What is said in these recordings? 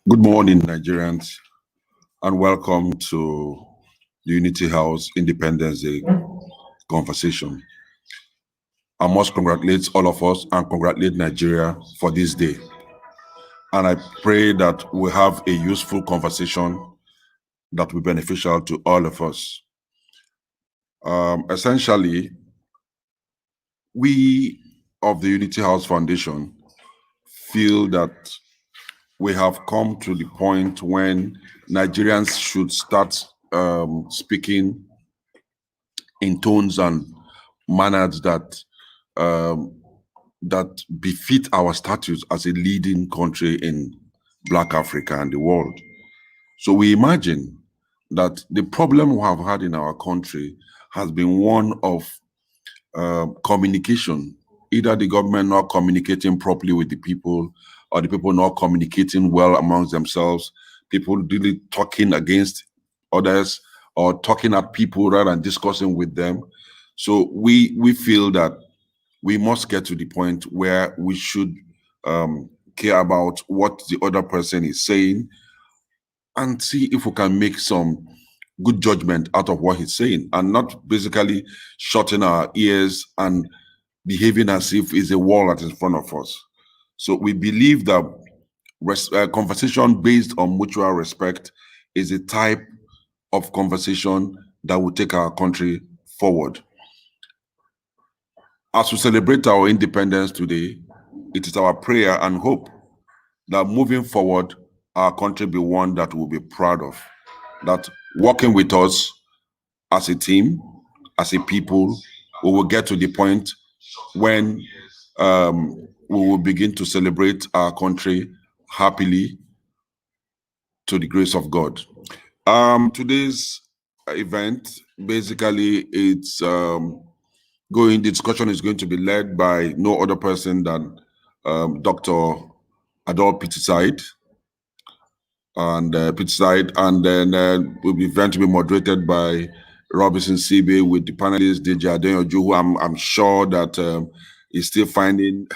Good morning, Nigerians, and welcome to the Unity House Independence Day conversation. I must congratulate all of us and congratulate Nigeria for this day. And I pray that we have a useful conversation that will be beneficial to all of us. Essentially, we of the Unity House Foundation feel that we have come to the point when Nigerians should start speaking in tones and manners that that befit our status as a leading country in Black Africa and the world. So we imagine that the problem we have had in our country has been one of communication, either the government not communicating properly with the people or the people not communicating well amongst themselves, people really talking against others or talking at people rather than discussing with them. So we feel that we must get to the point where we should care about what the other person is saying and see if we can make some good judgment out of what he's saying and not basically shutting our ears and behaving as if it's a wall that is in front of us. So we believe that conversation based on mutual respect is a type of conversation that will take our country forward. As we celebrate our independence today, it is our prayer and hope that moving forward, our country be one that we'll be proud of, that working with us as a team, as a people, we will get to the point when we will begin to celebrate our country happily to the grace of God. Today's event, basically, the discussion is going to be led by no other person than Dr. Adol Pittside, and then will be event to be moderated by Robinson Sibe with the panelists Deji Adeyanju, who I'm sure that is still finding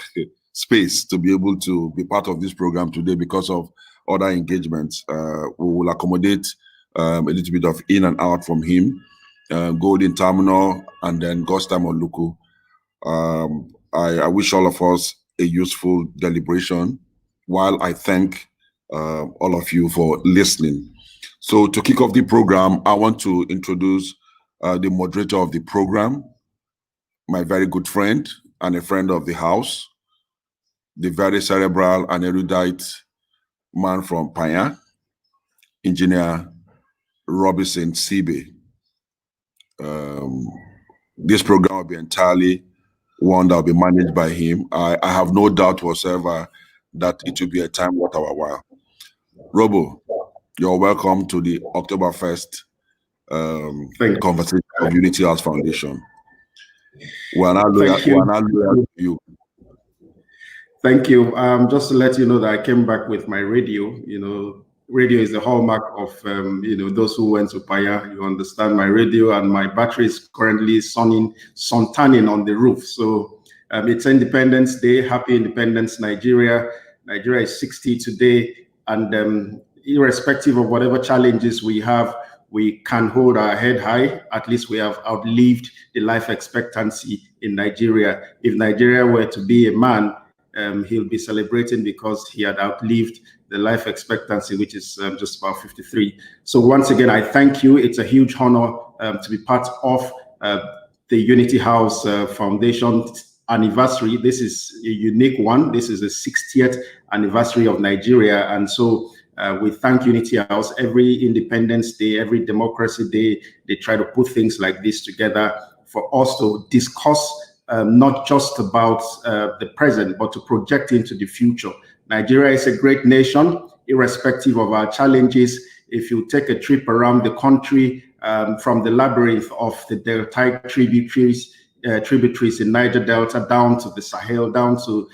space to be able to be part of this program today because of other engagements. We will accommodate a little bit of in and out from him. Golden Terminal, and then Gostam Oluku. I wish all of us a useful deliberation while I thank all of you for listening. So to kick off the program, I want to introduce the moderator of the program, my very good friend and a friend of the house, the very cerebral and erudite man from Panya, Engineer Robinson Sibe. This program will be entirely one that will be managed by him. I have no doubt whatsoever that it will be a time worth our while. Robo, you're welcome to the October 1st conversation of Unity House Foundation. We're now loyal to you. Thank you. Just to let you know that I came back with my radio. Radio is the hallmark of those who went to Paya. You understand, my radio and my battery is currently sun tanning on the roof. So it's Independence Day. Happy Independence, Nigeria. Nigeria is 60 today, and irrespective of whatever challenges we have, we can hold our head high. At least we have outlived the life expectancy in Nigeria. If Nigeria were to be a man, he'll be celebrating because he had outlived the life expectancy, which is just about 53. So once again, I thank you. It's a huge honor to be part of the Unity House Foundation anniversary. This is a unique one. This is the 60th anniversary of Nigeria. And so we thank Unity House. Every Independence Day, every Democracy Day, they try to put things like this together for us to discuss not just about the present, but to project into the future. Nigeria is a great nation, irrespective of our challenges. If you take a trip around the country, from the labyrinth of the deltaic tributaries in Niger Delta down to the Sahel, down to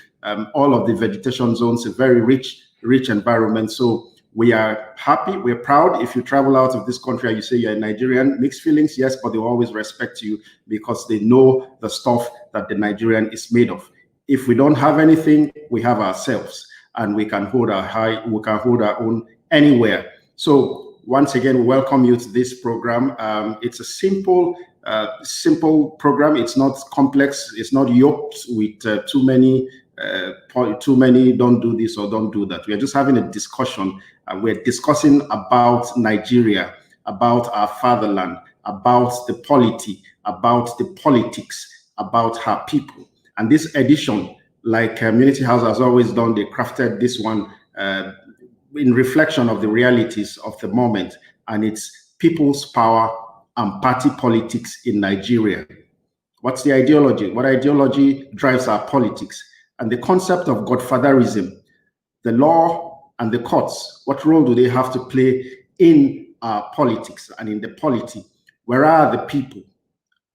all of the vegetation zones, a very rich environment. So we are happy, we're proud. If you travel out of this country and you say you're a Nigerian, mixed feelings, yes, but they always respect you because they know the stuff that the Nigerian is made of. If we don't have anything, we have ourselves. and we can hold our own anywhere. So once again, welcome you to this program. It's a simple program. It's not complex. It's not yoked with too many don't do this or don't do that. We are just having a discussion, and we're discussing about Nigeria, about our fatherland, about the polity, about the politics, about her people. And this edition, like Community House has always done, they crafted this one in reflection of the realities of the moment, and it's people's power and party politics in Nigeria. What's the ideology? What ideology drives our politics? And the concept of godfatherism, the law and the courts, what role do they have to play in our politics and in the polity? Where are the people?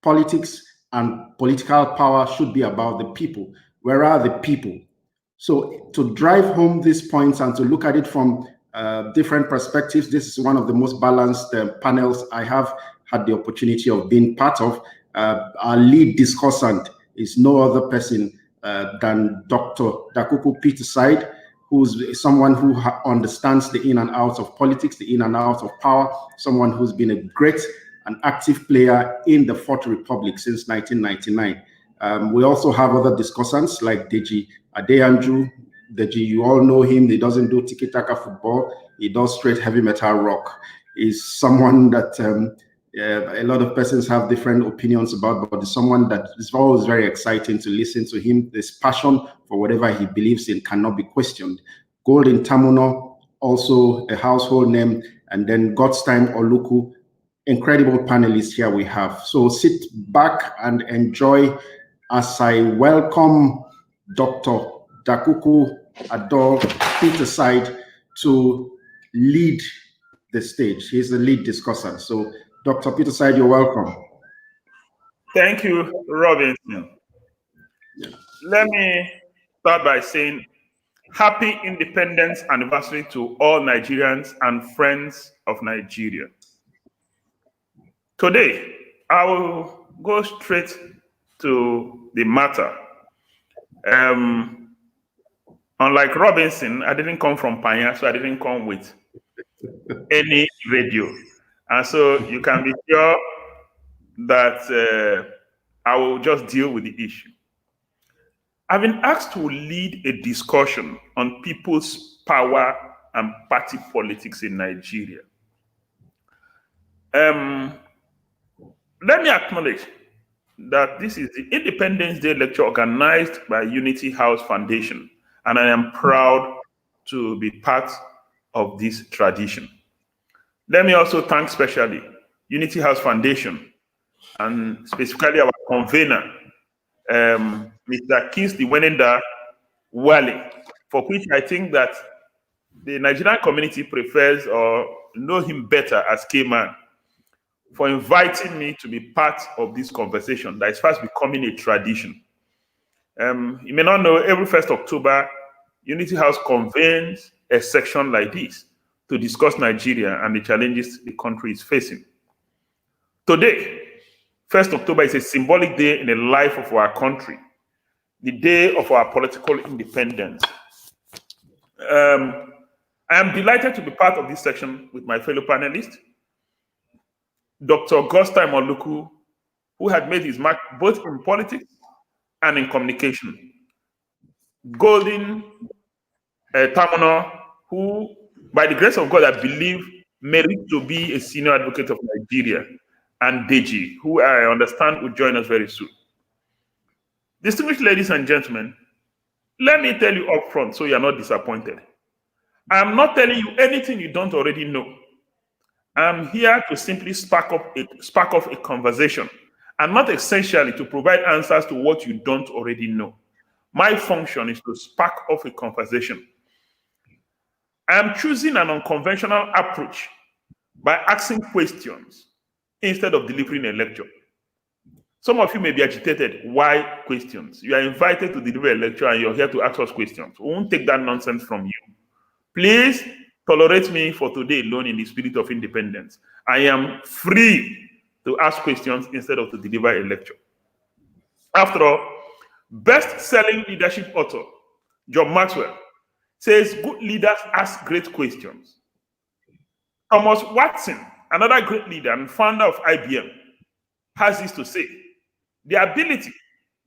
Politics and political power should be about the people. Where are the people? So to drive home these points and to look at it from different perspectives, this is one of the most balanced panels I have had the opportunity of being part of. Our lead discussant is no other person than Dr. Dakuku Peterside, who's someone who understands the in and outs of politics, the in and outs of power, someone who's been a great and active player in the Fourth Republic since 1999. We also have other discussants like Deji Adeyanju. Deji, you all know him. He doesn't do tiki-taka football. He does straight heavy metal rock. He's someone that a lot of persons have different opinions about, but it's someone that is always very exciting to listen to him. This passion for whatever he believes in cannot be questioned. Golden Tamuno, also a household name, and then God's Time Oluku, incredible panelists here we have. So sit back and enjoy as I welcome Dr. Dakuku Adol Peterside to lead the stage. He's the lead discussant. So Dr. Peterside, you're welcome. Thank you, Robinson. Yeah. Let me start by saying happy Independence Anniversary to all Nigerians and friends of Nigeria. Today, I will go straight to the matter. Unlike Robinson, I didn't come from Panya, so I didn't come with any radio. And so you can be sure that I will just deal with the issue. I've been asked to lead a discussion on people's power and party politics in Nigeria. Let me acknowledge that this is the Independence Day lecture organized by Unity House Foundation, and I am proud to be part of this tradition. Let me also thank specially Unity House Foundation and specifically our convener, Mr. Kingsley Wenenda Wale, for which I think that the Nigerian community prefers or know him better as K-Man, for inviting me to be part of this conversation that is fast becoming a tradition. You may not know, every 1st October, Unity House convenes a section like this to discuss Nigeria and the challenges the country is facing. Today, 1st October is a symbolic day in the life of our country, the day of our political independence. I am delighted to be part of this section with my fellow panelists, Dr. God's-Time Oluku, who had made his mark both in politics and in communication. Golden Tamuno, who, by the grace of God, I believe merit to be a senior advocate of Nigeria, and Deji, who I understand will join us very soon. Distinguished ladies and gentlemen, let me tell you up front so you're not disappointed. I'm not telling you anything you don't already know. I'm here to simply spark off a conversation, and not essentially to provide answers to what you don't already know. My function is to spark off a conversation. I'm choosing an unconventional approach by asking questions instead of delivering a lecture. Some of you may be agitated. Why questions? You are invited to deliver a lecture and you're here to ask us questions. We won't take that nonsense from you. Please tolerate me for today alone in the spirit of independence. I am free to ask questions instead of to deliver a lecture. After all, best-selling leadership author John Maxwell says good leaders ask great questions. Thomas Watson, another great leader and founder of IBM, has this to say: the ability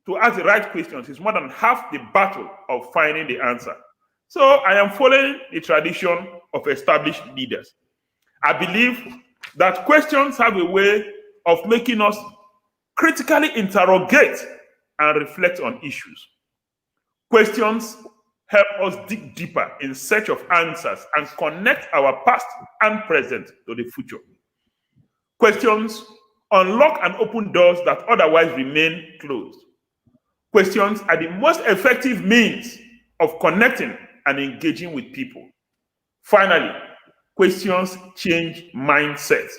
to ask the right questions is more than half the battle of finding the answer. So I am following the tradition of established leaders. I believe that questions have a way of making us critically interrogate and reflect on issues. Questions help us dig deeper in search of answers and connect our past and present to the future. Questions unlock and open doors that otherwise remain closed. Questions are the most effective means of connecting and engaging with people. Finally, questions change mindsets.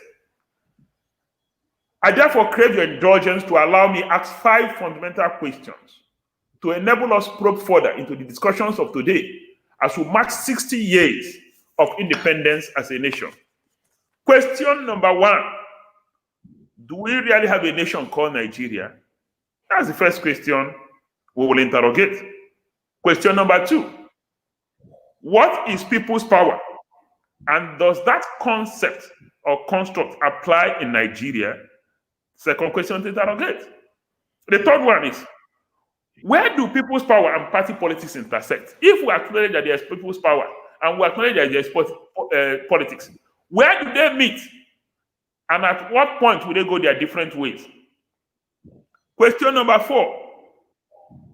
I therefore crave your indulgence to allow me ask 5 fundamental questions to enable us probe further into the discussions of today as we mark 60 years of independence as a nation. Question number 1: do we really have a nation called Nigeria? That's the first question we will interrogate. Question number 2: what is people's power? And does that concept or construct apply in Nigeria? Second question to interrogate. The third one is: where do people's power and party politics intersect? If we acknowledge that there's people's power and we acknowledge that there's politics, where do they meet? And at what point will they go their different ways? Question number 4: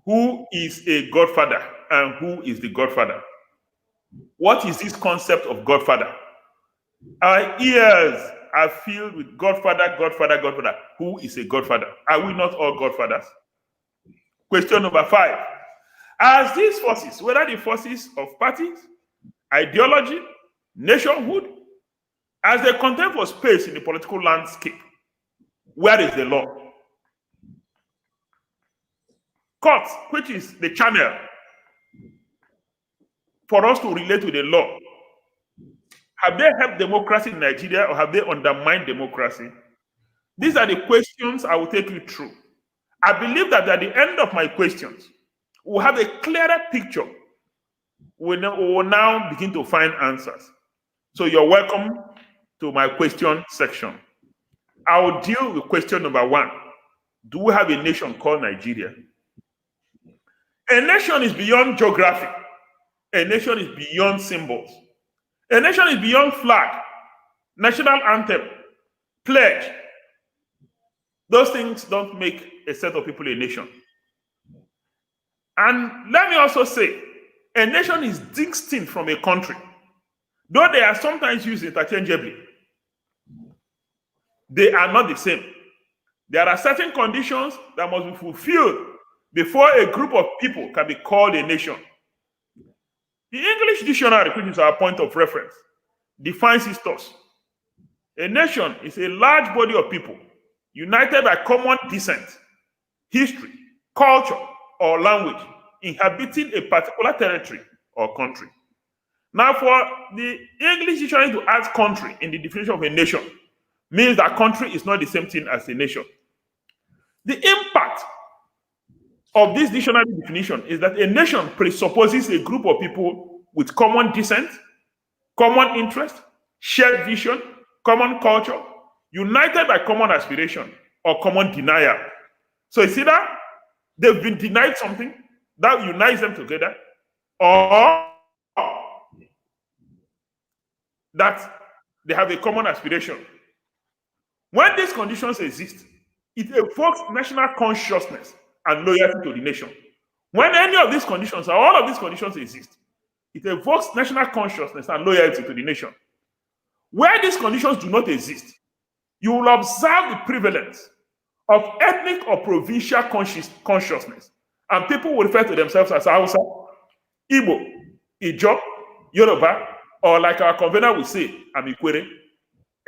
who is a godfather and who is the godfather? What is this concept of godfather? Our ears are filled with godfather, godfather, godfather. Who is a godfather? Are we not all godfathers? Question number 5: as these forces, whether the forces of parties, ideology, nationhood, as they contend for space in the political landscape, where is the law? Courts, which is the channel for us to relate to the law, have they helped democracy in Nigeria or have they undermined democracy? These are the questions I will take you through. I believe that at the end of my questions, we'll have a clearer picture. We will now begin to find answers. So you're welcome to my question section. I will deal with question number 1. Do we have a nation called Nigeria? A nation is beyond geography. A nation is beyond symbols. A nation is beyond flag, national anthem, pledge. Those things don't make a set of people a nation. And let me also say, a nation is distinct from a country. Though they are sometimes used interchangeably, they are not the same. There are certain conditions that must be fulfilled before a group of people can be called a nation. The English dictionary, which is our point of reference, defines it thus: a nation is a large body of people united by common descent, history, culture, or language, inhabiting a particular territory or country. Now, for the English dictionary to add country in the definition of a nation means that country is not the same thing as a nation. The impact of this dictionary definition is that a nation presupposes a group of people with common descent, common interest, shared vision, common culture, united by common aspiration or common denial. So it's either they've been denied something that unites them together, or that they have a common aspiration. When these conditions exist, it evokes national consciousness and loyalty to the nation. When any of these conditions or all of these conditions exist, it evokes national consciousness and loyalty to the nation. Where these conditions do not exist, you will observe the prevalence of ethnic or provincial consciousness, and people will refer to themselves as Hausa, Igbo, Ijaw, Yoruba, or like our convener will say, Amikwere,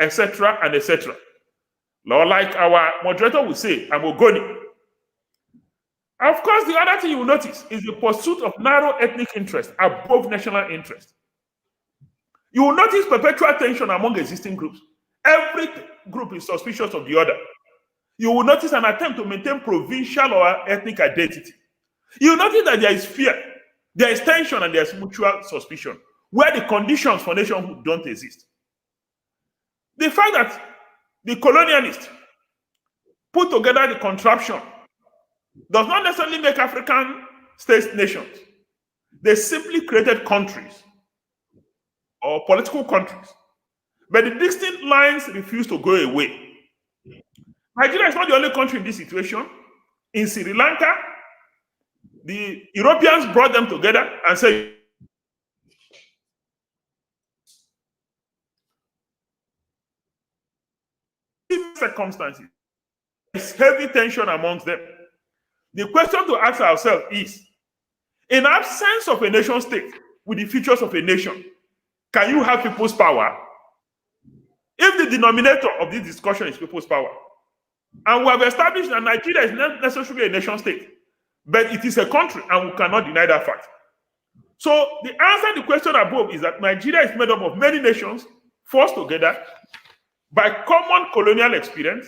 etc. and etc. Or like our moderator will say, Amogoni. Of course, the other thing you will notice is the pursuit of narrow ethnic interest above national interest. You will notice perpetual tension among existing groups. Every group is suspicious of the other. You will notice an attempt to maintain provincial or ethnic identity. You will notice that there is fear There is tension and there's mutual suspicion, where the conditions for nationhood don't exist. The fact that the colonialists put together the contraption does not necessarily make African states nations. They simply created countries or political countries. But the distinct lines refuse to go away. Nigeria is not the only country in this situation. In Sri Lanka, the Europeans brought them together and said, circumstances, there's heavy tension amongst them. The question to ask ourselves is, in absence of a nation state with the features of a nation, can you have people's power? If the denominator of this discussion is people's power, and we have established that Nigeria is not necessarily a nation state, but it is a country, and we cannot deny that fact. So the answer to the question above is that Nigeria is made up of many nations forced together by common colonial experience,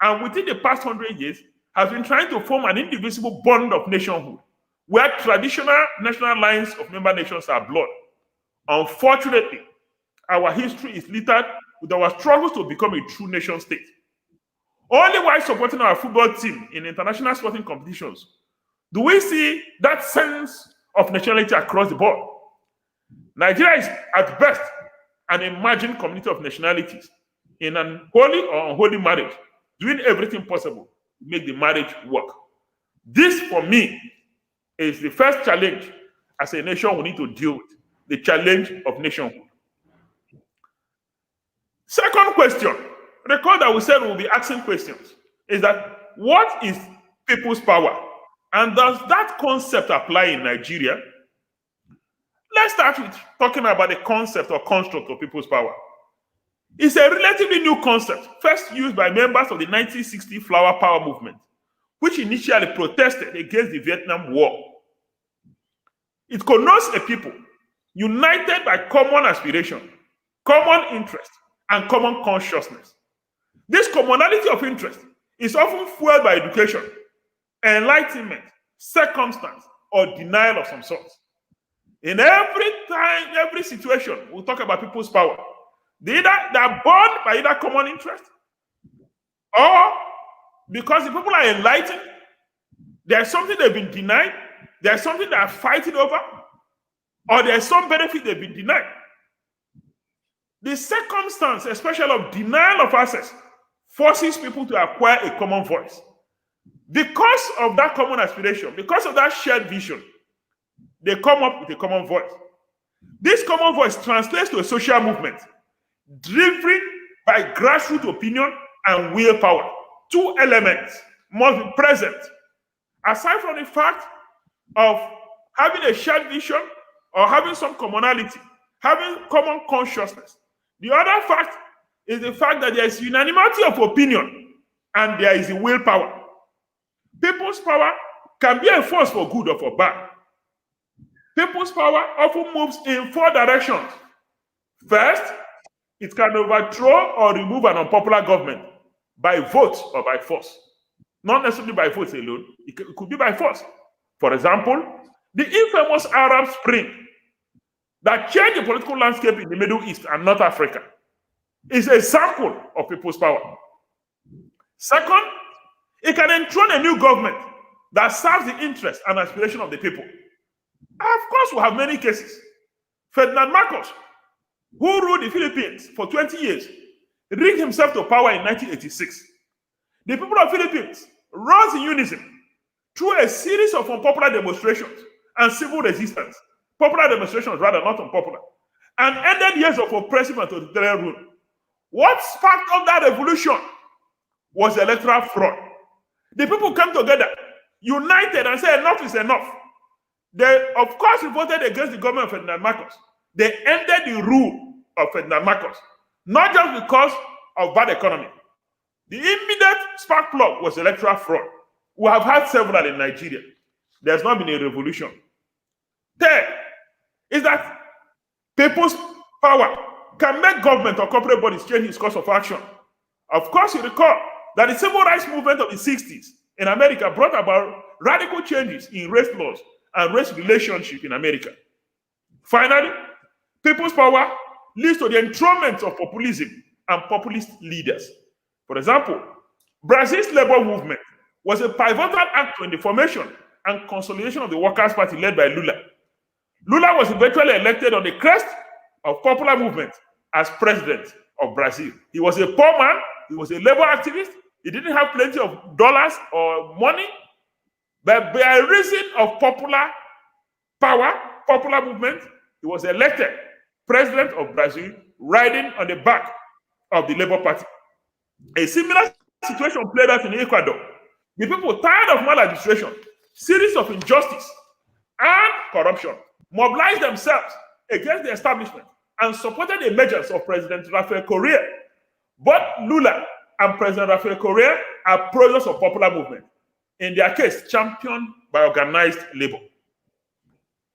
and within the past 100 years has been trying to form an indivisible bond of nationhood, where traditional national lines of member nations are blurred. Unfortunately, our history is littered with our struggles to become a true nation state. Only while supporting our football team in international sporting competitions do we see that sense of nationality across the board. Nigeria is, at best, an imagined community of nationalities in an holy or unholy marriage, doing everything possible to make the marriage work. This, for me, is the first challenge as a nation we need to deal with, the challenge of nationhood. Second question, recall that we said we'll be asking questions, is that what is people's power? And does that concept apply in Nigeria? Let's start with talking about the concept or construct of people's power. It's a relatively new concept, first used by members of the 1960 Flower Power movement, which initially protested against the Vietnam War. It connotes a people united by common aspiration, common interest, and common consciousness. This commonality of interest is often fueled by education, enlightenment, circumstance, or denial of some sort. In every situation, we'll talk about people's power. They're born by either common interest, or because the people are enlightened, there's something they've been denied, there's something they're fighting over, or there's some benefit they've been denied. The circumstance, especially of denial of access, forces people to acquire a common voice. Because of that common aspiration, because of that shared vision, they come up with a common voice. This common voice translates to a social movement driven by grassroots opinion and willpower. Two elements must be present. Aside from the fact of having a shared vision or having some commonality, having common consciousness, the other fact is the fact that there is unanimity of opinion and there is a willpower. People's power can be a force for good or for bad. People's power often moves in four directions. First, it can overthrow or remove an unpopular government by vote or by force. Not necessarily by votes alone, it could be by force. For example, the infamous Arab Spring that changed the political landscape in the Middle East and North Africa is a sample of people's power. Second, it can enthrone a new government that serves the interest and aspiration of the people. Of course, we have many cases. Ferdinand Marcos, who ruled the Philippines for 20 years, rigged himself to power in 1986. The people of the Philippines rose in unison through a series of unpopular demonstrations and civil resistance. Popular demonstrations, rather, not unpopular, and ended years of oppressive and totalitarian rule. What sparked up that revolution was electoral fraud. The people came together, united, and said enough is enough. They, of course, voted against the government of Ferdinand Marcos. They ended the rule of Ferdinand Marcos, not just because of bad economy. The immediate spark plug was electoral fraud. We have had several in Nigeria. There's not been a revolution. Third is that people's power can make government or corporate bodies change its course of action. Of course, you recall that the civil rights movement of the 60s in America brought about radical changes in race laws and race relationship in America. Finally, people's power leads to the enthronement of populism and populist leaders. For example, Brazil's labor movement was a pivotal act in the formation and consolidation of the Workers' Party led by Lula. Lula was eventually elected on the crest of popular movement as president of Brazil. He was a poor man, he was a labor activist, he didn't have plenty of dollars or money, but by reason of popular power, popular movement, he was elected president of Brazil, riding on the back of the Labour Party. A similar situation played out in Ecuador. The people, tired of maladministration, series of injustice, and corruption, mobilized themselves against the establishment and supported the emergence of President Rafael Correa. Both Lula and President Rafael Correa are products of popular movement, in their case, championed by organized labor.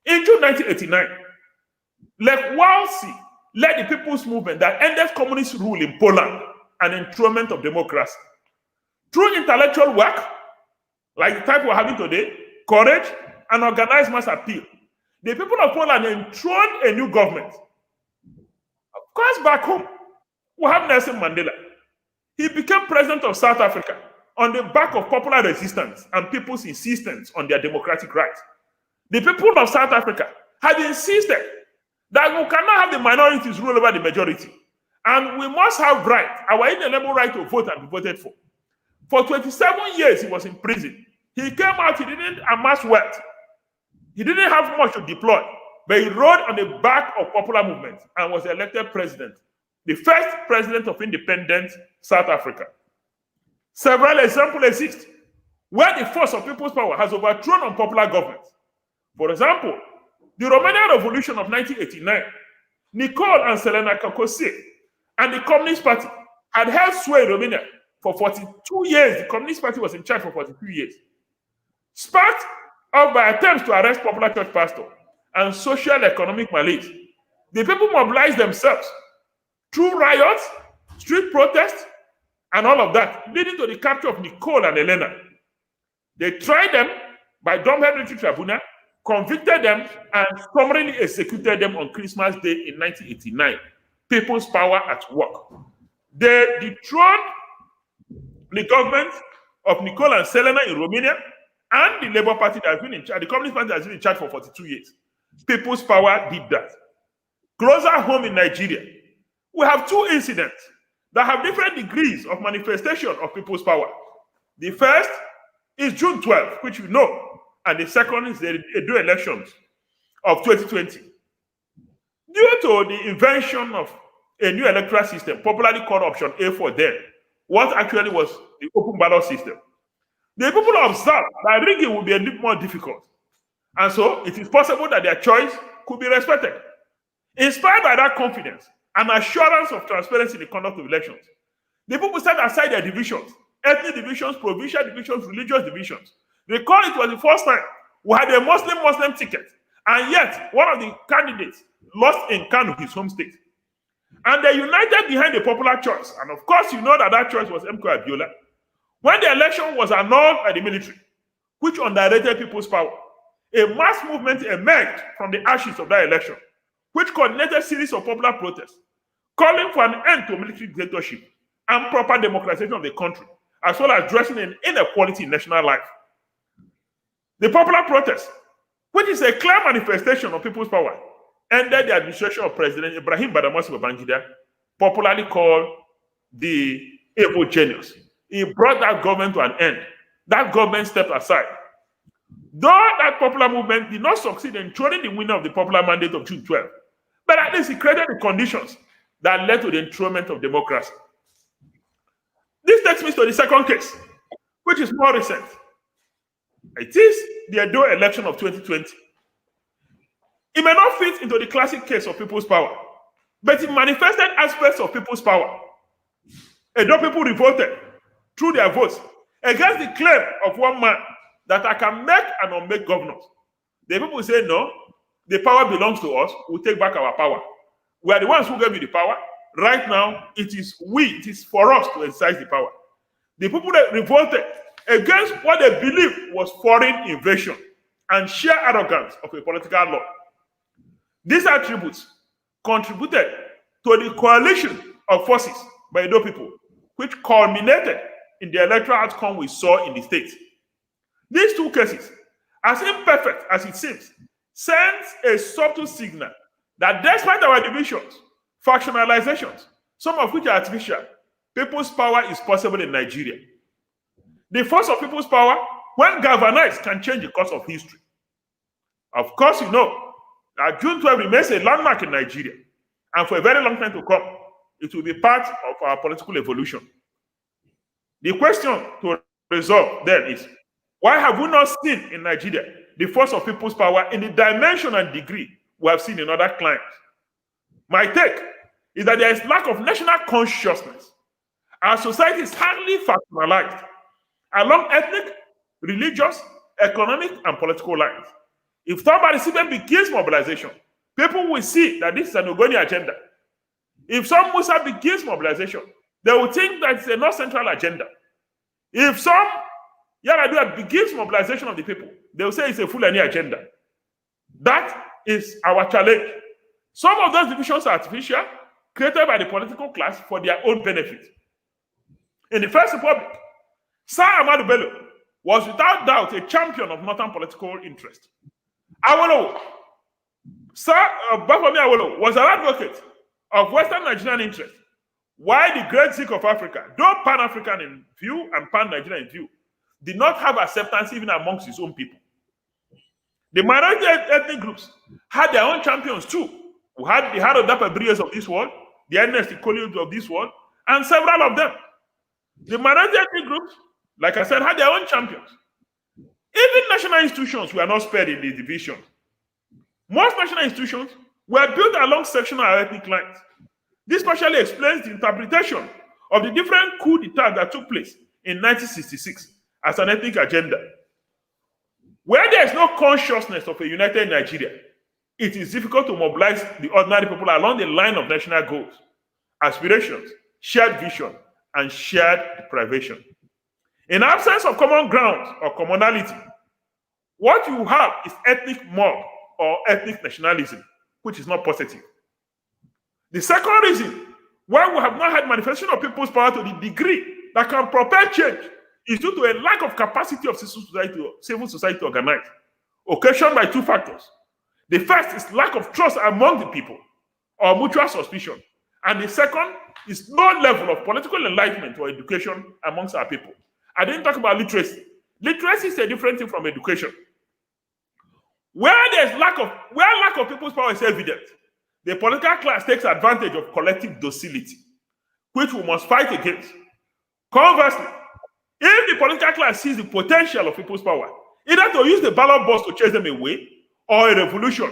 In June 1989, Lech Walesa led the people's movement that ended communist rule in Poland and enthronement of democracy. Through intellectual work, like the type we're having today, courage, and organized mass appeal, the people of Poland enthroned a new government. Of course, back home, we have Nelson Mandela. He became president of South Africa on the back of popular resistance and people's insistence on their democratic rights. The people of South Africa had insisted that we cannot have the minorities rule over the majority, and we must have right, our inalienable right to vote and be voted for. For 27 years, he was in prison. He came out, he didn't amass wealth. He didn't have much to deploy, but he rode on the back of popular movement and was elected president, the first president of independent South Africa. Several examples exist where the force of people's power has overthrown unpopular governments. For example, the Romanian Revolution of 1989, Nicole and Selena Kakose and the Communist Party had held sway in Romania for 42 years. The Communist Party was in charge for 42 years. Sparked off by attempts to arrest popular church pastors and social economic malaise, the people mobilized themselves through riots, street protests, and all of that, leading to the capture of Nicole and Elena. They tried them by Domhead Military Tribunal, convicted them, and summarily executed them on Christmas Day in 1989. People's power at work. They dethroned the government of Nicole and Selena in Romania and the Labour Party that has been in charge, the Communist Party that has been in charge for 42 years. People's power did that. Closer home in Nigeria, we have two incidents that have different degrees of manifestation of people's power. The first is June 12th, which we know, and the second is the Edo elections of 2020. Due to the invention of a new electoral system, popularly called Option A for them, what actually was the open ballot system, the people observed that rigging would be a bit more difficult. And so it is possible that their choice could be respected. Inspired by that confidence and assurance of transparency in the conduct of elections, the people set aside their divisions, ethnic divisions, provincial divisions, religious divisions. Recall it was the first time we had a Muslim ticket, and yet one of the candidates lost in Kano, his home state. And they united behind a popular choice. And of course, you know that that choice was MK Abiola. When the election was annulled by the military, which underrated people's power, a mass movement emerged from the ashes of that election, which coordinated a series of popular protests, calling for an end to military dictatorship and proper democratization of the country, as well as addressing an inequality in national life. The popular protest, which is a clear manifestation of people's power, ended the administration of President Ibrahim Badamasi Babangida, popularly called the evil genius. He brought that government to an end. That government stepped aside. Though that popular movement did not succeed in enthroning the winner of the popular mandate of June 12, but at least it created the conditions that led to the enthronement of democracy. This takes me to the second case, which is more recent. It is the Edo election of 2020. It may not fit into the classic case of people's power, but it manifested aspects of people's power. Edo people revolted through their votes against the claim of one man that I can make and unmake governors. The people say, no, the power belongs to us. We'll take back our power. We are the ones who gave you the power. Right now, it is for us to exercise the power. The people that revolted against what they believed was foreign invasion and sheer arrogance of a political law. These attributes contributed to the coalition of forces by Edo people, which culminated in the electoral outcome we saw in the state. These two cases, as imperfect as it seems, sends a subtle signal that despite our divisions, factionalizations, some of which are artificial, people's power is possible in Nigeria. The force of people's power, when galvanized, can change the course of history. Of course, you know that June 12 remains a landmark in Nigeria, and for a very long time to come, it will be part of our political evolution. The question to resolve then is, why have we not seen in Nigeria the force of people's power in the dimension and degree we have seen in other climes? My take is that there is lack of national consciousness. Our society is highly factionalized along ethnic, religious, economic, and political lines. If somebody even begins mobilization, people will see that this is an Ogoni agenda. If some Musa begins mobilization, they will think that it's a North Central agenda. If some Yaradua begins mobilization of the people, they will say it's a Fulani agenda. That is our challenge. Some of those divisions are artificial, created by the political class for their own benefit. In the First Republic, Sir Ahmadu Bello was without doubt a champion of northern political interest. Awolowo, Sir Bafemi Awolowo was an advocate of Western Nigerian interest, while the great Sikh of Africa, though Pan-African in view and Pan-Nigerian in view, did not have acceptance even amongst his own people. The minority ethnic groups had their own champions too, who had the Harodapa Briers of this world, the Ernest Ikolius of this world, and several of them. The minority ethnic groups, like I said, had their own champions. Even national institutions were not spared in the division. Most national institutions were built along sectional and ethnic lines. This partially explains the interpretation of the different coups d'etat that took place in 1966 as an ethnic agenda. Where there is no consciousness of a united Nigeria, it is difficult to mobilize the ordinary people along the line of national goals, aspirations, shared vision, and shared deprivation. In absence of common ground or commonality, what you have is ethnic mob or ethnic nationalism, which is not positive. The second reason why we have not had manifestation of people's power to the degree that can propel change is due to a lack of capacity of civil society to organize, occasioned by two factors. The first is lack of trust among the people or mutual suspicion. And the second is low level of political enlightenment or education amongst our people. I didn't talk about literacy. Literacy is a different thing from education. Where lack of people's power is evident, the political class takes advantage of collective docility, which we must fight against. Conversely, if the political class sees the potential of people's power, either to use the ballot box to chase them away or a revolution,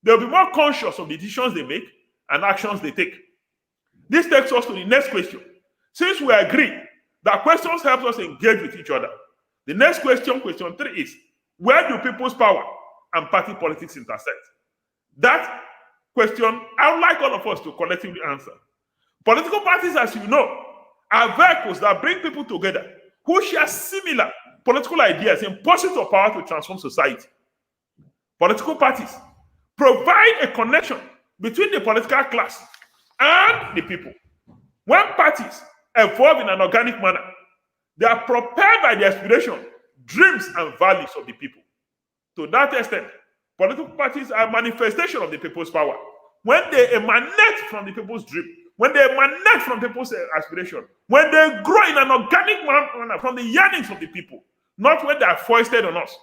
they'll be more conscious of the decisions they make and actions they take. This takes us to the next question. Since we agree that questions help us engage with each other, the next question, question 3, is where do people's power and party politics intersect? That question, I would like all of us to collectively answer. Political parties, as you know, are vehicles that bring people together who share similar political ideas in pursuit of power to transform society. Political parties provide a connection between the political class and the people. When parties evolve in an organic manner, they are propelled by the aspirations, dreams, and values of the people. To that extent, political parties are a manifestation of the people's power. When they emanate from the people's dream, when they emanate from people's aspiration, when they grow in an organic manner from the yearnings of the people, not when they are foisted on us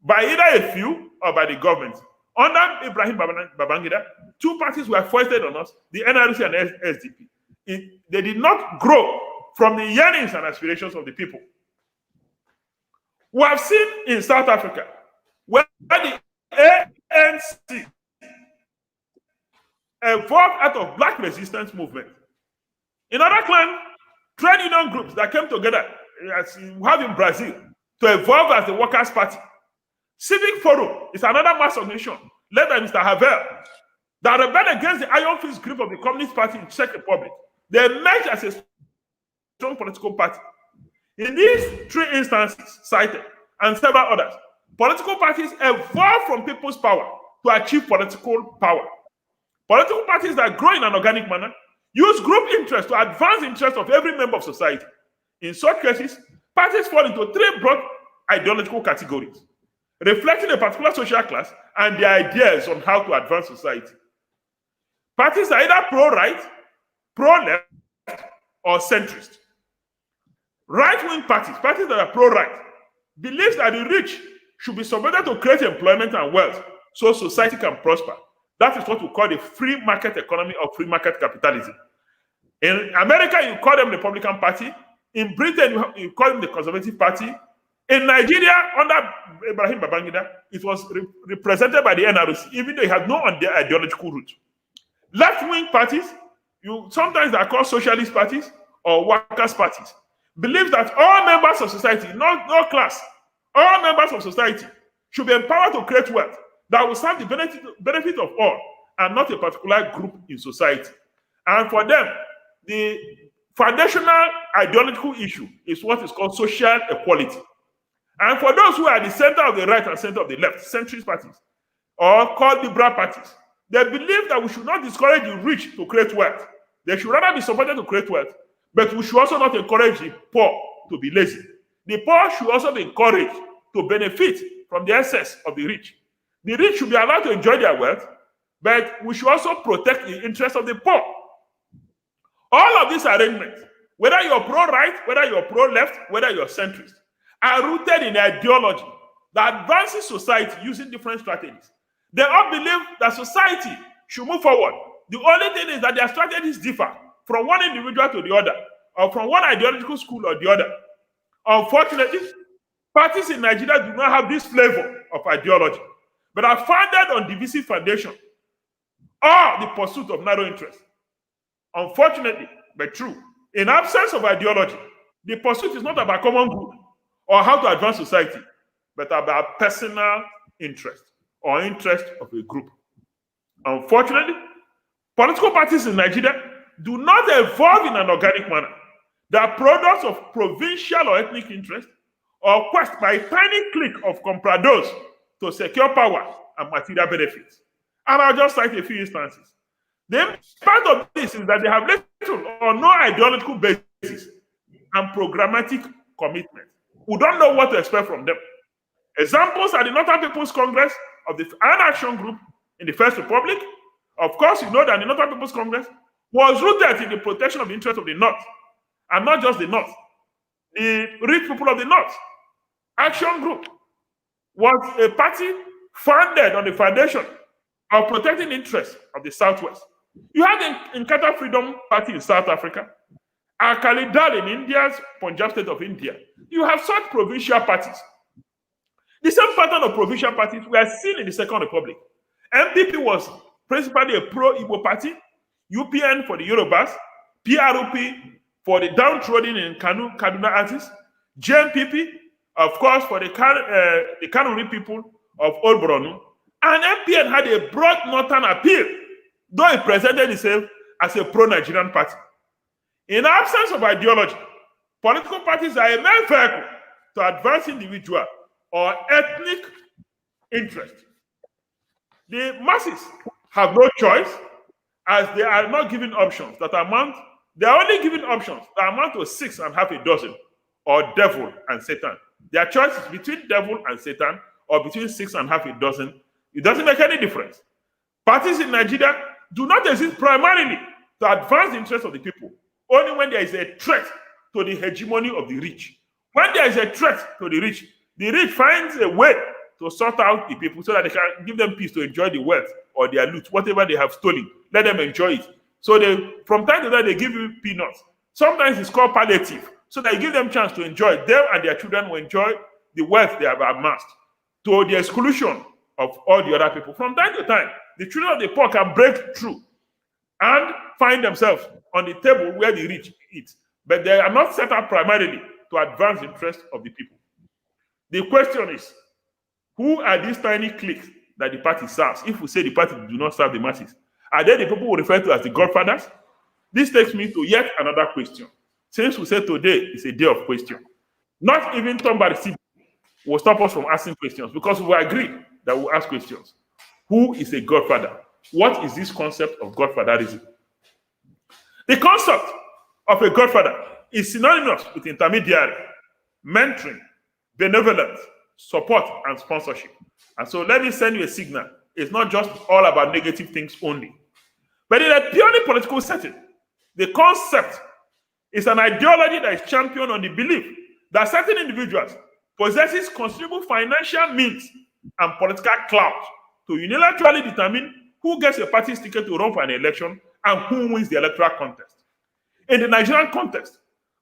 by either a few or by the government. Under Ibrahim Babangida, two parties were foisted on us, the NRC and SDP. They did not grow from the yearnings and aspirations of the people. We have seen in South Africa where the ANC evolved out of black resistance movement. In other clans, trade union groups that came together, as you have in Brazil, to evolve as the Workers' Party. Civic Forum is another mass organization led by Mr. Havel that rebelled against the iron fist grip of the Communist Party in Czech Republic. They emerged as a strong political party. In these three instances cited, and several others, Political parties evolve from people's power to achieve political power. Political parties that grow in an organic manner use group interest to advance the interests of every member of society. In such cases, parties fall into three broad ideological categories, reflecting a particular social class and their ideas on how to advance society. Parties are either pro-right, pro-left, or centrist. Right-wing parties, parties that are pro-right, believes that the rich should be submitted to create employment and wealth so society can prosper. That is what we call the free market economy or free market capitalism. In America, you call them the Republican Party. In Britain, you call them the Conservative Party. In Nigeria, under Ibrahim Babangida, it was represented by the NRC, even though it had no ideological root. Left-wing parties, sometimes they are called socialist parties or workers' parties, believe that all members of society, no class, all members of society should be empowered to create wealth that will serve the benefit of all and not a particular group in society. And for them, the foundational ideological issue is what is called social equality. And for those who are the center of the right and center of the left, centrist parties, or called liberal parties, they believe that we should not discourage the rich to create wealth. They should rather be supported to create wealth, but we should also not encourage the poor to be lazy. The poor should also be encouraged to benefit from the excess of the rich. The rich should be allowed to enjoy their wealth, but we should also protect the interests of the poor. All of these arrangements, whether you're pro-right, whether you're pro-left, whether you're centrist, are rooted in ideology that advances society using different strategies. They all believe that society should move forward. The only thing is that their strategies differ from one individual to the other, or from one ideological school or the other. Unfortunately, parties in Nigeria do not have this flavor of ideology, but are founded on divisive foundation or the pursuit of narrow interest. Unfortunately, but true, in absence of ideology, the pursuit is not about common good or how to advance society, but about personal interest or interest of a group. Unfortunately, political parties in Nigeria do not evolve in an organic manner. They are products of provincial or ethnic interest or quest by a tiny clique of compradors to secure power and material benefits. And I'll just cite a few instances. The impact of this is that they have little or no ideological basis and programmatic commitment. We don't know what to expect from them. Examples are the Northern People's Congress of the An Action Group in the First Republic. Of course, you know that the Northern People's Congress was rooted in the protection of the interests of the North, and not just the North. The rich people of the North. Action Group was a party founded on the foundation of protecting the interests of the Southwest. You have the Inkatha Freedom Party in South Africa, Akali Dal in India's Punjab state of India. You have such provincial parties. The same pattern of provincial parties we are seen in the Second Republic. MPP was principally a pro-Igbo party, UPN for the Yorubas, PRP for the downtrodden in Kaduna artists, JNPP, of course, for the Kanuri people of Old Borno, and MPN had a broad northern appeal, though it presented itself as a pro-Nigerian party. In absence of ideology, political parties are a main vehicle to advance individual or ethnic interest. The masses have no choice, as they are not given options that amount, they are only given options that amount to 6.5 or devil and Satan. Their choice is between devil and Satan or between 6.5. It doesn't make any difference. Parties in Nigeria do not exist primarily to advance the interests of the people, only when there is a threat to the hegemony of the rich. When there is a threat to the rich finds a way to sort out the people so that they can give them peace to enjoy the wealth or their loot, whatever they have stolen. Let them enjoy it. So from time to time, they give you peanuts. Sometimes it's called palliative. So they give them chance to enjoy. Them and their children will enjoy the wealth they have amassed to the exclusion of all the other people. From time to time, the children of the poor can break through and find themselves on the table where the rich eat. But they are not set up primarily to advance the interests of the people. The question is, who are these tiny cliques that the party serves? If we say the party do not serve the masses, are they the people we refer to as the godfathers? This takes me to yet another question. Since we say today is a day of question, not even Tom Barisi will stop us from asking questions, because we agree that we'll ask questions. Who is a godfather? What is this concept of godfatherism? The concept of a godfather is synonymous with intermediary, mentoring, benevolence, support, and sponsorship. And so let me send you a signal. It's not just all about negative things only. But in a purely political setting, the concept is an ideology that is championed on the belief that certain individuals possesses considerable financial means and political clout to unilaterally determine who gets a party's ticket to run for an election and who wins the electoral contest. In the Nigerian context,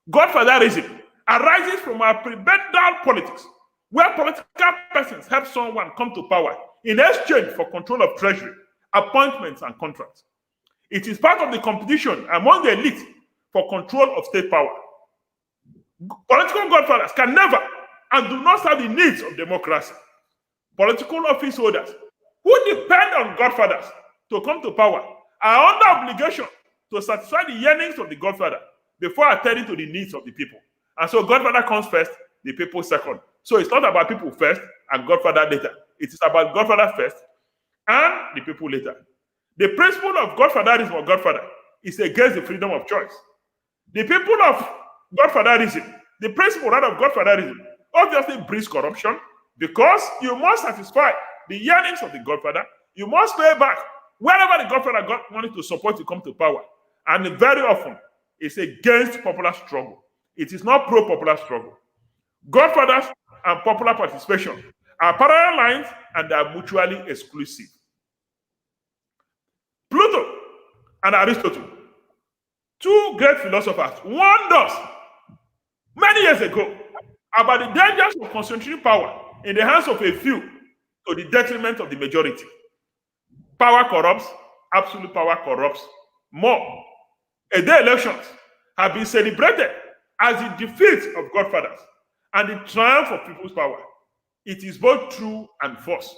godfatherism arises from our prebendal politics, where political persons help someone come to power in exchange for control of treasury, appointments, and contracts. It is part of the competition among the elite for control of state power. Political godfathers can never and do not serve the needs of democracy. Political office holders who depend on godfathers to come to power are under obligation to satisfy the yearnings of the godfather before attending to the needs of the people. And so godfather comes first, the people second. So it's not about people first and godfather later. It is about godfather first and the people later. The principle of godfatherism or godfather is against the freedom of choice. The people of godfatherism, the principle rather of godfatherism, obviously breeds corruption, because you must satisfy the yearnings of the godfather. You must pay back wherever the godfather got money to support to come to power. And very often, it's against popular struggle. It is not pro-popular struggle. Godfathers and popular participation are parallel lines and they are mutually exclusive. Plato and Aristotle, two great philosophers, warned us many years ago about the dangers of concentrating power in the hands of a few to the detriment of the majority. Power corrupts, absolute power corrupts more. A-day elections have been celebrated as the defeat of godfathers and the triumph of people's power. It is both true and false.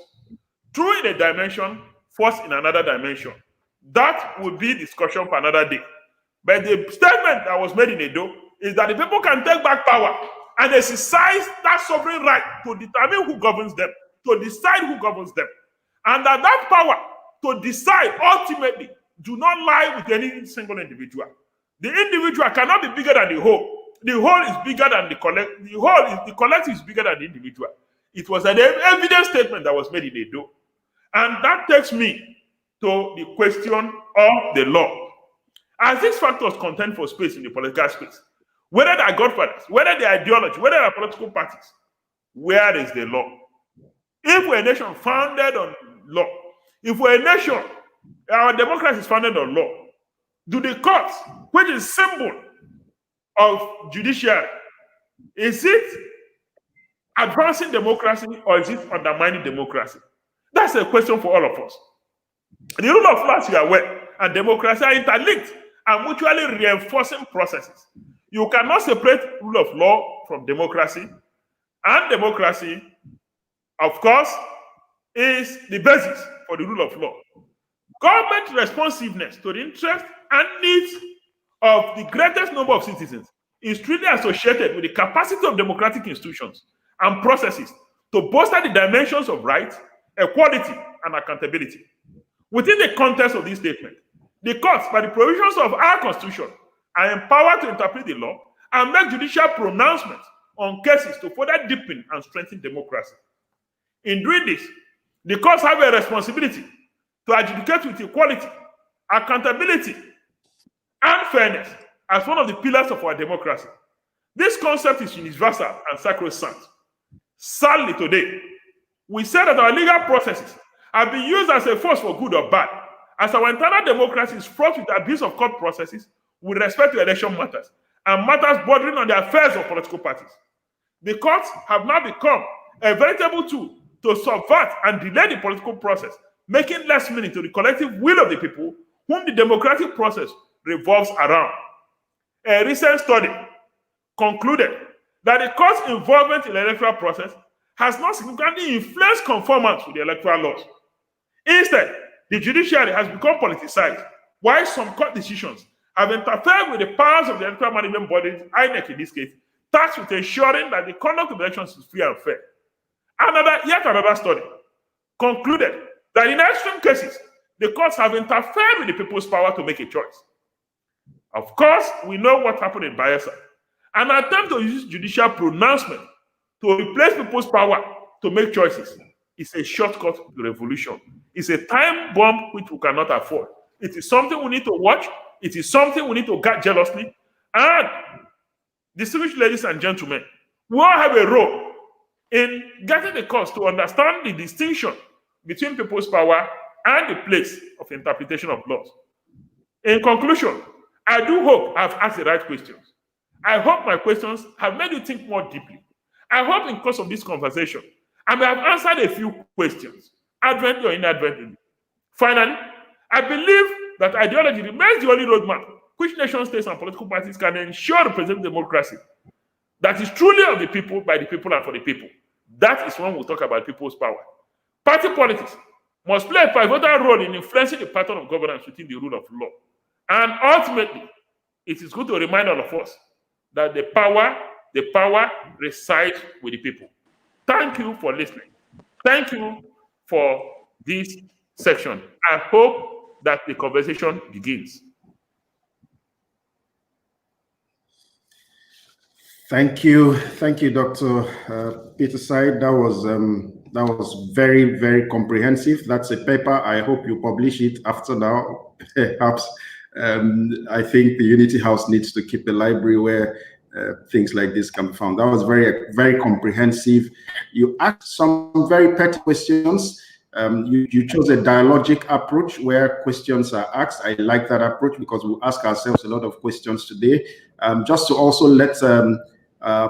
True in a dimension, false in another dimension. That would be discussion for another day. But the statement that was made in Edo is that the people can take back power and exercise that sovereign right to determine who governs them, to decide who governs them. And that power to decide ultimately do not lie with any single individual. The individual cannot be bigger than the whole. The whole is bigger than the collect. The collective is bigger than the individual. It was an evident statement that was made in Edo. And that takes me to the question of the law. As these factors contend for space in the political space, whether they are godfathers, whether they are ideology, whether they are political parties, where is the law? If we're a nation founded on law, if we're a nation, our democracy is founded on law, do the courts, which is symbol of judiciary, is it advancing democracy or is it undermining democracy? That's a question for all of us. The rule of law, as you are aware, and democracy are interlinked and mutually reinforcing processes. You cannot separate rule of law from democracy, and democracy, of course, is the basis for the rule of law. Government responsiveness to the interests and needs of the greatest number of citizens is strictly associated with the capacity of democratic institutions and processes to bolster the dimensions of rights, equality, and accountability. Within the context of this statement, the courts, by the provisions of our Constitution, are empowered to interpret the law and make judicial pronouncements on cases to further deepen and strengthen democracy. In doing this, the courts have a responsibility to adjudicate with equality, accountability, and fairness as one of the pillars of our democracy. This concept is universal and sacrosanct. Sadly, today, we say that our legal processes have been used as a force for good or bad, as our internal democracy is fraught with abuse of court processes with respect to election matters and matters bordering on the affairs of political parties. The courts have now become a veritable tool to subvert and delay the political process, making less meaning to the collective will of the people whom the democratic process revolves around. A recent study concluded that the court's involvement in the electoral process has not significantly influenced conformance with the electoral laws. Instead, the judiciary has become politicized, while some court decisions have interfered with the powers of the electoral management body, INEC in this case, tasked with ensuring that the conduct of elections is free and fair. Yet another study concluded that in extreme cases, the courts have interfered with the people's power to make a choice. Of course, we know what happened in Bayelsa. An attempt to use judicial pronouncement to replace people's power to make choices is a shortcut to revolution. It's a time bomb which we cannot afford. It is something we need to watch. It is something we need to guard jealously. And distinguished ladies and gentlemen, we all have a role in getting the courts to understand the distinction between people's power and the place of interpretation of laws. In conclusion, I do hope I've asked the right questions. I hope my questions have made you think more deeply. I hope in the course of this conversation, I may have answered a few questions, advently or inadvertently. Finally, I believe that ideology remains the only roadmap which nation states and political parties can ensure representative democracy that is truly of the people, by the people, and for the people. That is when we talk about people's power. Party politics must play a pivotal role in influencing the pattern of governance within the rule of law. And ultimately, it is good to remind all of us that the power resides with the people. Thank you for listening. Thank you for this section. I hope that the conversation begins. Thank you, Dr. Peter Said. That was very, very comprehensive. That's a paper. I hope you publish it after now. Perhaps I think the Unity House needs to keep a library where things like this can be found. That was very, very comprehensive. You asked some very petty questions. You chose a dialogic approach where questions are asked. I like that approach because we ask ourselves a lot of questions today. Just to also let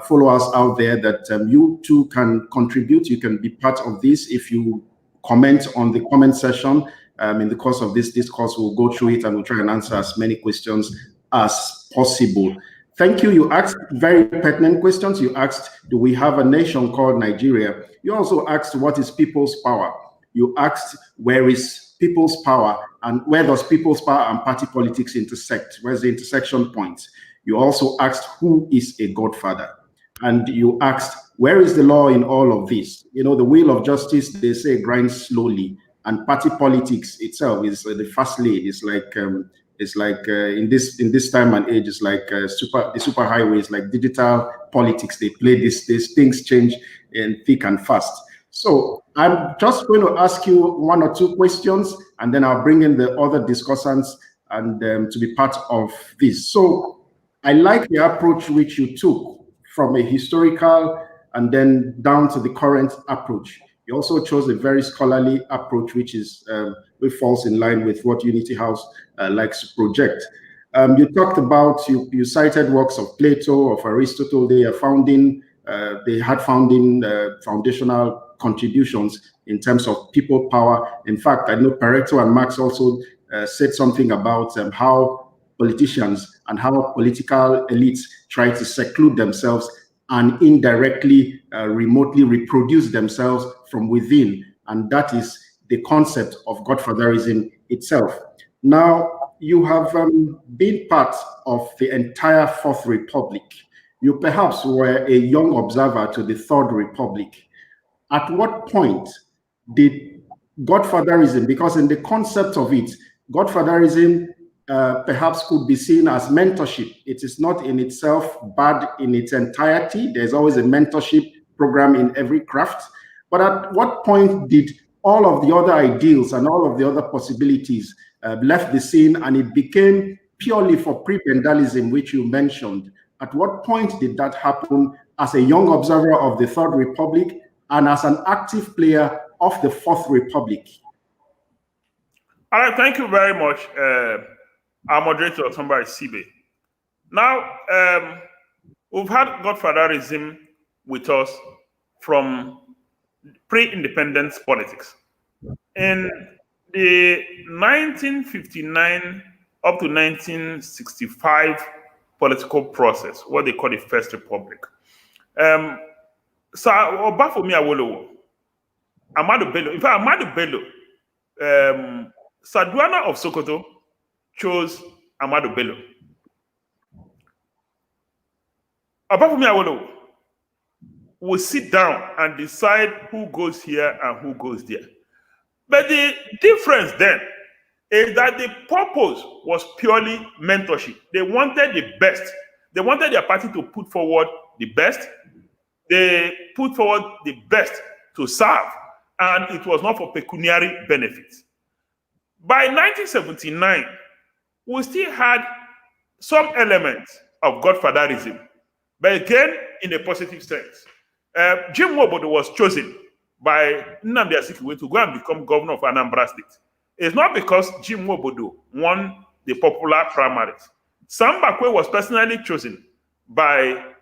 followers out there that you too can contribute. You can be part of this if you comment on the comment section. In the course of this discourse, we'll go through it and we'll try and answer as many questions as possible. Thank you. You asked very pertinent questions. You asked, do we have a nation called Nigeria? You also asked, what is people's power? You asked, where is people's power and where does people's power and party politics intersect? Where's the intersection point? You also asked, who is a godfather? And you asked, where is the law in all of this? You know, the wheel of justice, they say, grinds slowly. And party politics itself is the fast lane. It's like in this time and age, it's like the super highways, like digital politics. They play these things change in thick and fast. So I'm just going to ask you one or two questions, and then I'll bring in the other discussants and to be part of this. So I like the approach which you took from a historical and then down to the current approach. You also chose a very scholarly approach, which falls in line with what Unity House likes to project. You talked about, you cited works of Plato, of Aristotle. They had foundational contributions in terms of people power. In fact, I know Pareto and Marx also said something about how politicians and how political elites try to seclude themselves and indirectly, remotely reproduce themselves from within. And that is the concept of godfatherism itself. Now, you have been part of the entire Fourth Republic. You perhaps were a young observer to the Third Republic. At what point did godfatherism, because in the concept of it, godfatherism perhaps could be seen as mentorship. It is not in itself bad in its entirety. There's always a mentorship program in every craft. But at what point did all of the other ideals and all of the other possibilities left the scene and it became purely for prebendalism, which you mentioned? At what point did that happen as a young observer of the Third Republic and as an active player of the Fourth Republic? All right, thank you very much, our moderator, Otumba Sibe. Now, we've had godfatherism with us from pre-independence politics. In the 1959 up to 1965 political process, what they call the First Republic, so Obafemi Awolowo, Ahmadu Bello, in fact, Ahmadu Bello, Sardauna of Sokoto chose Ahmadu Bello. Obafemi Awolowo will sit down and decide who goes here and who goes there. But the difference then is that the purpose was purely mentorship. They wanted the best. They wanted their party to put forward the best. They put forward the best to serve, and it was not for pecuniary benefits. By 1979, we still had some elements of godfatherism, but again, in a positive sense. Jim Nwobodo was chosen by Nnamdi Azikiwe to go and become governor of Anambra State. It's not because Jim Nwobodo won the popular primaries. Sam Bakwe was personally chosen by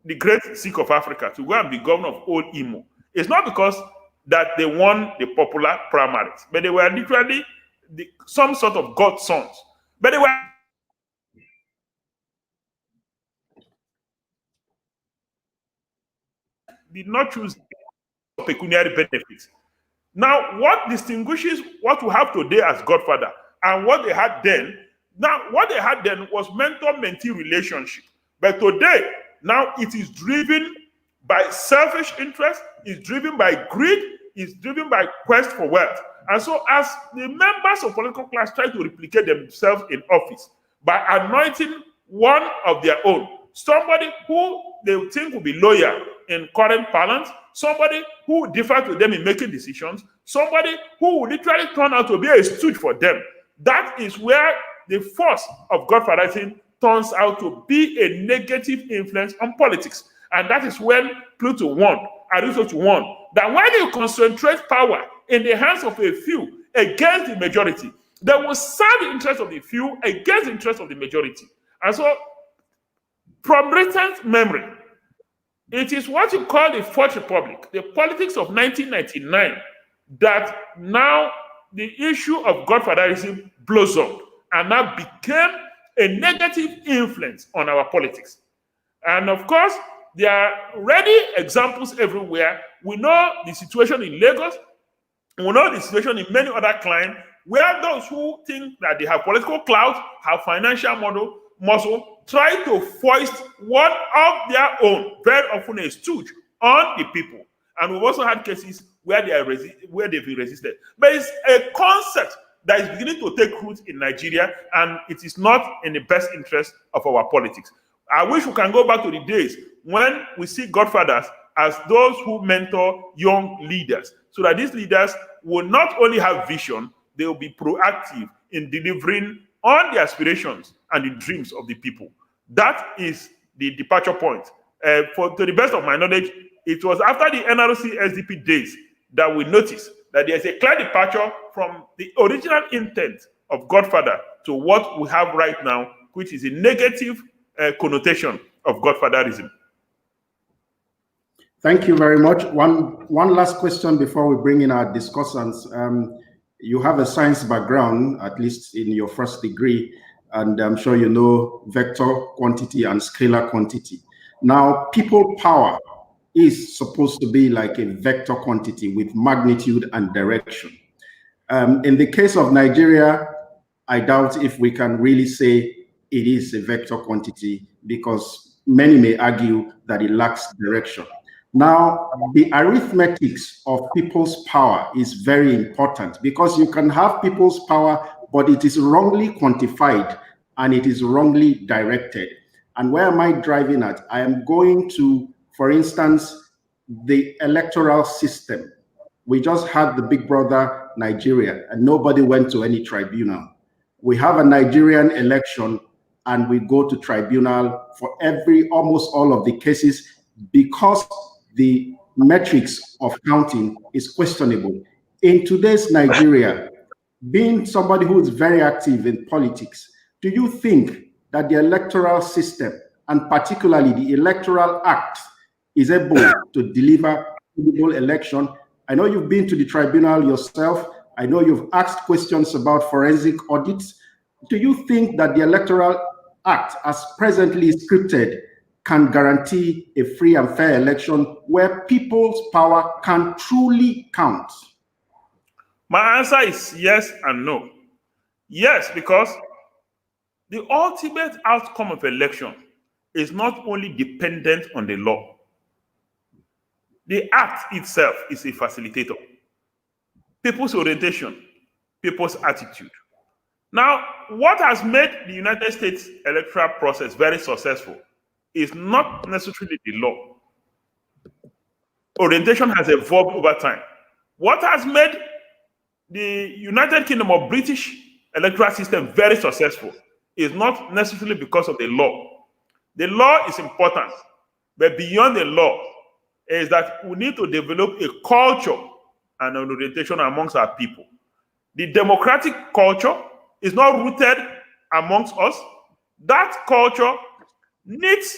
the great Sikh of Africa to go and be governor of Old Imo. It's not because that they won the popular primaries, but they were literally some sort of godsons. But they were did not choose pecuniary benefits. Now, what distinguishes what we have today as Godfather and what they had then? Now, what they had then was mentor-mentee relationship. But today, now it is driven by selfish interest, it's driven by greed, it's driven by quest for wealth. And so as the members of political class try to replicate themselves in office by anointing one of their own, somebody who they think will be loyal in current parlance, somebody who will differ to them in making decisions, somebody who will literally turn out to be a stooge for them. That is where the force of godfatherism turns out to be a negative influence on politics. And that is when Pluto warned, Aristotle warned, that when you concentrate power in the hands of a few against the majority, they will serve the interest of the few against the interest of the majority. And so, from recent memory, it is what you call the Fourth Republic, the politics of 1999, that now the issue of godfatherism blossomed and now became a negative influence on our politics. And of course, there are ready examples everywhere. We know the situation in Lagos. We know the situation in many other climes where those who think that they have political clout, have financial muscle, try to foist one of their own, very often a stooge, on the people. And we've also had cases where they've been resisted. But it's a concept that is beginning to take root in Nigeria, and it is not in the best interest of our politics. I wish we can go back to the days when we see godfathers as those who mentor young leaders, so that these leaders will not only have vision, they will be proactive in delivering on the aspirations and the dreams of the people. That is the departure point. To the best of my knowledge, it was after the NRC SDP days that we noticed that there's a clear departure from the original intent of Godfather to what we have right now, which is a negative connotation of godfatherism. Thank you very much. One last question before we bring in our discussants. You have a science background, at least in your first degree, and I'm sure you know vector quantity and scalar quantity. Now, people power is supposed to be like a vector quantity with magnitude and direction. In the case of Nigeria, I doubt if we can really say it is a vector quantity, because many may argue that it lacks direction. Now, the arithmetics of people's power is very important, because you can have people's power, but it is wrongly quantified and it is wrongly directed. And where am I driving at? I am going to, for instance, the electoral system. We just had the big brother Nigeria, and nobody went to any tribunal. We have a Nigerian election, and we go to tribunal for almost all of the cases, because the metrics of counting is questionable. In today's Nigeria, being somebody who is very active in politics, do you think that the electoral system, and particularly the Electoral Act, is able to deliver a credible election? I know you've been to the tribunal yourself. I know you've asked questions about forensic audits. Do you think that the Electoral Act, as presently scripted, can guarantee a free and fair election where people's power can truly count? My answer is yes and no. Yes, because the ultimate outcome of election is not only dependent on the law, The act itself is a facilitator. People's orientation, people's attitude. Now, what has made the United States electoral process very successful is not necessarily the law. Orientation has evolved over time. What has made the United Kingdom of British electoral system very successful is not necessarily because of the law. The law is important, but beyond the law is that we need to develop a culture and an orientation amongst our people. The democratic culture is not rooted amongst us. That culture needs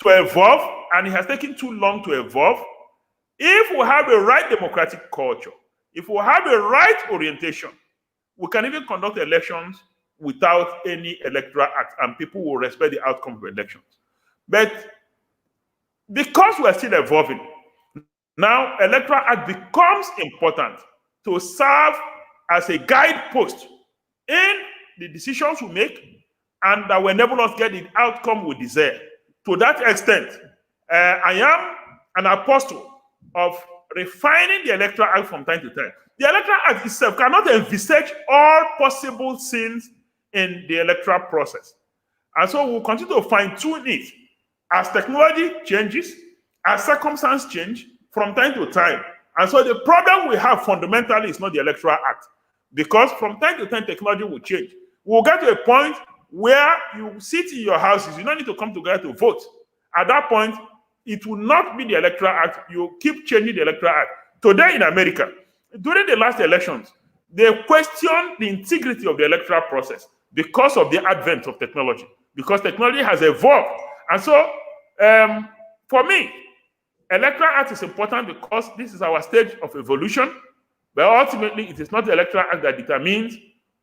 to evolve, and it has taken too long to evolve. If we have a right democratic culture, if we have a right orientation, we can even conduct elections without any electoral act, and people will respect the outcome of elections. But because we're still evolving, now electoral act becomes important to serve as a guidepost in the decisions we make, and that will enable us get the outcome we desire. To that extent, I am an apostle of refining the Electoral Act from time to time. The Electoral Act itself cannot envisage all possible sins in the electoral process. And so we'll continue to fine-tune it as technology changes, as circumstances change from time to time. And so the problem we have fundamentally is not the Electoral Act, because from time to time technology will change. We'll get to a point where you sit in your houses, you don't need to come together to vote. At that point, it will not be the Electoral Act. You keep changing the Electoral Act. Today in America, during the last elections, they questioned the integrity of the electoral process because of the advent of technology, because technology has evolved. And so, for me, Electoral Act is important because this is our stage of evolution, but ultimately it is not the Electoral Act that determines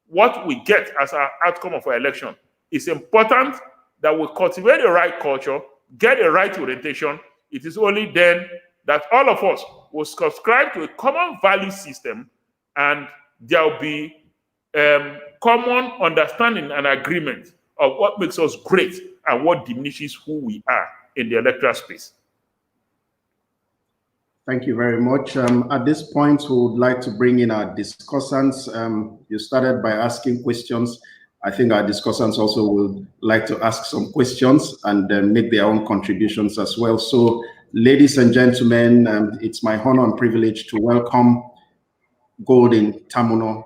what we get as our outcome of our election. It's important that we cultivate the right culture, get a right orientation. It is only then that all of us will subscribe to a common value system, and there will be common understanding and agreement of what makes us great and what diminishes who we are in the electoral space. Thank you very much. At this point, we would like to bring in our discussants. You started by asking questions. I think our discussants also would like to ask some questions and make their own contributions as well. So, ladies and gentlemen, it's my honor and privilege to welcome Golden Tamuno.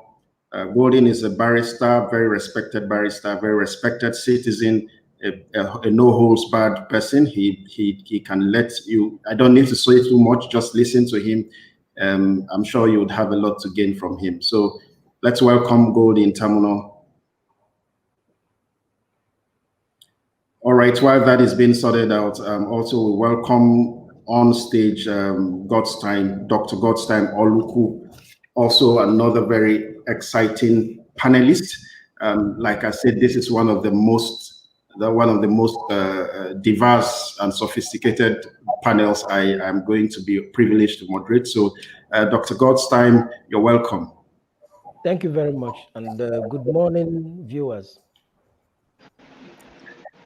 Golden is a barrister, very respected citizen, a no-holds-barred person. He can let you, I don't need to say too much, just listen to him. I'm sure you would have a lot to gain from him. So let's welcome Golden Tamuno. All right, while that is being sorted out, also we welcome on stage Dr. Godstime Oluku, also another very exciting panelist. Like I said, this is one of the most diverse and sophisticated panels I am going to be privileged to moderate. So, Dr. Godstime, you're welcome. Thank you very much, and good morning, viewers.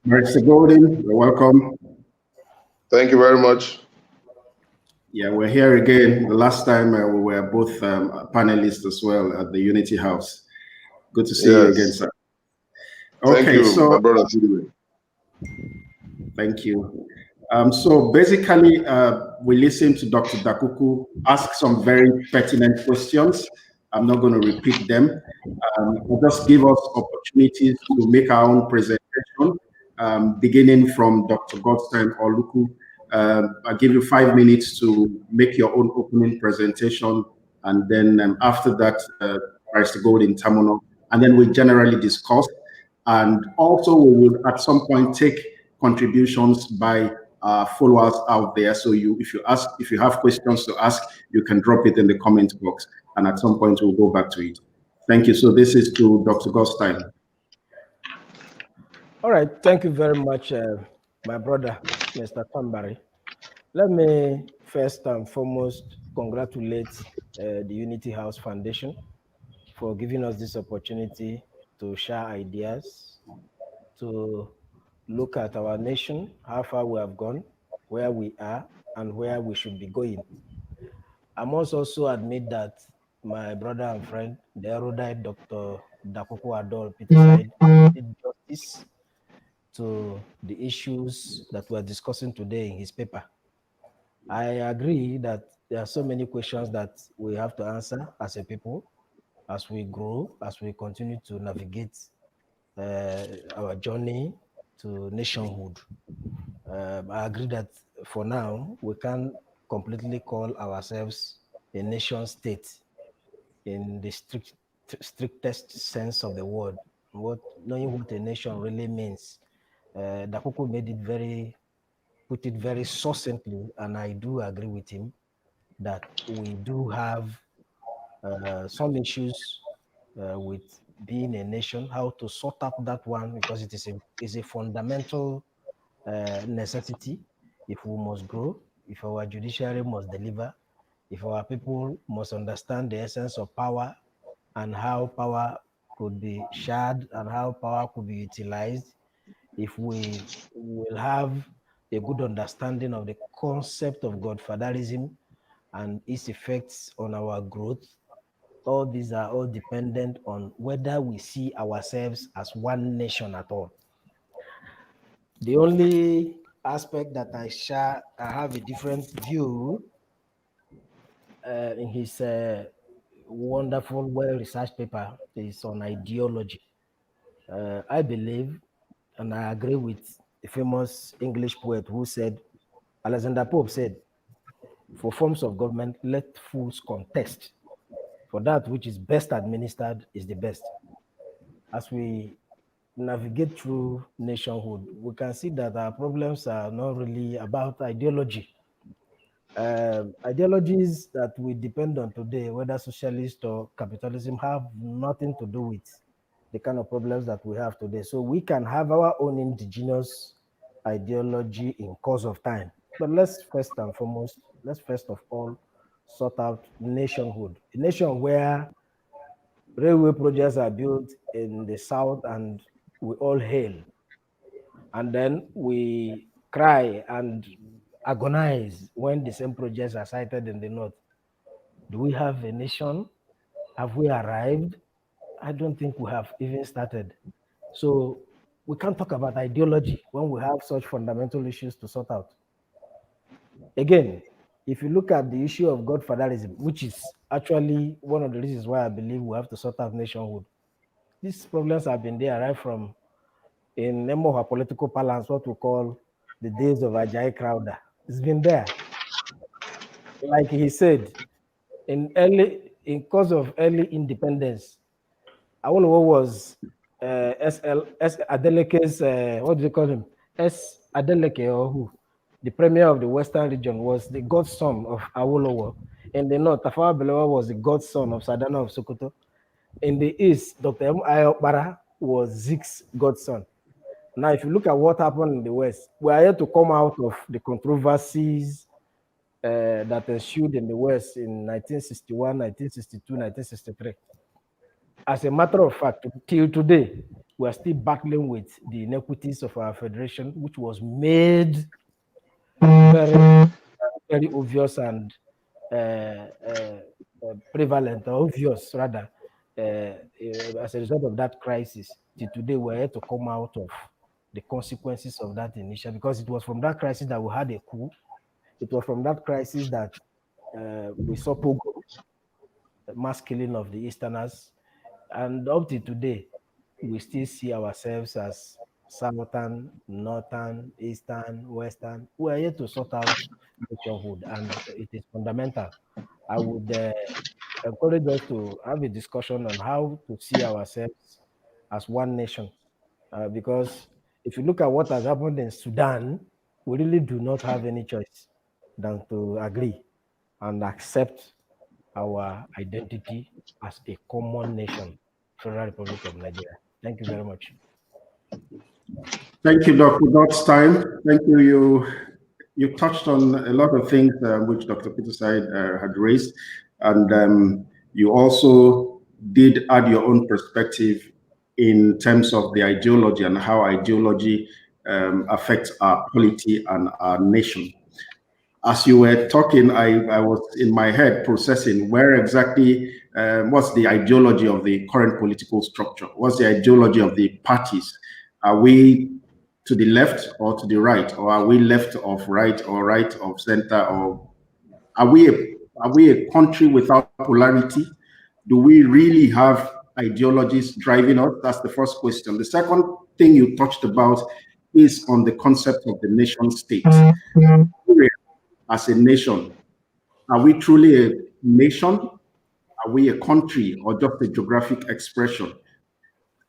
Mr. Golden, you're welcome. Thank you very much. Yeah, we're here again. The last time we were both panelists as well at the Unity House. Good to see you again, sir. Okay, thank you, so, my brother. Thank you. So basically, we listened to Dr. Dakuku ask some very pertinent questions. I'm not going to repeat them. We'll just give us opportunities to make our own presentation, beginning from Dr. Godstime Oluku. I'll give you 5 minutes to make your own opening presentation, and then after that, Mr. Golden Tamuno, and then we generally discuss. And also, we will at some point take contributions by followers out there. So if you have questions to ask, you can drop it in the comment box, and at some point we'll go back to it. Thank you. So this is to Dr. Godstime. All right, thank you very much, my brother, Mr. Tambari. Let me first and foremost congratulate the Unity House Foundation for giving us this opportunity to share ideas, to look at our nation, how far we have gone, where we are, and where we should be going. I must also admit that my brother and friend, the erudite Dr. Dakuku Adol Peterside, did justice to the issues that we're discussing today in his paper. I agree that there are so many questions that we have to answer as a people, as we grow, as we continue to navigate our journey to nationhood. I agree that for now, we can't completely call ourselves a nation state in the strictest sense of the word. Knowing what a nation really means. Dakuku put it very succinctly, and I do agree with him that we do have some issues with being a nation, how to sort out that one, because it is a fundamental necessity if we must grow, if our judiciary must deliver, if our people must understand the essence of power and how power could be shared and how power could be utilized, if we will have a good understanding of the concept of godfatherism and its effects on our growth. All these are all dependent on whether we see ourselves as one nation at all. The only aspect that I have a different view in his wonderful, well-researched paper is on ideology. I believe, and I agree with the famous English poet who said, Alexander Pope said, for forms of government, let fools contest. For that which is best administered is the best. As we navigate through nationhood, we can see that our problems are not really about ideology. Ideologies that we depend on today, whether socialist or capitalism, have nothing to do with the kind of problems that we have today. So we can have our own indigenous ideology in course of time. But let's first of all sort out nationhood, a nation where railway projects are built in the south and we all hail. And then we cry and agonize when the same projects are cited in the north. Do we have a nation? Have we arrived? I don't think we have even started. So we can't talk about ideology when we have such fundamental issues to sort out. Again, if you look at the issue of godfatherism, which is actually one of the reasons why I believe we have to sort out nationhood, these problems have been there right from, in name of our political balance, what we call the days of Ajayi Crowder. It's been there. Like he said, in cause of early independence, Awolowo was Adeleke's, what do they call him? Adeleke, or who? The premier of the Western region, was the godson of Awolowo. In the north, Tafawa Balewa was the godson of Sadana of Sokoto. In the east, Dr. M. Ayobara was Zeke's godson. Now, if you look at what happened in the West, we are here to come out of the controversies that ensued in the West in 1961, 1962, 1963. As a matter of fact, till today, we are still battling with the inequities of our federation, which was made very, very obvious and prevalent, or obvious rather, as a result of that crisis. Till today, we're here to come out of the consequences of that initial, because it was from that crisis that we had a coup. It was from that crisis that we saw pogrom, mass killing of the Easterners, and up to today, we still see ourselves as Southern, Northern, Eastern, Western. We are here to sort out nationhood, and it is fundamental. I would encourage us to have a discussion on how to see ourselves as one nation, because if you look at what has happened in Sudan, we really do not have any choice than to agree and accept our identity as a common nation, Federal Republic of Nigeria. Thank you very much. Thank you, Dr. Godstein. Thank you. You touched on a lot of things which Dr. Peterside had raised, and you also did add your own perspective in terms of the ideology and how ideology affects our polity and our nation. as you were talking, I was in my head processing where exactly, what's the ideology of the current political structure? What's the ideology of the parties? Are we to the left or to the right? Or are we left of right or right of center? Or are we a country without polarity? Do we really have ideologies driving us? That's the first question. The second thing you touched about is on the concept of the nation state. As a nation, are we truly a nation? Are we a country or just a geographic expression?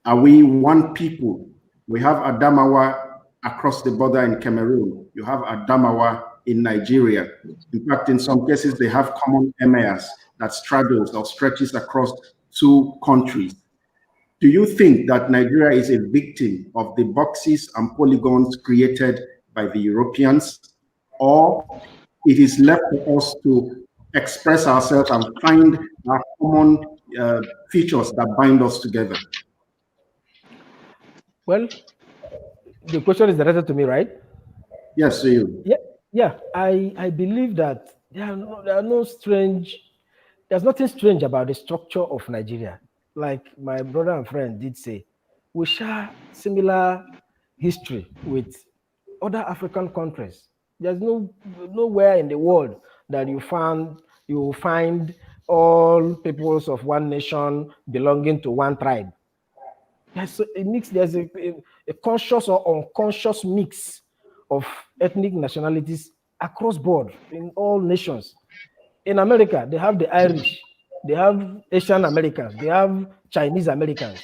Are we one people? We have Adamawa across the border in Cameroon. You have Adamawa in Nigeria. In fact, in some cases, they have common emirs that straddles or stretches across two countries. Do you think that Nigeria is a victim of the boxes and polygons created by the Europeans, or it is left for us to express ourselves and find our common features that bind us together? Well, the question is directed to me, right? Yes, to you. Yeah. I believe that there's nothing strange about the structure of Nigeria. Like my brother and friend did say, we share similar history with other African countries. There's nowhere in the world that you will find all peoples of one nation belonging to one tribe. There's a conscious or unconscious mix of ethnic nationalities across board in all nations. In America, they have the Irish, they have Asian Americans, they have Chinese Americans.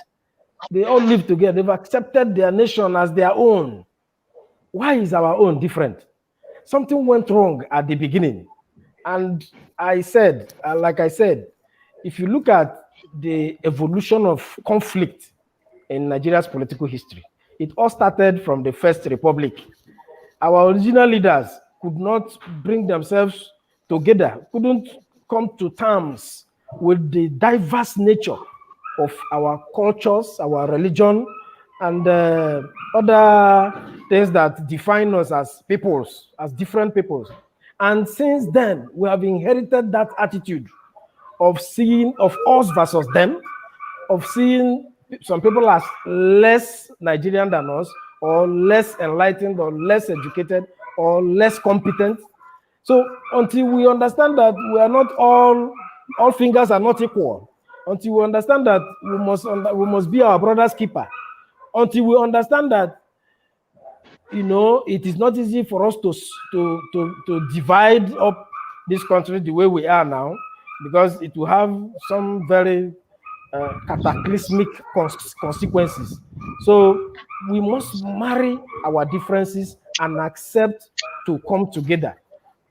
They all live together. They've accepted their nation as their own. Why is our own different? Something went wrong at the beginning. And like I said, if you look at the evolution of conflict in Nigeria's political history, it all started from the First Republic. Our original leaders could not bring themselves together, couldn't come to terms with the diverse nature of our cultures, our religion, and other things that define us as peoples, as different peoples. And since then, we have inherited that attitude of seeing of us versus them, of seeing some people as less Nigerian than us, or less enlightened, or less educated, or less competent. So until we understand that we are not all fingers are not equal, until we understand that we must be our brother's keeper, until we understand that it is not easy for us to divide up this country the way we are now, because it will have some very cataclysmic consequences. So we must marry our differences and accept to come together.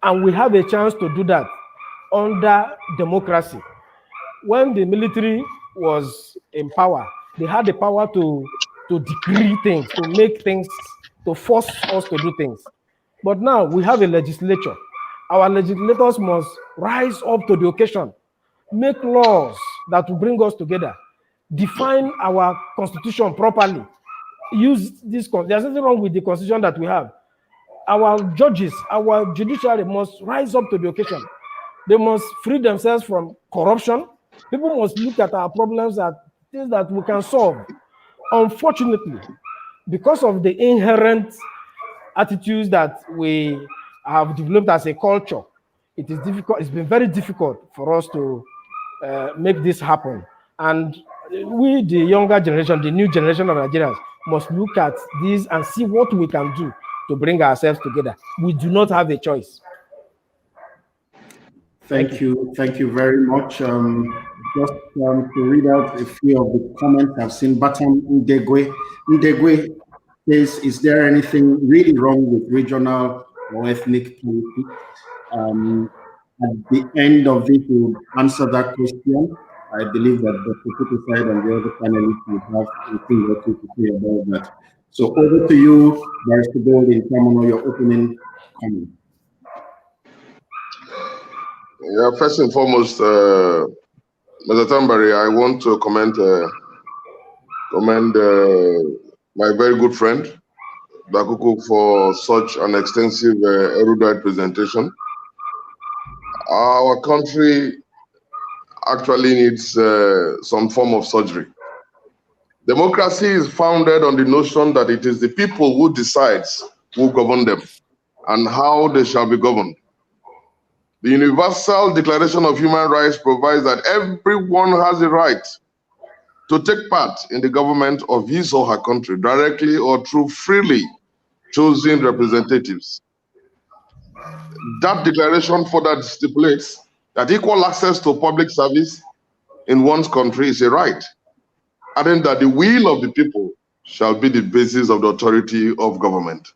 And we have a chance to do that under democracy. When the military was in power, they had the power to decree things, to make things, to force us to do things. But now we have a legislature. Our legislators must rise up to the occasion, make laws that will bring us together, define our constitution properly, use this. There's nothing wrong with the constitution that we have. Our judges, our judiciary must rise up to the occasion. They must free themselves from corruption. People must look at our problems as things that we can solve. Unfortunately, because of the inherent attitudes that we have developed as a culture, it is difficult. It's been very difficult for us to make this happen. And we, the younger generation, the new generation of Nigerians, must look at this and see what we can do to bring ourselves together. We do not have a choice. Thank you very much. Just to read out a few of the comments I've seen. Batam Ndegwe says, is there anything really wrong with regional or ethnic politics? At the end of this, we'll answer that question. I believe that Dr. Putuside and the other panelists will have a thing or two to say about that. So over to you, Barrister Gold, in Kamono, your opening comment. Yeah, first and foremost, Mr. Tambari, I want to commend my very good friend, Dakuku, for such an extensive erudite presentation. our country actually needs some form of surgery. Democracy is founded on the notion that it is the people who decides who govern them and how they shall be governed. The Universal Declaration of Human Rights provides that everyone has a right to take part in the government of his or her country, directly or through freely chosen representatives. That declaration further stipulates that equal access to public service in one's country is a right, adding that the will of the people shall be the basis of the authority of government.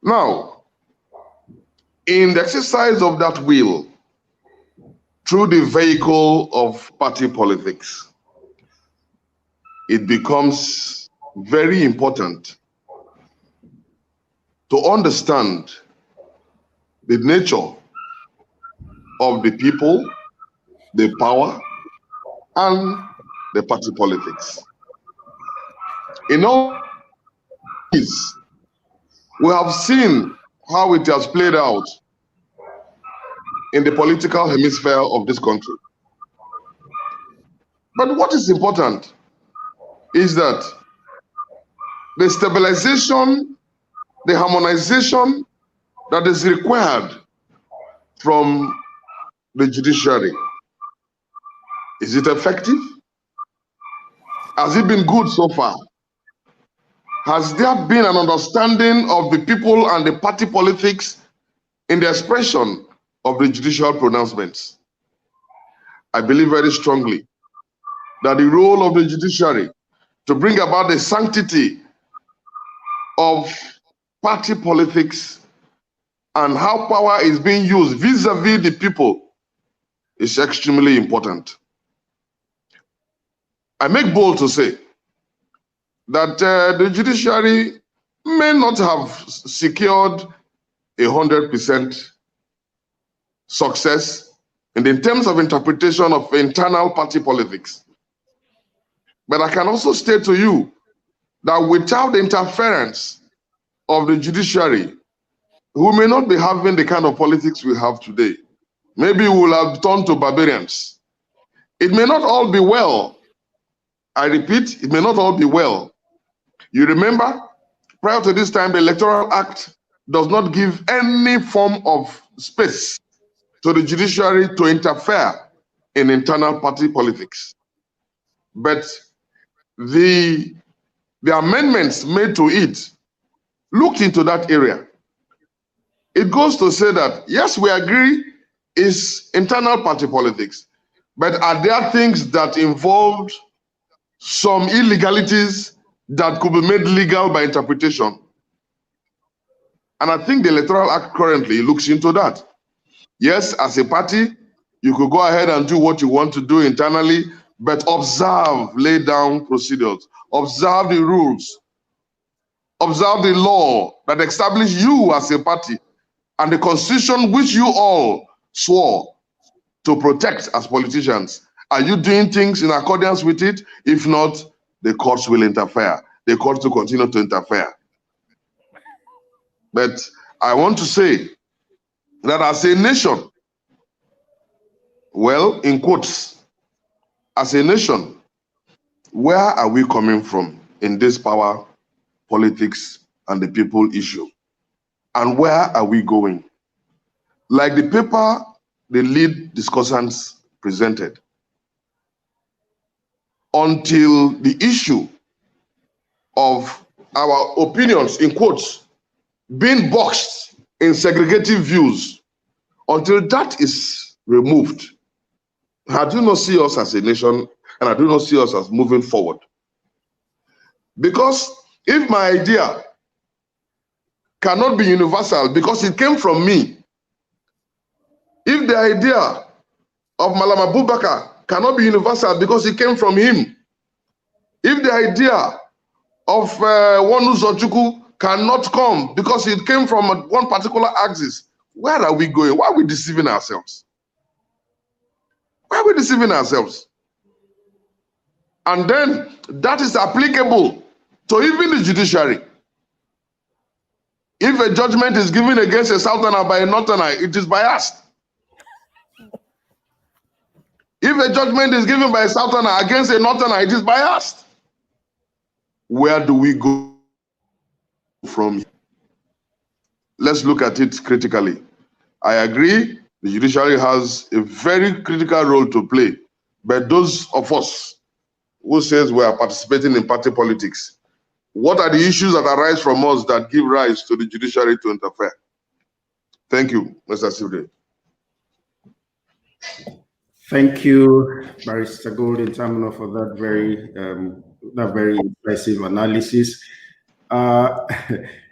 Now, in the exercise of that will, through the vehicle of party politics, it becomes very important to understand the nature of the people, the power, and the party politics. In all this, we have seen how it has played out in the political hemisphere of this country. But what is important is that the stabilization, the harmonization that is required from the judiciary, is it effective? Has it been good so far? Has there been an understanding of the people and the party politics in the expression of the judicial pronouncements? I believe very strongly that the role of the judiciary to bring about the sanctity of party politics and how power is being used vis-a-vis the people is extremely important. I make bold to say that the judiciary may not have secured 100% success in terms of interpretation of internal party politics. But I can also state to you that without the interference of the judiciary, we may not be having the kind of politics we have today. Maybe we will have turned to barbarians. It may not all be well. I repeat, it may not all be well. You remember, prior to this time, the Electoral Act does not give any form of space to the judiciary to interfere in internal party politics. But the amendments made to it looked into that area. It goes to say that, yes, we agree it's internal party politics, but are there things that involved some illegalities that could be made legal by interpretation? And I think the Electoral Act currently looks into that. Yes, as a party, you could go ahead and do what you want to do internally, but observe, lay down procedures, observe the rules, observe the law that establish you as a party and the constitution which you all swore to protect as politicians. Are you doing things in accordance with it? If not, the courts will interfere. The courts will continue to interfere. But I want to say that as a nation, well, in quotes, as a nation, where are we coming from in this power, politics, and the people issue? And where are we going? Like the paper the lead discussants presented, until the issue of our opinions, in quotes, being boxed in segregative views, until that is removed, I do not see us as a nation, and I do not see us as moving forward. Because if my idea cannot be universal because it came from me, if the idea of Malam Abubakar cannot be universal because it came from him, if the idea of Wonu Zochukwu cannot come because it came from one particular axis, where are we going? Why are we deceiving ourselves? Why are we deceiving ourselves? And then that is applicable to even the judiciary. If a judgment is given against a southerner by a northerner, it is biased. If a judgment is given by a southerner against a northerner, it is biased. Where do we go from here? Let's look at it critically. I agree, the judiciary has a very critical role to play, but those of us who says we are participating in party politics, what are the issues that arise from us that give rise to the judiciary to interfere? Thank you, Mr. Sivre. Thank you, Barrister Gold, in terms for that very impressive analysis.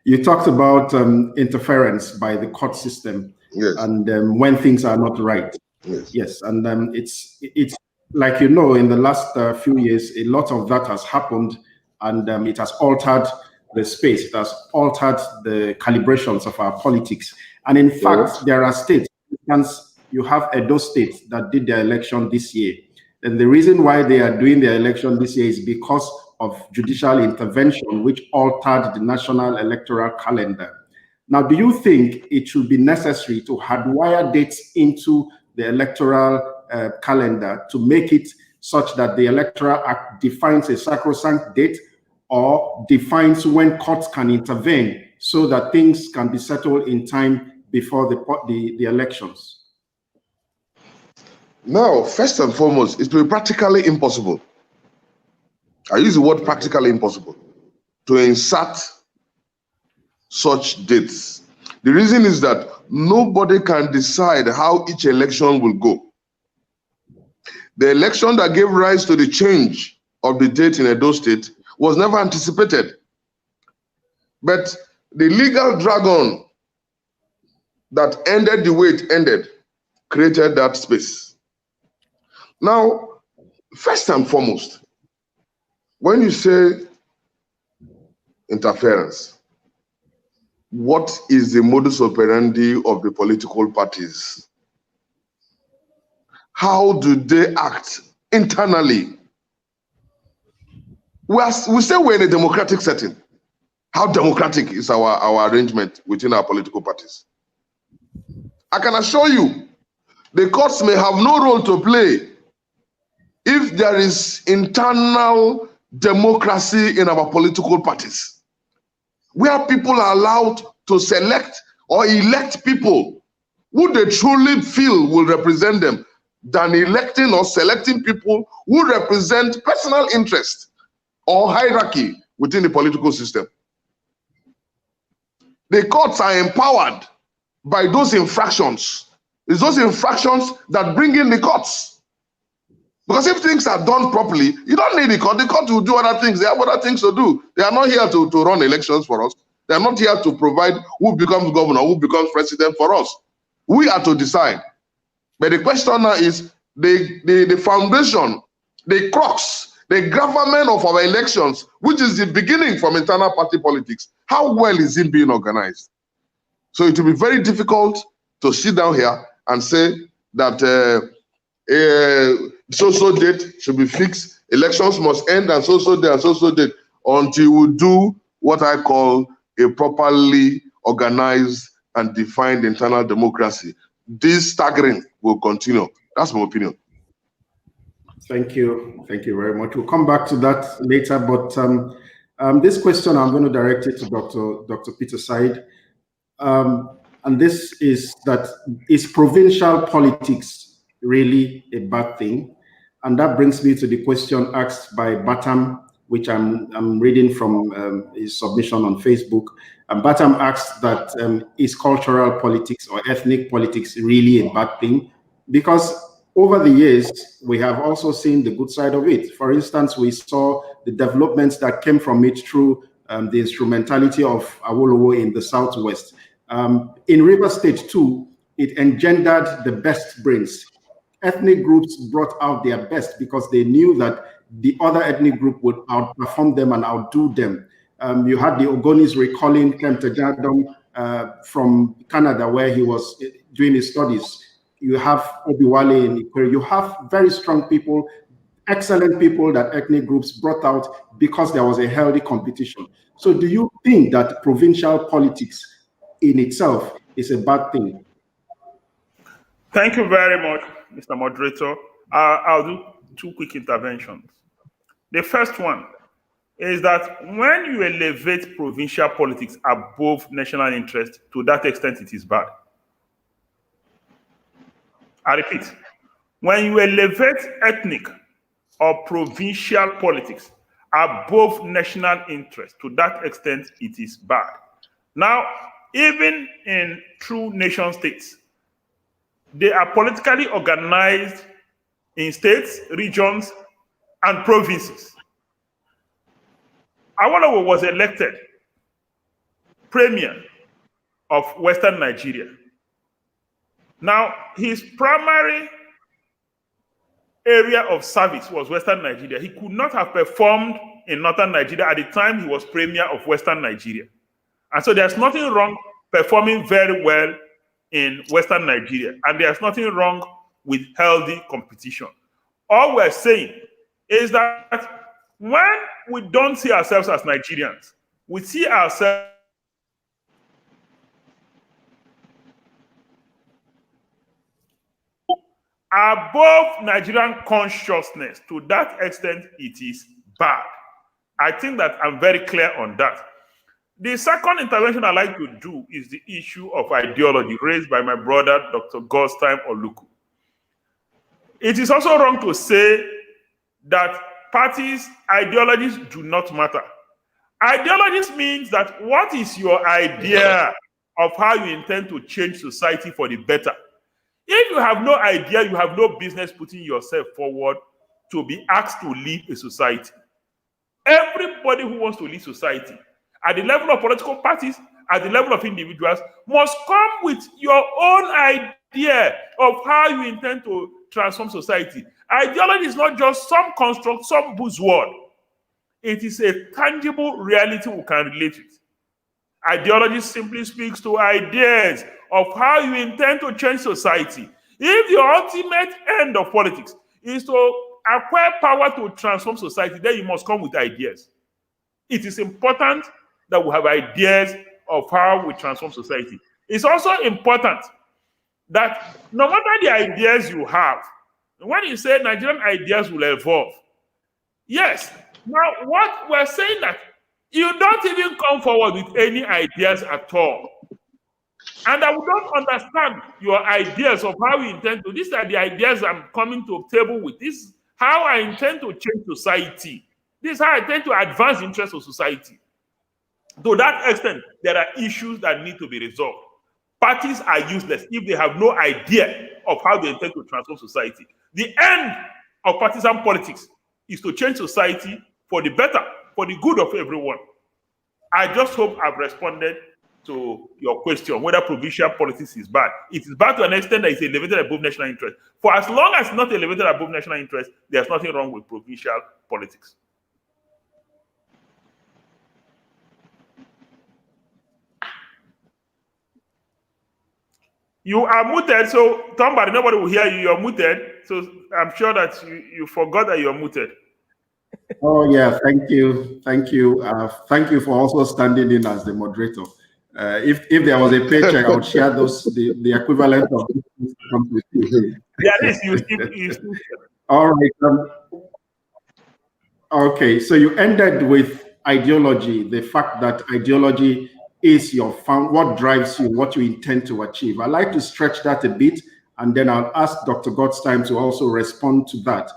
You talked about interference by the court system, yes, and when things are not right. Yes, and it's like, you know, in the last few years, a lot of that has happened, and it has altered the space. It has altered the calibrations of our politics. And in fact, there are states, you have Edo State that did their election this year. And the reason why they are doing their election this year is because of judicial intervention, which altered the national electoral calendar. Now, do you think it should be necessary to hardwire dates into the electoral calendar to make it such that the Electoral Act defines a sacrosanct date or defines when courts can intervene so that things can be settled in time before the elections? Now, first and foremost, it will be practically impossible. I use the word practically impossible to insert such dates. The reason is that nobody can decide how each election will go. The election that gave rise to the change of the date in Edo State was never anticipated. But the legal dragon that ended the way it ended created that space. Now, first and foremost, when you say interference, what is the modus operandi of the political parties? How do they act internally? We say we're in a democratic setting. How democratic is our arrangement within our political parties? I can assure you, the courts may have no role to play if there is internal democracy in our political parties, where people are allowed to select or elect people who they truly feel will represent them, than electing or selecting people who represent personal interest or hierarchy within the political system. The courts are empowered by those infractions. It's those infractions that bring in the courts. Because if things are done properly, you don't need the court. The court will do other things. They have other things to do. They are not here to run elections for us. They are not here to provide who becomes governor, who becomes president for us. We are to decide. But the question now is the foundation, the crux, the government of our elections, which is the beginning from internal party politics. How well is it being organized? So it will be very difficult to sit down here and say that so-so date should be fixed, elections must end and so-so date and so-so date, until we do what I call a properly organized and defined internal democracy. This staggering will continue. That's my opinion. Thank you. Thank you very much. We'll come back to that later, but this question I'm going to direct it to Dr. Peter Said. And this is that, is provincial politics really a bad thing? And that brings me to the question asked by Batam, which I'm reading from his submission on Facebook. And Batam asked that, is cultural politics or ethnic politics really a bad thing? Because over the years, we have also seen the good side of it. For instance, we saw the developments that came from it through the instrumentality of Awolowo in the Southwest. In River State too, it engendered the best brains. Ethnic groups brought out their best because they knew that the other ethnic group would outperform them and outdo them. You had the Ogonis recalling Kemtejadom from Canada, where he was doing his studies. You have Obiwale in Ikwere. You have very strong people, excellent people that ethnic groups brought out because there was a healthy competition. So do you think that provincial politics in itself is a bad thing. Thank you very much, Mr. Moderator. I'll do two quick interventions. The first one is that when you elevate provincial politics above national interest, to that extent, it is bad. I repeat, when you elevate ethnic or provincial politics above national interest, to that extent, it is bad. Now, even in true nation states, they are politically organized in states, regions, and provinces. Awolowo was elected premier of Western Nigeria. Now, his primary area of service was Western Nigeria. He could not have performed in Northern Nigeria at the time he was premier of Western Nigeria. And so there's nothing wrong performing very well in Western Nigeria, and there's nothing wrong with healthy competition. All we're saying is that when we don't see ourselves as Nigerians, we see ourselves above Nigerian consciousness. To that extent, it is bad. I think that I'm very clear on that. The second intervention I'd like to do is the issue of ideology raised by my brother, Dr. Godtime Oluku. It is also wrong to say that parties' ideologies do not matter. Ideologies means that what is your idea of how you intend to change society for the better? If you have no idea, you have no business putting yourself forward to be asked to lead a society. Everybody who wants to lead society, at the level of political parties, at the level of individuals, must come with your own idea of how you intend to transform society. Ideology is not just some construct, some buzzword. It is a tangible reality we can relate with. Ideology simply speaks to ideas of how you intend to change society. If the ultimate end of politics is to acquire power to transform society, then you must come with ideas. It is important that we have ideas of how we transform society. It's also important that no matter the ideas you have, when you say Nigerian ideas will evolve, yes. Now, what we're saying that you don't even come forward with any ideas at all. And I don't understand your ideas of how you intend to. These are the ideas I'm coming to a table with. This is how I intend to change society. This is how I intend to advance the interests of society. To that extent, there are issues that need to be resolved. Parties are useless if they have no idea of how they intend to transform society. The end of partisan politics is to change society for the better, for the good of everyone. I just hope I've responded to your question, whether provincial politics is bad. It is bad to an extent that it's elevated above national interest. For as long as it's not elevated above national interest, there's nothing wrong with provincial politics. You are muted, so somebody, nobody will hear you. You're muted, so I'm sure that you forgot that you're muted. Oh yeah, thank you. Thank you for also standing in as the moderator. If there was a paycheck, I would share the equivalent of this. Yeah, this you all right. Okay, so you ended with ideology, the fact that ideology is what drives you, what you intend to achieve. I'd like to stretch that a bit, and then I'll ask Dr. Godtime to also respond to that.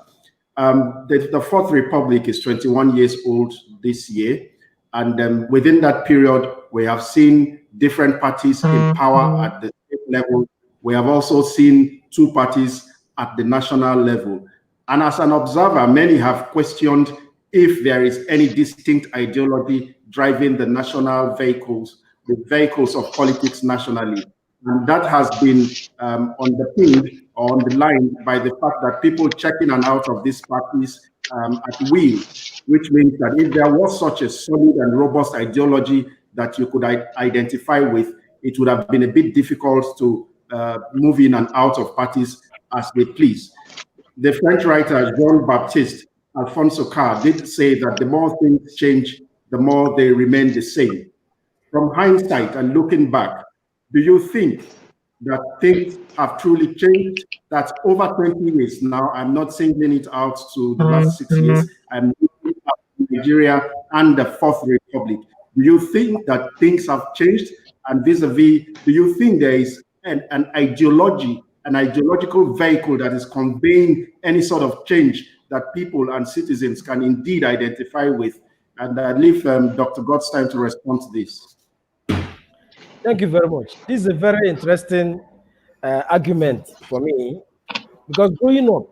The Fourth Republic is 21 years old this year, and within that period, we have seen different parties in power at the state level. We have also seen two parties at the national level. And as an observer, many have questioned if there is any distinct ideology driving the national vehicles, the vehicles of politics nationally. And that has been underpinned or underlined by the fact that people check in and out of these parties at will, which means that if there was such a solid and robust ideology that you could identify with, it would have been a bit difficult to move in and out of parties as they please. The French writer Jean-Baptiste Alphonse Carr did say that the more things change, the more they remain the same. From hindsight and looking back, do you think that things have truly changed? That over 20 years now, I'm not singling it out to the last 6 years, I'm looking at Nigeria and the Fourth Republic. Do you think that things have changed? And vis-a-vis, do you think there is an ideology, an ideological vehicle that is conveying any sort of change that people and citizens can indeed identify with? And I leave Dr. Godstein to respond to this. Thank you very much. This is a very interesting argument for me, because growing up,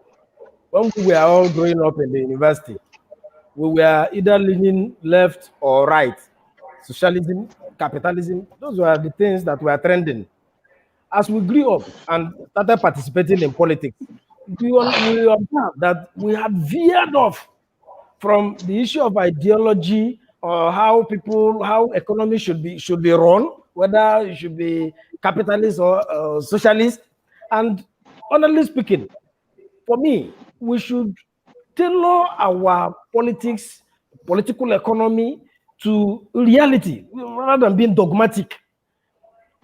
when we were all growing up in the university, we were either leaning left or right. Socialism, capitalism, those were the things that were trending. As we grew up and started participating in politics, we observed that we had veered off from the issue of ideology or how economy should be run, whether it should be capitalist or socialist. And honestly speaking, for me, we should tailor our political economy to reality rather than being dogmatic.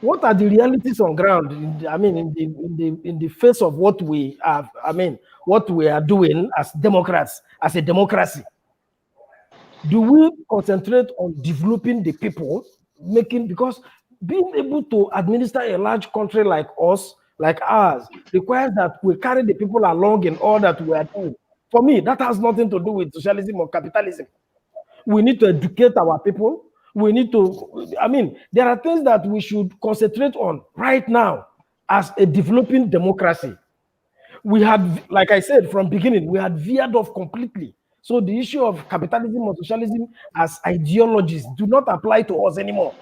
What are the realities on ground? In the face of what we have, what we are doing as Democrats, as a democracy. Do we concentrate on developing the people, because being able to administer a large country like us, like ours, requires that we carry the people along in all that we are doing. For me, that has nothing to do with socialism or capitalism. We need to educate our people. We need to, there are things that we should concentrate on right now as a developing democracy. We had, like I said, from beginning, we had veered off completely. So the issue of capitalism or socialism as ideologies do not apply to us anymore.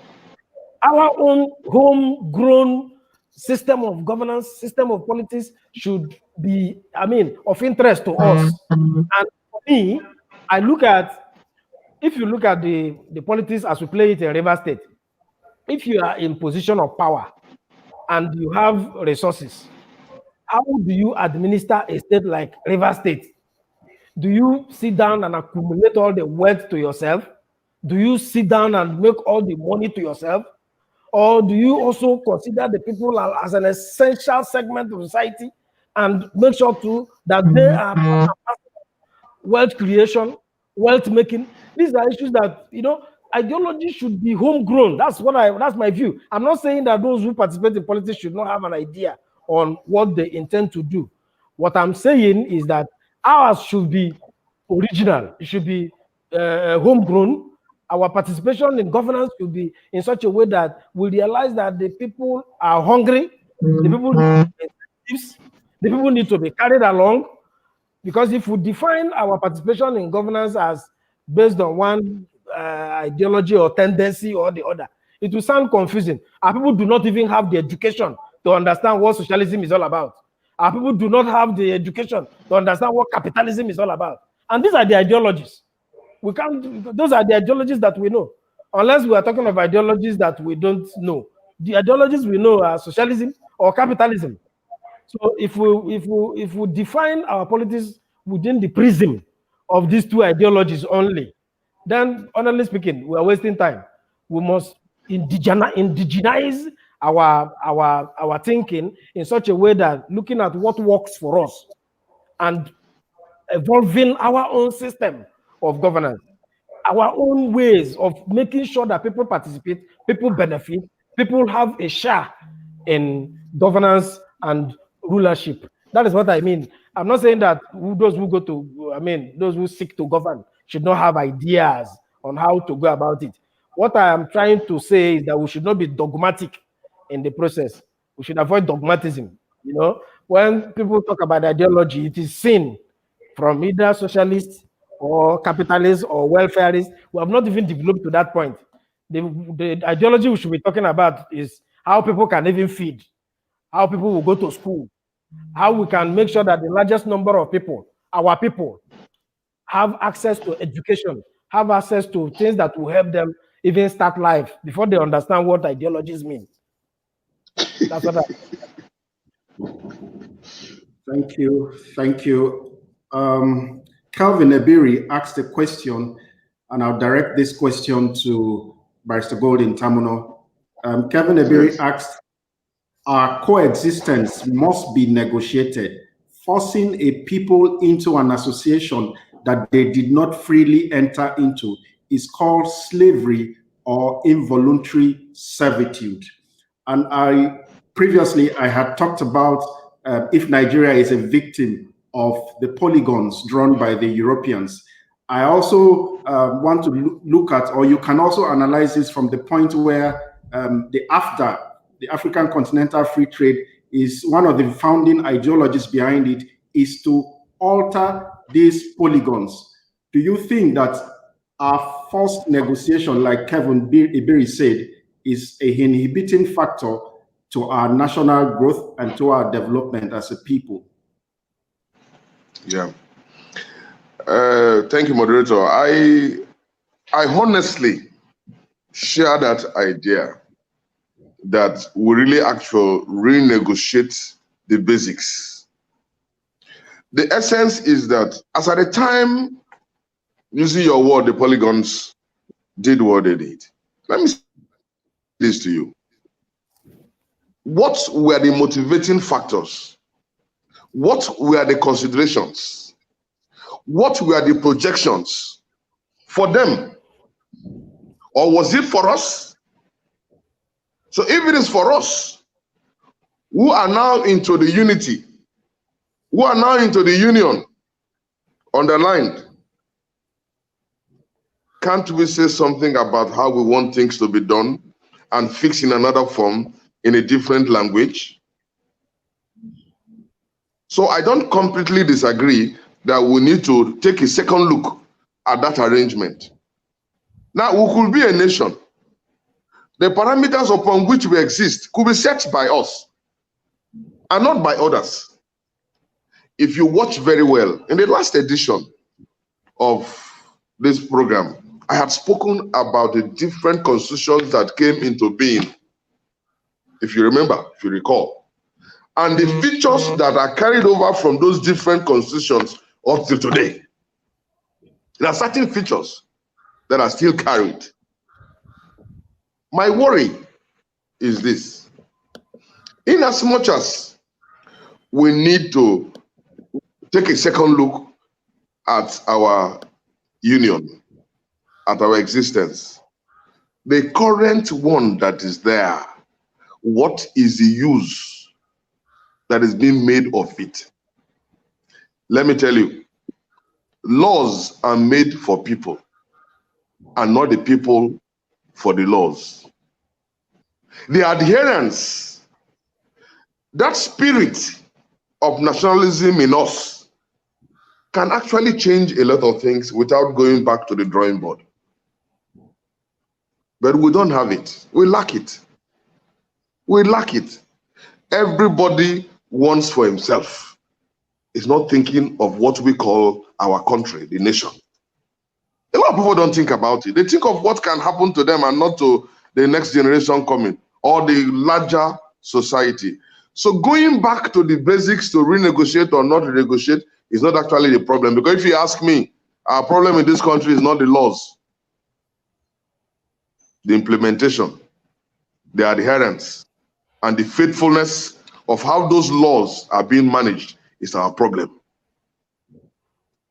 Our own homegrown system of governance, system of politics should be, of interest to us. And for me, if you look at the politics as we play it in Rivers State, if you are in position of power and you have resources, how do you administer a state like Rivers State? Do you sit down and accumulate all the wealth to yourself? Do you sit down and make all the money to yourself? Or do you also consider the people as an essential segment of society and make sure too that they are wealth creation, wealth making? These are issues that, ideology should be homegrown. That's my view. I'm not saying that those who participate in politics should not have an idea on what they intend to do. What I'm saying is that ours should be original. It should be homegrown. Our participation in governance should be in such a way that we realize that the people are hungry, the people need incentives, the people need to be carried along. Because if we define our participation in governance as based on one ideology or tendency or the other, it will sound confusing. Our people do not even have the education to understand what socialism is all about. Our people do not have the education to understand what capitalism is all about. And these are the ideologies. Those are the ideologies that we know. Unless we are talking of ideologies that we don't know. The ideologies we know are socialism or capitalism. So if we define our politics within the prism of these two ideologies only, then honestly speaking, we are wasting time. We must indigenize our thinking in such a way that looking at what works for us and evolving our own system of governance, our own ways of making sure that people participate, people benefit, people have a share in governance and rulership. That is what I mean. I'm not saying that those who seek to govern should not have ideas on how to go about it. What I am trying to say is that we should not be dogmatic in the process. We should avoid dogmatism. When people talk about ideology, it is seen from either socialists or capitalists or welfareists. We have not even developed to that point. The ideology we should be talking about is how people can even feed, how people will go to school, how we can make sure that the largest number of people, our people, have access to education, have access to things that will help them even start life before they understand what ideologies mean. That's what Thank you. Thank you. Calvin Ebiri asked a question, and I'll direct this question to Barrister Golden Tamuno. Kevin Ebiri Yes. asked, our coexistence must be negotiated. Forcing a people into an association that they did not freely enter into is called slavery or involuntary servitude. And previously I had talked about if Nigeria is a victim of the polygons drawn by the Europeans. I also want to look at, or you can also analyze this from the point where the AFTA, the African Continental Free Trade, is one of the founding ideologies behind it, is to alter these polygons. Do you think that our forced negotiation, like Kevin Iberi said, is a inhibiting factor to our national growth and to our development as a people? Yeah. Thank you, moderator. I honestly share that idea that we really actually renegotiate the basics. The essence is that as at the time, using your word, the polygons did what they did. Let me say this to you. What were the motivating factors? What were the considerations? What were the projections for them? Or was it for us? So if it is for us, who are now into the unity, who are now into the union, underlined, can't we say something about how we want things to be done and fix in another form in a different language? So I don't completely disagree that we need to take a second look at that arrangement. Now, we could be a nation. The parameters upon which we exist could be set by us and not by others. If you watch very well, in the last edition of this program, I had spoken about the different constitutions that came into being, if you remember, if you recall, and the features that are carried over from those different constitutions up to today. There are certain features that are still carried. My worry is this: in as much as we need to take a second look at our union, at our existence, the current one that is there, what is the use that is being made of it? Let me tell you, laws are made for people and not the people for the laws. The adherence, that spirit of nationalism in us, can actually change a lot of things without going back to the drawing board. But we don't have it. We lack it. We lack it. Everybody wants for himself. Is not thinking of what we call our country, the nation. A lot of people don't think about it. They think of what can happen to them and not to the next generation coming or the larger society. So going back to the basics to renegotiate or not renegotiate is not actually the problem. Because if you ask me, our problem in this country is not the laws, the implementation, the adherence, and the faithfulness of how those laws are being managed is our problem.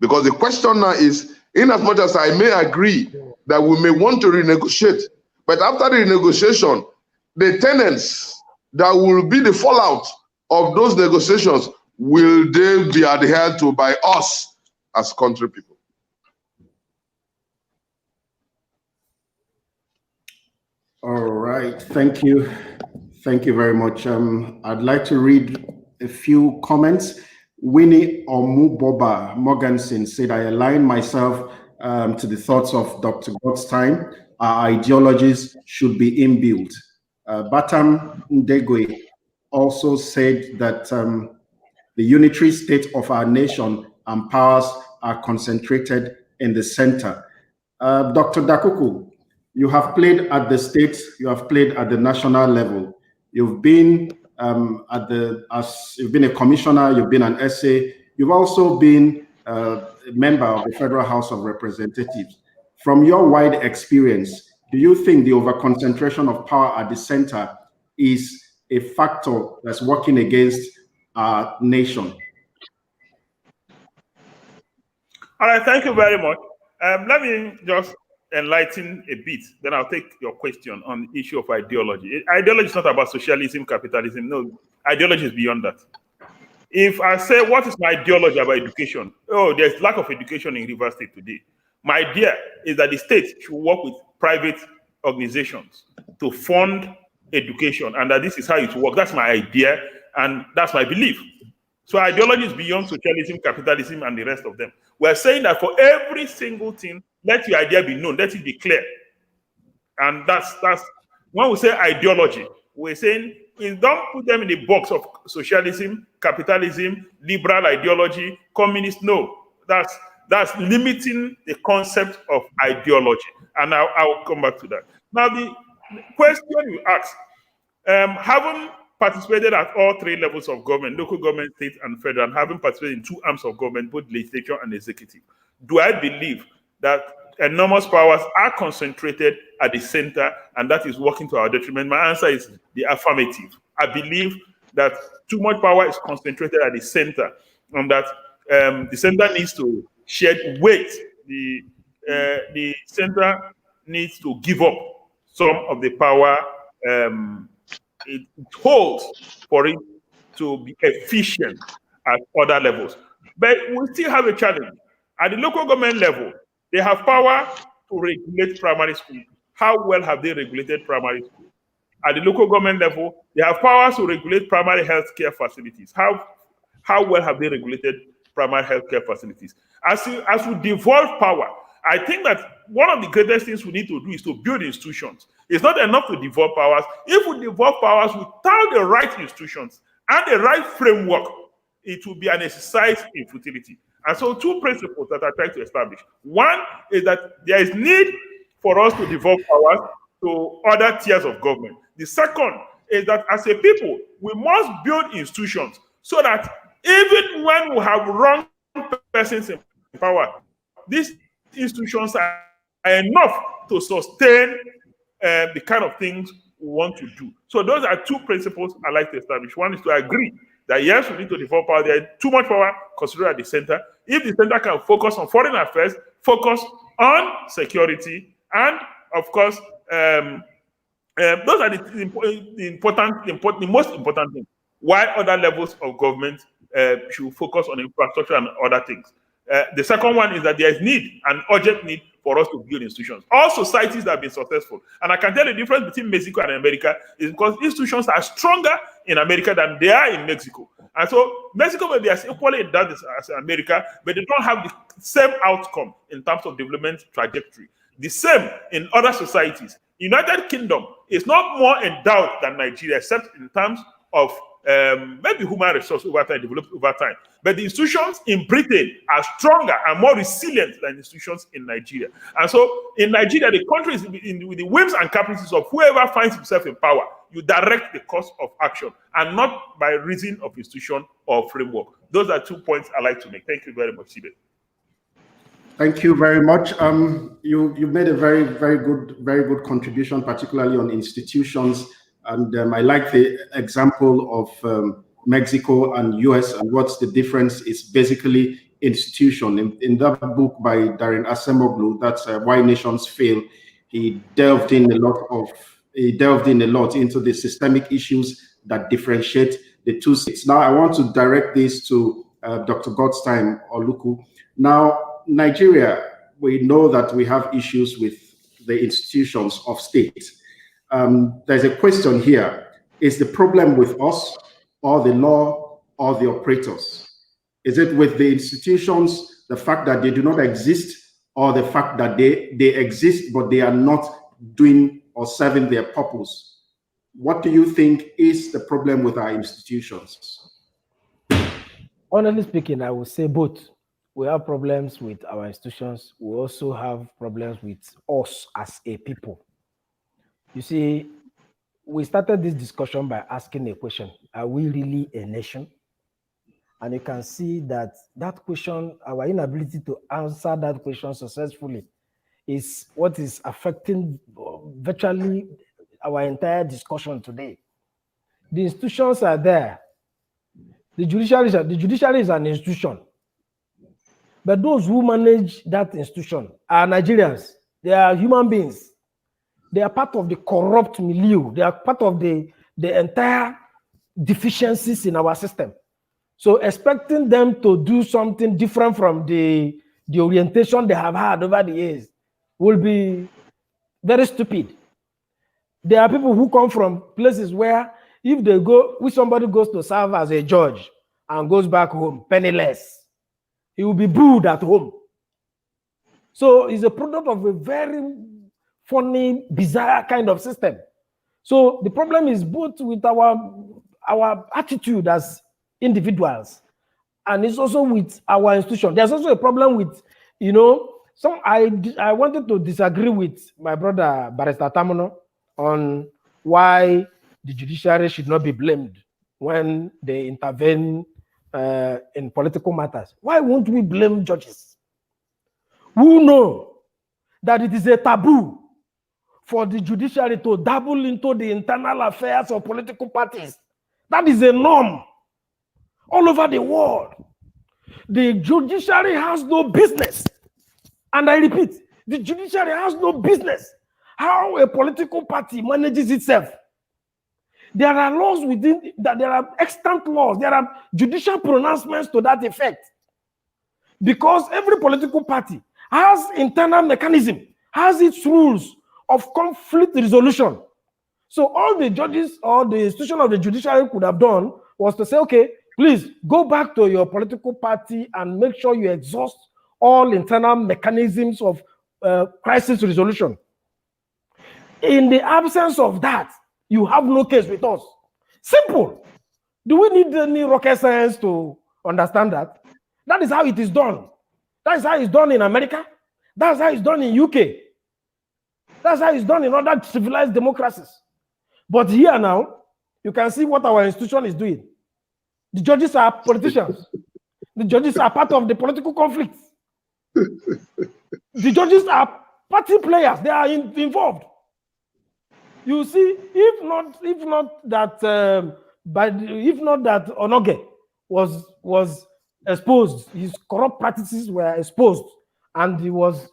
Because the question now is, in as much as I may agree that we may want to renegotiate, but after the renegotiation, the tenets that will be the fallout of those negotiations, will they be adhered to by us as country people? All right, thank you. Thank you very much. I'd like to read a few comments. Winnie Omuboba Morganson said, I align myself to the thoughts of Dr. Godstime. Our ideologies should be inbuilt. Batam Ndegwe also said that the unitary state of our nation and powers are concentrated in the center. Dr. Dakuku, you have played at the state, you have played at the national level. You've been you've been a commissioner, you've been an SA, you've also been a member of the Federal House of Representatives. From your wide experience, do you think the over-concentration of power at the center is a factor that's working against our nation? All right, thank you very much. Let me just enlighten a bit, then I'll take your question on the issue of ideology. Ideology is not about socialism, capitalism. No, ideology is beyond that. If I say, what is my ideology about education? Oh, there's lack of education in River State today. My idea is that the state should work with private organizations to fund education, and that this is how it works. That's my idea, and that's my belief. So ideology is beyond socialism, capitalism, and the rest of them. We're saying that for every single thing, let your idea be known, let it be clear. And that's when we say ideology, we're saying don't put them in the box of socialism, capitalism, liberal ideology, communist. No, that's limiting the concept of ideology. And I'll come back to that. Now, the question you asked, having participated at all three levels of government, local government, state, and federal, and having participated in two arms of government, both legislature and executive, do I believe that enormous powers are concentrated at the center, and that is working to our detriment? My answer is the affirmative. I believe that too much power is concentrated at the center, and that the center needs to shed weight. The center needs to give up some of the power it holds for it to be efficient at other levels. But we still have a challenge. At the local government level, they have power to regulate primary school. How well have they regulated primary school? At the local government level, they have powers to regulate primary health care facilities. How well have they regulated primary health care facilities? As we devolve power, I think that one of the greatest things we need to do is to build institutions. It's not enough to devolve powers. If we devolve powers without the right institutions and the right framework, it will be an exercise in futility. And so two principles that I try to establish. One is that there is need for us to devolve powers to other tiers of government. The second is that as a people, we must build institutions so that even when we have wrong persons in power, these institutions are enough to sustain the kind of things we want to do. So those are two principles I like to establish. One is to agree that yes, we need to devolve power. There is too much power considered at the center. If the center can focus on foreign affairs, focus on security, and of course, those are the most important things. Why other levels of government should focus on infrastructure and other things. The second one is that there is need, an urgent need for us to build institutions. All societies that have been successful, and I can tell the difference between Mexico and America is because institutions are stronger in America than they are in Mexico. And so Mexico may be as equally in that as America, but they don't have the same outcome in terms of development trajectory. The same in other societies. United Kingdom is not more endowed than Nigeria, except in terms of maybe human resource over time, developed over time. But the institutions in Britain are stronger and more resilient than institutions in Nigeria. And so in Nigeria, the country is with the whims and caprices of whoever finds himself in power. You direct the course of action and not by reason of institution or framework. Those are 2 points I like to make. Thank you very much, Sibe. Thank you very much. You made a very good contribution, particularly on institutions. And I like the example of Mexico and US, and what's the difference is basically institution. In that book by Darren Acemoglu, that's Why Nations Fail, he delved in a lot into the systemic issues that differentiate the two states. Now, I want to direct this to Dr. Godtime Oluku. Now, Nigeria, we know that we have issues with the institutions of state. There's a question here. Is the problem with us, or the law, or the operators? Is it with the institutions, the fact that they do not exist, or the fact that they exist, but they are not doing or serving their purpose? What do you think is the problem with our institutions? Honestly speaking, I would say both. We have problems with our institutions. We also have problems with us as a people. You see, we started this discussion by asking a question: are we really a nation? And you can see that question, our inability to answer that question successfully, is what is affecting virtually our entire discussion today. The institutions are there. The judiciary is an institution. But those who manage that institution are Nigerians. They are human beings. They are part of the corrupt milieu. They are part of the entire deficiencies in our system. So expecting them to do something different from the orientation they have had over the years will be very stupid. There are people who come from places where if somebody goes to serve as a judge and goes back home penniless, he will be booed at home. So it's a product of a very funny, bizarre kind of system. So the problem is both with our attitude as individuals, and it's also with our institution. There's also a problem with, I wanted to disagree with my brother Barrister Tamuno on why the judiciary should not be blamed when they intervene in political matters. Why won't we blame judges who know that it is a taboo for the judiciary to dabble into the internal affairs of political parties? That is a norm all over the world. The judiciary has no business, and I repeat, the judiciary has no business how a political party manages itself. There are laws within that, there are extant laws, there are judicial pronouncements to that effect. Because every political party has internal mechanism, has its rules of conflict resolution. So all the judges or the institution of the judiciary could have done was to say, okay, please go back to your political party and make sure you exhaust all internal mechanisms of crisis resolution. In the absence of that, you have no case with us. Simple. Do we need any rocket science to understand that? That is how it is done. That is how it's done in America. That's how it's done in UK. That's how it's done in other civilized democracies. But here now, you can see what our institution is doing. The judges are politicians. The judges are part of the political conflicts. The judges are party players. They are involved. You see, if not that Onoge was exposed, his corrupt practices were exposed, and he was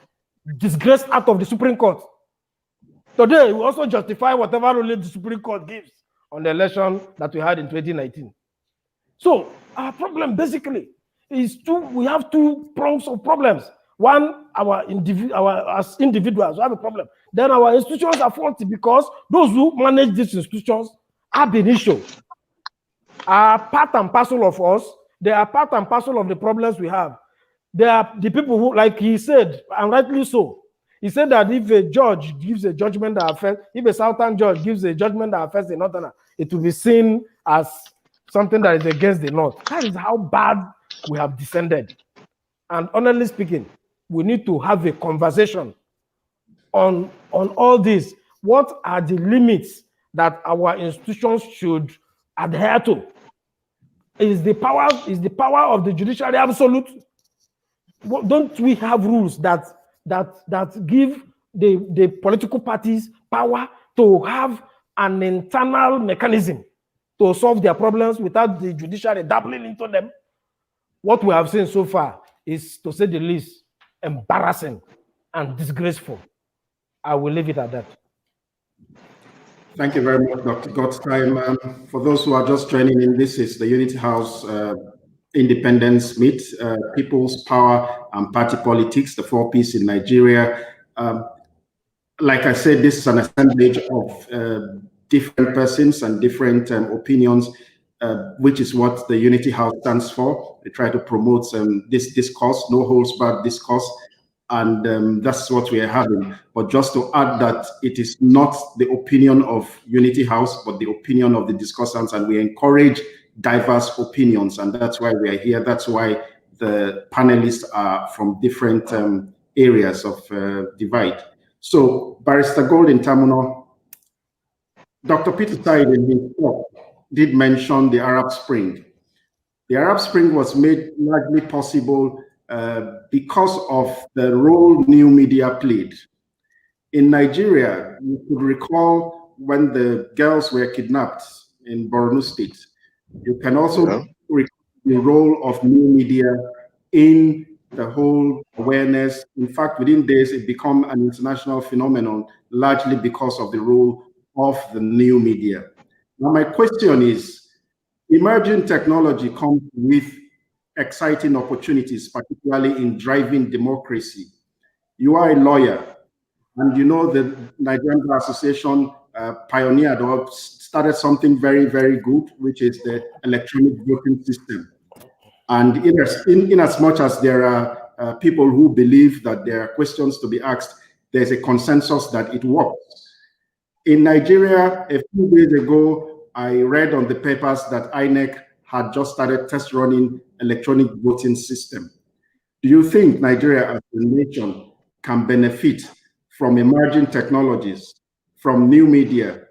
disgraced out of the Supreme Court. Today, we also justify whatever ruling the Supreme Court gives on the election that we had in 2019. So our problem basically is we have two prongs of problems. One, as individuals, we have a problem. Then our institutions are faulty because those who manage these institutions ab initio are part and parcel of us. They are part and parcel of the problems we have. They are the people who, like he said, and rightly so, he said that if a judge gives a judgment that affects, if a southern judge gives a judgment that affects the northerner, it will be seen as something that is against the north. That is how bad we have descended. And honestly speaking, we need to have a conversation on all this. What are the limits that our institutions should adhere to? Is the power of the judiciary absolute? Don't we have rules that give the political parties power to have an internal mechanism to solve their problems without the judiciary dabbling into them? What we have seen so far is, to say the least, embarrassing and disgraceful. I will leave it at that. Thank you very much, Dr. Gottsheim. For those who are just joining in, this is the Unity House Independence Meet, People's Power and Party Politics, the 4Ps in Nigeria. Like I said, this is an assemblage of different persons and different opinions, which is what the Unity House stands for. They try to promote this discourse, no holds barred discourse, and that's what we are having. But just to add that it is not the opinion of Unity House, but the opinion of the discussants, and we encourage diverse opinions, and that's why we are here. That's why the panelists are from different areas of divide. So, Barrister Golden Tamuno, Dr. Peter Said in his talk did mention the Arab Spring. The Arab Spring was made largely possible because of the role new media played. In Nigeria, you could recall when the girls were kidnapped in Borno State. You can also recall the role of new media in the whole awareness. In fact, within days, it became an international phenomenon, largely because of the role of the new media. Now, my question is, emerging technology comes with exciting opportunities, particularly in driving democracy. You are a lawyer, and you know the Nigerian Bar Association pioneered or started something very, very good, which is the electronic voting system. And in as much as there are people who believe that there are questions to be asked, there's a consensus that it works. In Nigeria, a few days ago, I read on the papers that INEC had just started test running electronic voting system. Do you think Nigeria as a nation can benefit from emerging technologies, from new media,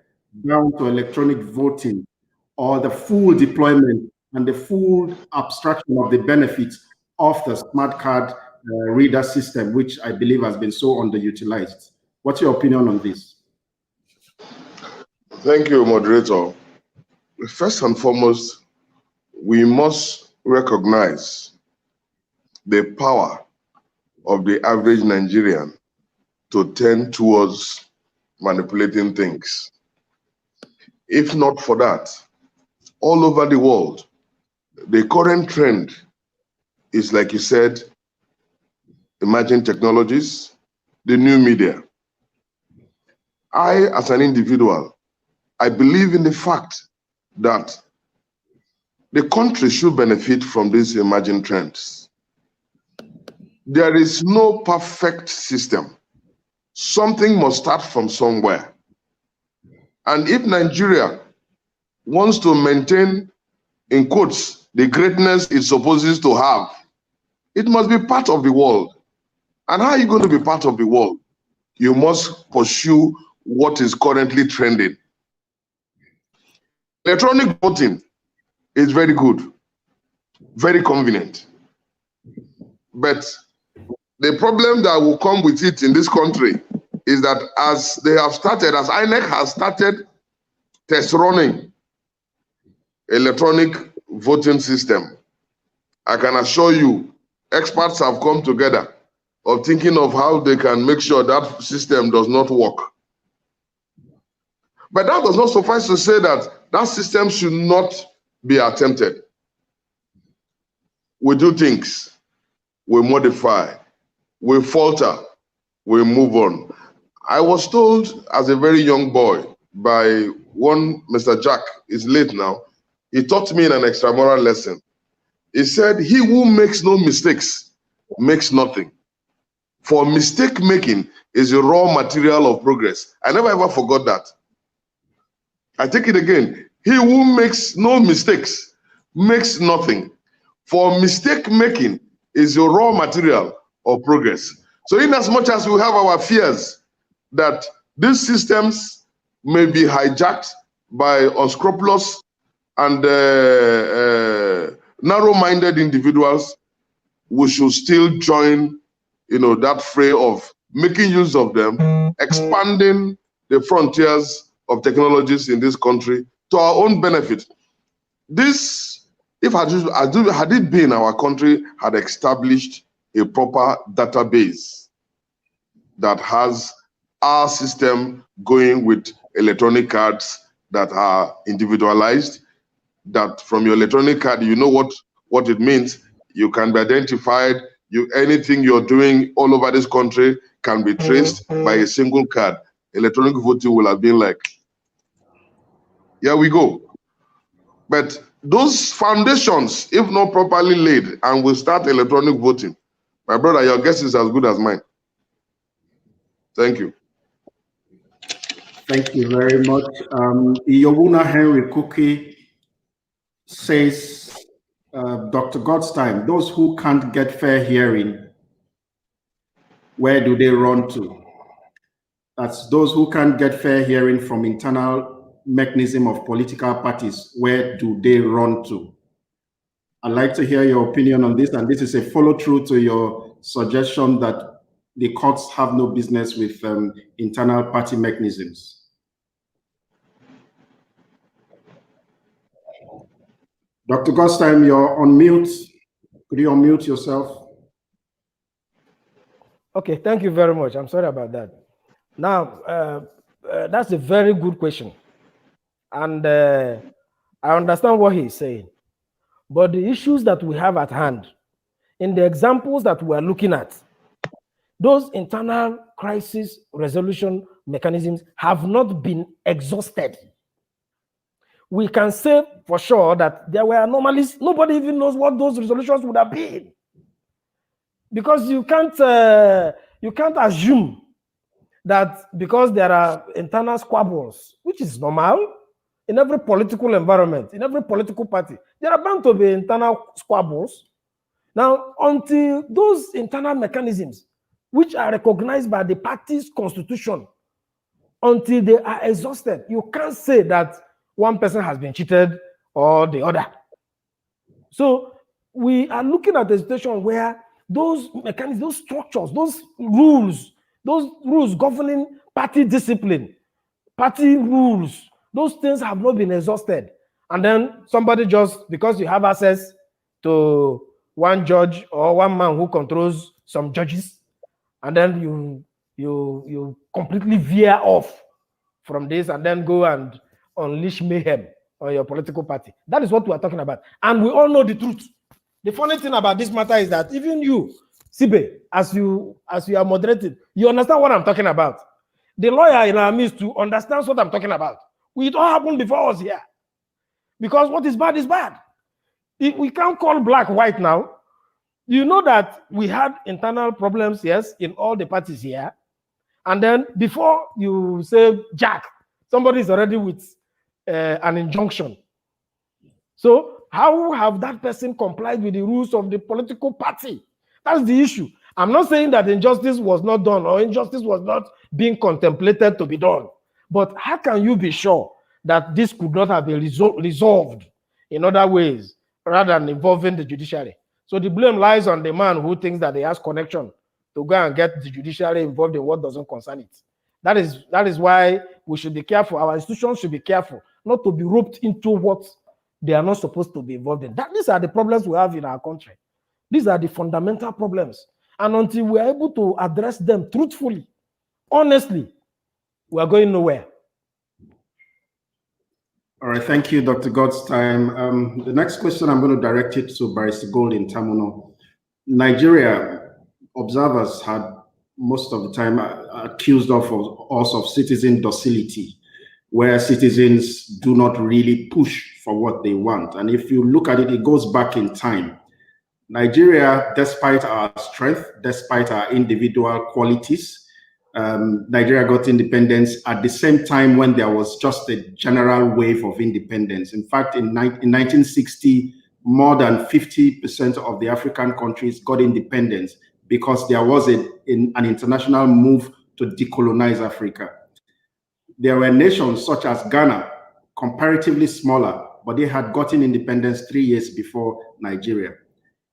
down to electronic voting, or the full deployment and the full abstraction of the benefits of the smart card reader system, which I believe has been so underutilized? What's your opinion on this? Thank you, moderator. First and foremost, we must recognize the power of the average Nigerian to tend towards manipulating things. If not for that, all over the world, the current trend is, like you said, emerging technologies, the new media. I, as an individual, I believe in the fact that the country should benefit from these emerging trends. There is no perfect system. Something must start from somewhere. And if Nigeria wants to maintain, in quotes, the greatness it supposes to have, it must be part of the world. And how are you going to be part of the world? You must pursue what is currently trending. Electronic voting is very good, very convenient. But the problem that will come with it in this country is that as they have started, as INEC has started test running electronic voting system, I can assure you, experts have come together of thinking of how they can make sure that system does not work. But that does not suffice to say that that system should not be attempted. We do things, we modify, we falter, we move on. I was told as a very young boy by one Mr. Jack, is late now, he taught me in an extramural lesson. He said, he who makes no mistakes makes nothing. For mistake making is a raw material of progress. I never ever forgot that. I take it again. He who makes no mistakes makes nothing. For mistake making is a raw material of progress. So in as much as we have our fears that these systems may be hijacked by unscrupulous and narrow-minded individuals, we should still join, that fray of making use of them, expanding the frontiers of technologies in this country to our own benefit. This, if had it been our country had established a proper database that has our system going with electronic cards that are individualized, that from your electronic card, you know what it means. You can be identified. Anything you're doing all over this country can be traced by a single card. Electronic voting will have been like, here we go. But those foundations, if not properly laid, and we start electronic voting, my brother, your guess is as good as mine. Thank you. Thank you very much. Iyobuna Henry Cookie says, Dr. Godstime, those who can't get fair hearing, where do they run to? That's those who can't get fair hearing from internal mechanism of political parties, where do they run to? I'd like to hear your opinion on this, and this is a follow-through to your suggestion that the courts have no business with internal party mechanisms. Dr. Gostheim, you're on mute. Could you unmute yourself? Okay, thank you very much. I'm sorry about that. Now, that's a very good question. And I understand what he's saying. But the issues that we have at hand, in the examples that we are looking at, those internal crisis resolution mechanisms have not been exhausted. We can say for sure that there were anomalies. Nobody even knows what those resolutions would have been. Because you can't assume that because there are internal squabbles, which is normal in every political environment, in every political party, there are bound to be internal squabbles. Now, until those internal mechanisms, which are recognized by the party's constitution, until they are exhausted, you can't say that one person has been cheated or the other. So we are looking at a situation where those mechanisms, those structures, those rules governing party discipline, party rules, those things have not been exhausted. And then somebody just, because you have access to one judge or one man who controls some judges, and then you completely veer off from this and then go and unleash mayhem on your political party. That is what we are talking about. And we all know the truth. The funny thing about this matter is that even you, Sibe, as you are moderated, you understand what I'm talking about. The lawyer in our midst to understands what I'm talking about. It all happened before us here. Because what is bad is bad. We can't call black white now. You know that we had internal problems, yes, in all the parties here. And then before you say Jack, somebody is already with an injunction. So how have that person complied with the rules of the political party? That's the issue. I'm not saying that injustice was not done or injustice was not being contemplated to be done. But how can you be sure that this could not have been resolved in other ways rather than involving the judiciary? So the blame lies on the man who thinks that he has connection to go and get the judiciary involved in what doesn't concern it. That is why we should be careful. Our institutions should be careful not to be roped into what they are not supposed to be involved in. These are the problems we have in our country. These are the fundamental problems. And until we are able to address them truthfully, honestly, we are going nowhere. All right, thank you, Dr. Gostheim. The next question, I'm going to direct it to Barrister Gold in Tamuno. Nigeria, observers had most of the time accused us of citizen docility, where citizens do not really push for what they want. And if you look at it, it goes back in time. Nigeria, despite our strength, despite our individual qualities, Nigeria got independence at the same time when there was just a general wave of independence. In fact, in 1960, more than 50% of the African countries got independence because there was an international move to decolonize Africa. There were nations such as Ghana, comparatively smaller, but they had gotten independence 3 years before Nigeria.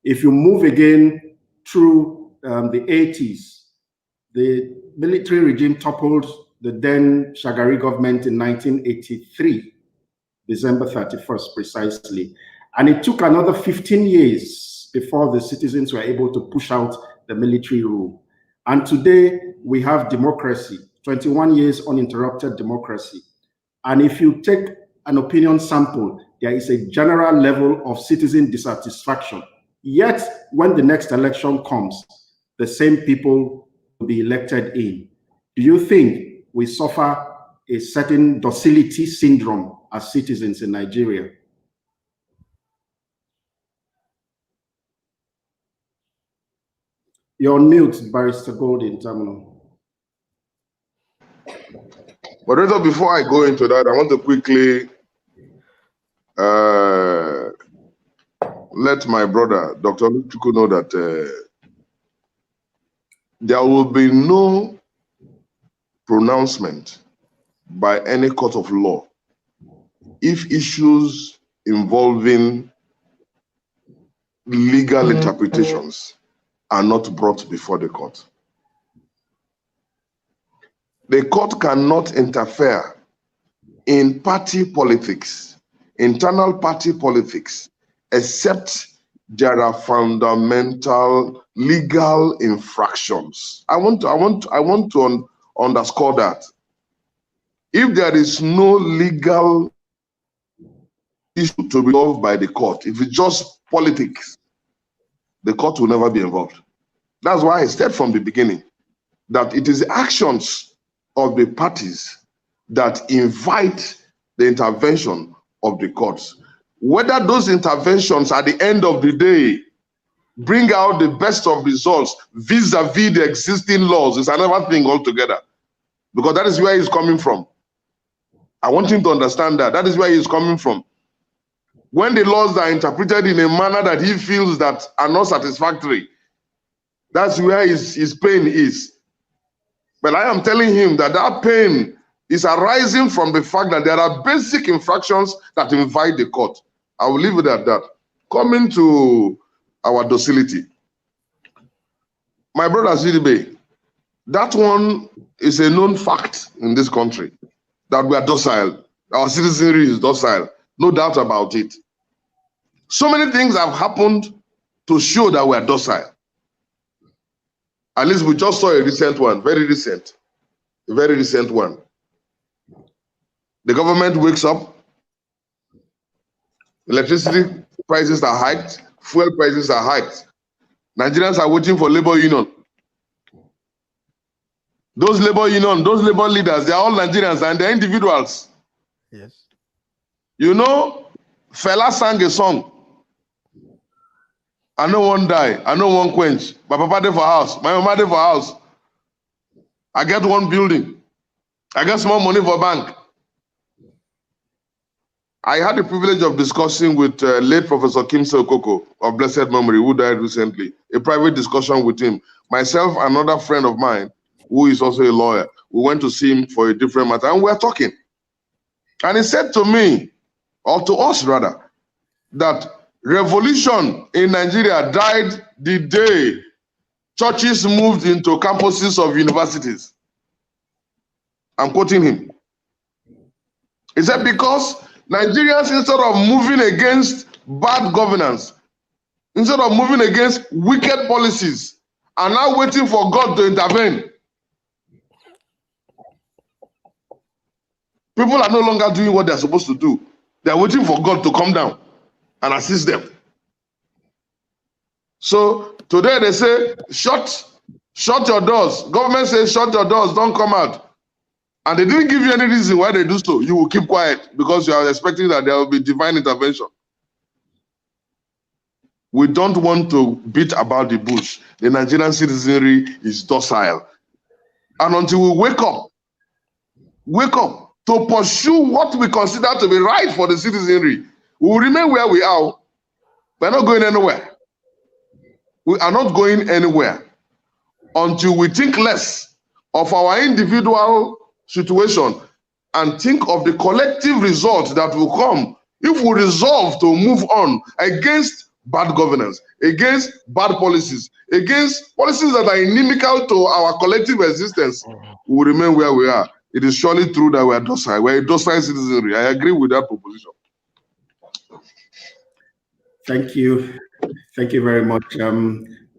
If you move again through the 80s, the military regime toppled the then Shagari government in 1983, December 31st precisely. And it took another 15 years before the citizens were able to push out the military rule. And today we have democracy, 21 years uninterrupted democracy. And if you take an opinion sample, there is a general level of citizen dissatisfaction. Yet when the next election comes, the same people will be elected in. Do you think we suffer a certain docility syndrome as citizens in Nigeria? You're on mute, Barrister Gold in Terminal. Moderator, before I go into that, I want to quickly let my brother, Dr. Luchuku, know that there will be no pronouncement by any court of law if issues involving legal interpretations are not brought before the court. The court cannot interfere in party politics, internal party politics, except there are fundamental legal infractions. I want to underscore that. If there is no legal issue to be solved by the court, if it's just politics, the court will never be involved. That's why I said from the beginning that it is the actions of the parties that invite the intervention of the courts. Whether those interventions at the end of the day bring out the best of results vis-a-vis the existing laws is another thing altogether, because that is where he's coming from. I want him to understand that. That is where he's coming from. When the laws are interpreted in a manner that he feels that are not satisfactory, that's where his pain is. But I am telling him that that pain is arising from the fact that there are basic infractions that invite the court. I will leave it at that. Coming to our docility. My brother Zidibe, that one is a known fact in this country, that we are docile. Our citizenry is docile. No doubt about it. So many things have happened to show that we are docile. At least we just saw a recent one, very recent, a very recent one. The government wakes up, electricity prices are hiked, fuel prices are hiked. Nigerians are waiting for labor union. Those labor union, those labor leaders, they are all Nigerians and they're individuals. Yes. You know, Fela sang a song. I no one die, I no one quench. My papa dey for house, my mama dey for house. I get one building. I get small money for bank. I had the privilege of discussing with late Professor Kimse Okoko of blessed memory, who died recently. A private discussion with him. Myself, another friend of mine, who is also a lawyer, we went to see him for a different matter, and we were talking. And he said to me, or to us rather, that revolution in Nigeria died the day churches moved into campuses of universities. I'm quoting him. He said, because Nigerians, instead of moving against bad governance, instead of moving against wicked policies, are now waiting for God to intervene. People are no longer doing what they're supposed to do. They're waiting for God to come down and assist them. So today they say, shut your doors. Government says, shut your doors, don't come out. And they didn't give you any reason why they do so. You will keep quiet because you are expecting that there will be divine intervention. We don't want to beat about the bush. The Nigerian citizenry is docile. And until we wake up to pursue what we consider to be right for the citizenry, we will remain where we are. We're not going anywhere. We are not going anywhere until we think less of our individual situation and think of the collective result that will come if we resolve to move on against bad governance, against bad policies, against policies that are inimical to our collective existence. We will remain where we are. It is surely true that we are docile. We are a docile citizenry. I agree with that proposition. Thank you. Thank you very much.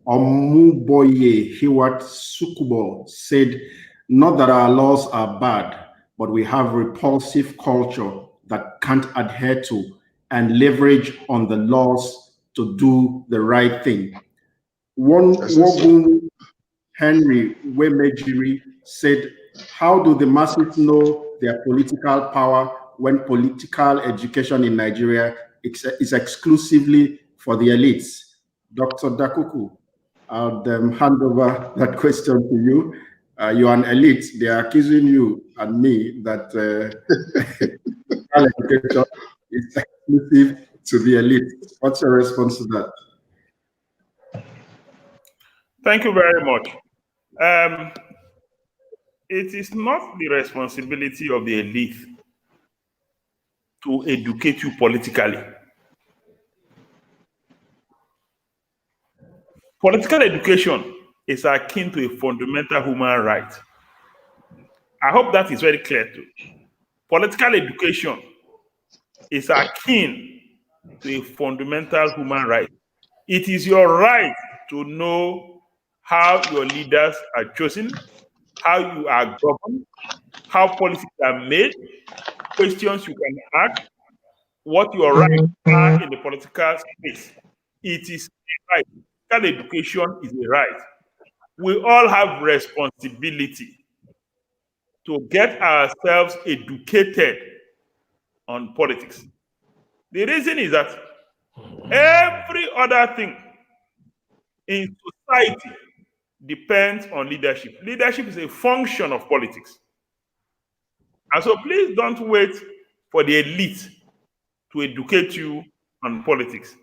Omuboye Hiwat Sukubo said, not that our laws are bad, but we have repulsive culture that can't adhere to and leverage on the laws to do the right thing. Wogun Henry Wemejiri said, how do the masses know their political power when political education in Nigeria is exclusively for the elites? Dr. Dakuku, I'll hand over that question to you. You're an elite. They are accusing you and me that education is exclusive to the elite. What's your response to that? Thank you very much. It is not the responsibility of the elite to educate you politically. Political education is akin to a fundamental human right. I hope that is very clear too. Political education is akin to a fundamental human right. It is your right to know how your leaders are chosen, how you are governed, how policies are made, questions you can ask, what your rights are in the political space. It is a right. Political education is a right. We all have responsibility to get ourselves educated on politics. The reason is that every other thing in society depends on leadership. Leadership is a function of politics. And so please don't wait for the elite to educate you on politics.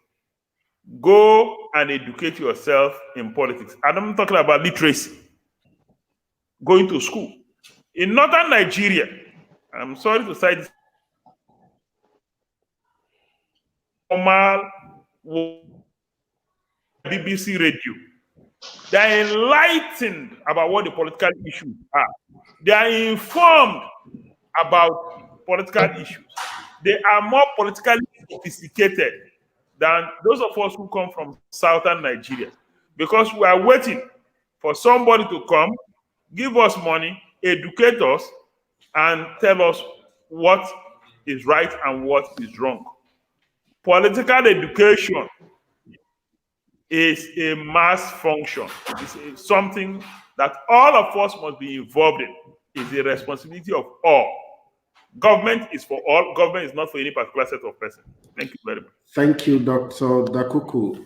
Go and educate yourself in politics. And I'm talking about literacy, going to school. In northern Nigeria, I'm sorry to cite this, formal BBC radio. They are enlightened about what the political issues are. They are informed about political issues. They are more politically sophisticated than those of us who come from southern Nigeria, because we are waiting for somebody to come, give us money, educate us, and tell us what is right and what is wrong. Political education is a mass function. It's something that all of us must be involved in. It's the responsibility of all. Government is for all. Government is not for any particular set of persons. Thank you very much. Thank you, Dr. Dakuku.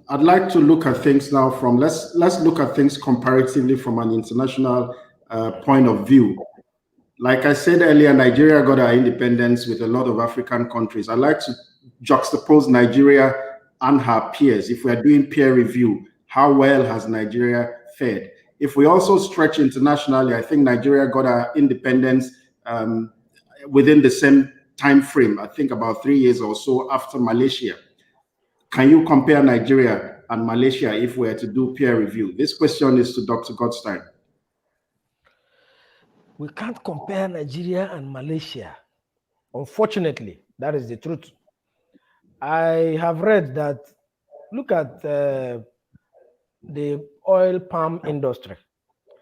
I'd like to look at things now from, let's look at things comparatively from an international point of view. Like I said earlier, Nigeria got our independence with a lot of African countries. I'd like to juxtapose Nigeria and her peers. If we are doing peer review, how well has Nigeria fared? If we also stretch internationally, I think Nigeria got our independence within the same time frame, I think about 3 years or so after Malaysia. Can you compare Nigeria and Malaysia if we were to do peer review? This question is to Dr. Gottstein. We can't compare Nigeria and Malaysia. Unfortunately, that is the truth. I have read that, look at the oil palm industry.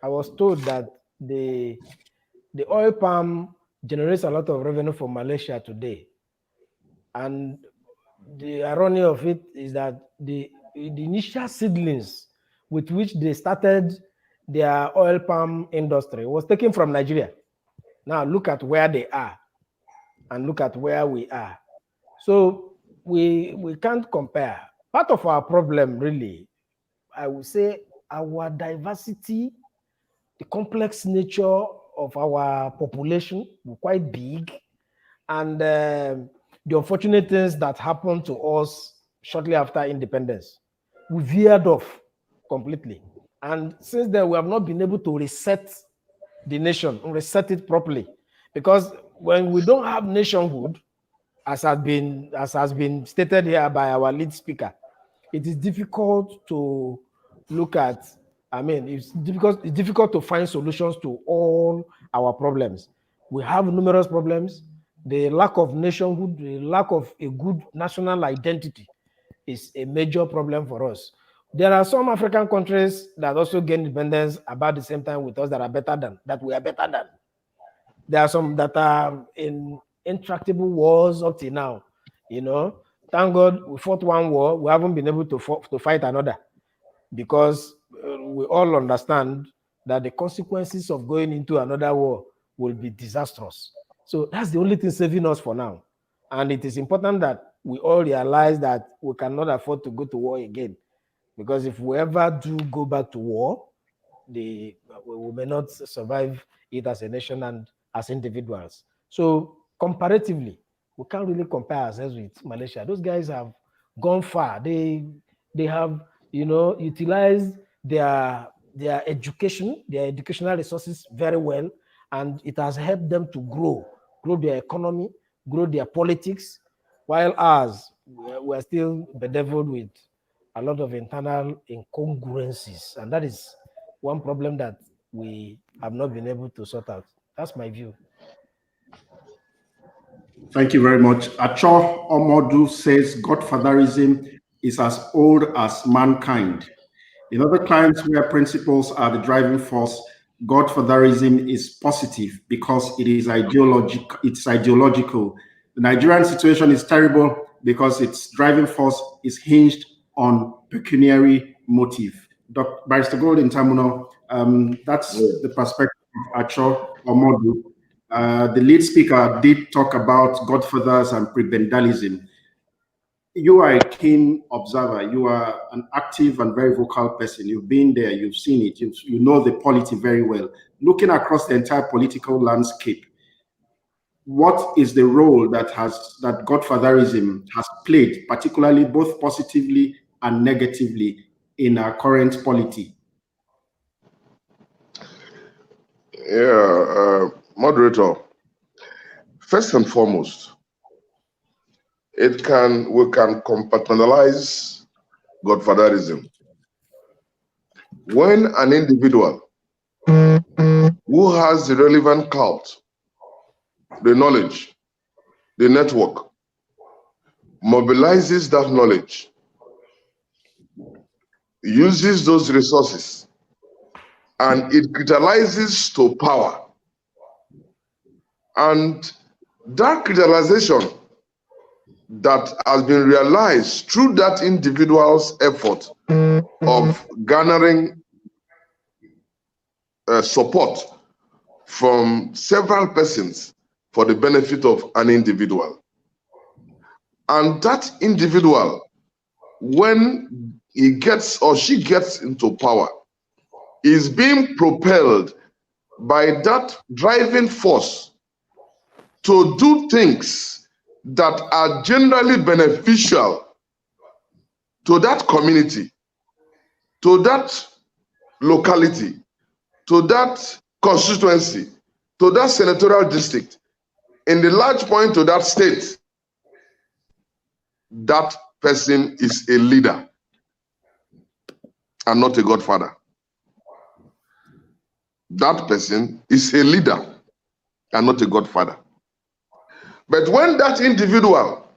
I was told that the oil palm generates a lot of revenue for Malaysia today. And the irony of it is that the initial seedlings with which they started their oil palm industry was taken from Nigeria. Now look at where they are and look at where we are. So we can't compare. Part of our problem, really, I would say, our diversity, the complex nature of our population, we're quite big, and the unfortunate things that happened to us shortly after independence. We veered off completely. And since then, we have not been able to reset the nation, reset it properly. Because when we don't have nationhood, as has been stated here by our lead speaker, it is difficult to look at, it's difficult to find solutions to all our problems. We have numerous problems. The lack of nationhood, the lack of a good national identity is a major problem for us. There are some African countries that also gained independence about the same time with us that we are better than. There are some that are in intractable wars up to now. Thank God we fought one war, we haven't been able to fight another, because we all understand that the consequences of going into another war will be disastrous. So that's the only thing saving us for now. And it is important that we all realize that we cannot afford to go to war again. Because if we ever do go back to war, we may not survive it as a nation and as individuals. So comparatively, we can't really compare ourselves with Malaysia. Those guys have gone far. They have, utilized their education, their educational resources very well, and it has helped them to grow their economy, grow their politics, while ours, we're still bedeviled with a lot of internal incongruencies, and that is one problem that we have not been able to sort out. That's my view. Thank you very much. Acho Omodu says Godfatherism is as old as mankind. In other times where principles are the driving force, Godfatherism is positive because it is ideological. It's ideological. The Nigerian situation is terrible because its driving force is hinged on pecuniary motive. Dr. Barrister Golden Tamuno, that's the perspective of Acho Omodu. The lead speaker did talk about godfathers and prebendalism. You are a keen observer. You are an active and very vocal person. You've been there, you've seen it, you know the polity very well. Looking across the entire political landscape, what is the role that godfatherism has played, particularly both positively and negatively, in our current polity? Yeah, moderator. First and foremost, we can compartmentalize godfatherism. When an individual who has the relevant clout, the knowledge, the network, mobilizes that knowledge, uses those resources, and it crystallizes to power. And that crystallization that has been realized through that individual's effort of garnering support from several persons for the benefit of an individual. And that individual, when he gets or she gets into power, is being propelled by that driving force to do things that are generally beneficial to that community, to that locality, to that constituency, to that senatorial district, in the large point to that state. That person is a leader and not a godfather. That person is a leader and not a godfather. But when that individual,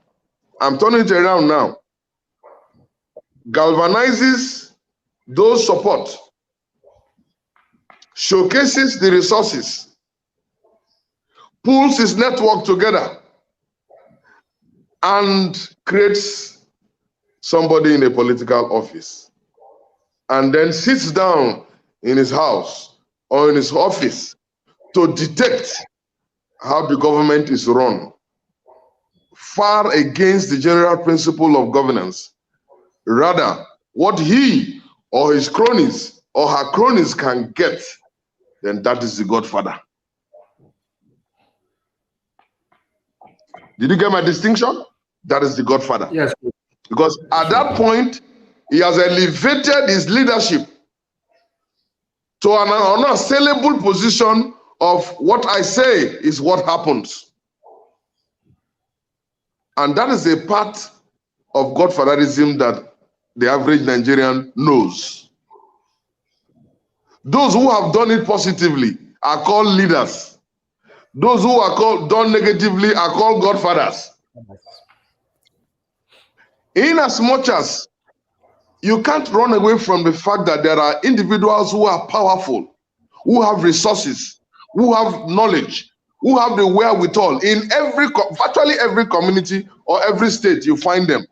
I'm turning it around now, galvanizes those support, showcases the resources, pulls his network together, and creates somebody in a political office, and then sits down in his house or in his office to detect how the government is run, far against the general principle of governance. Rather, what he or his cronies or her cronies can get, then that is the godfather. Did you get my distinction? That is the godfather. Yes. Because at that point, he has elevated his leadership to an unassailable position of what I say is what happens. And that is a part of godfatherism that the average Nigerian knows. Those who have done it positively are called leaders. Those who are done negatively are called godfathers. In as much as you can't run away from the fact that there are individuals who are powerful, who have resources, who have knowledge, who have the wherewithal in virtually every community or every state you find them.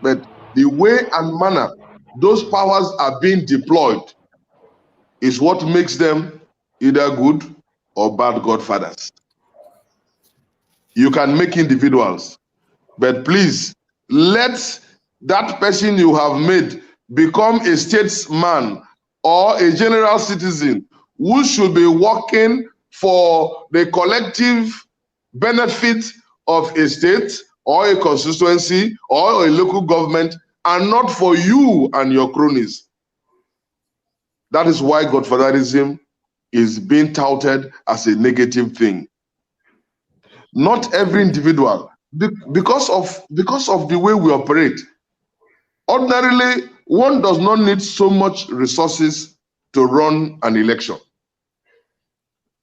But the way and manner those powers are being deployed is what makes them either good or bad godfathers. You can make individuals, but please let that person you have made become a statesman or a general citizen who should be working for the collective benefit of a state or a constituency or a local government, and not for you and your cronies. That is why godfatherism is being touted as a negative thing. Not every individual, because of the way we operate, Ordinarily, one does not need so much resources to run an election.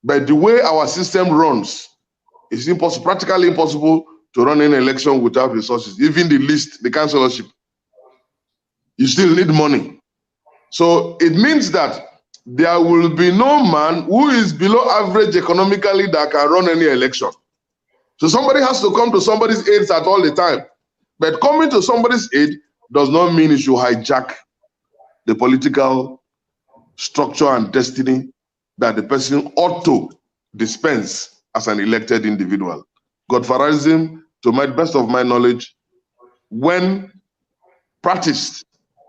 But the way our system runs, it's impossible, practically impossible to run an election without resources. Even the list, the councillorship, you still need money. So it means that there will be no man who is below average economically that can run any election. So somebody has to come to somebody's aid at all the time. But coming to somebody's aid does not mean you should hijack the political structure and destiny that the person ought to dispense as an elected individual. Godfatherism, to my best of my knowledge, when practiced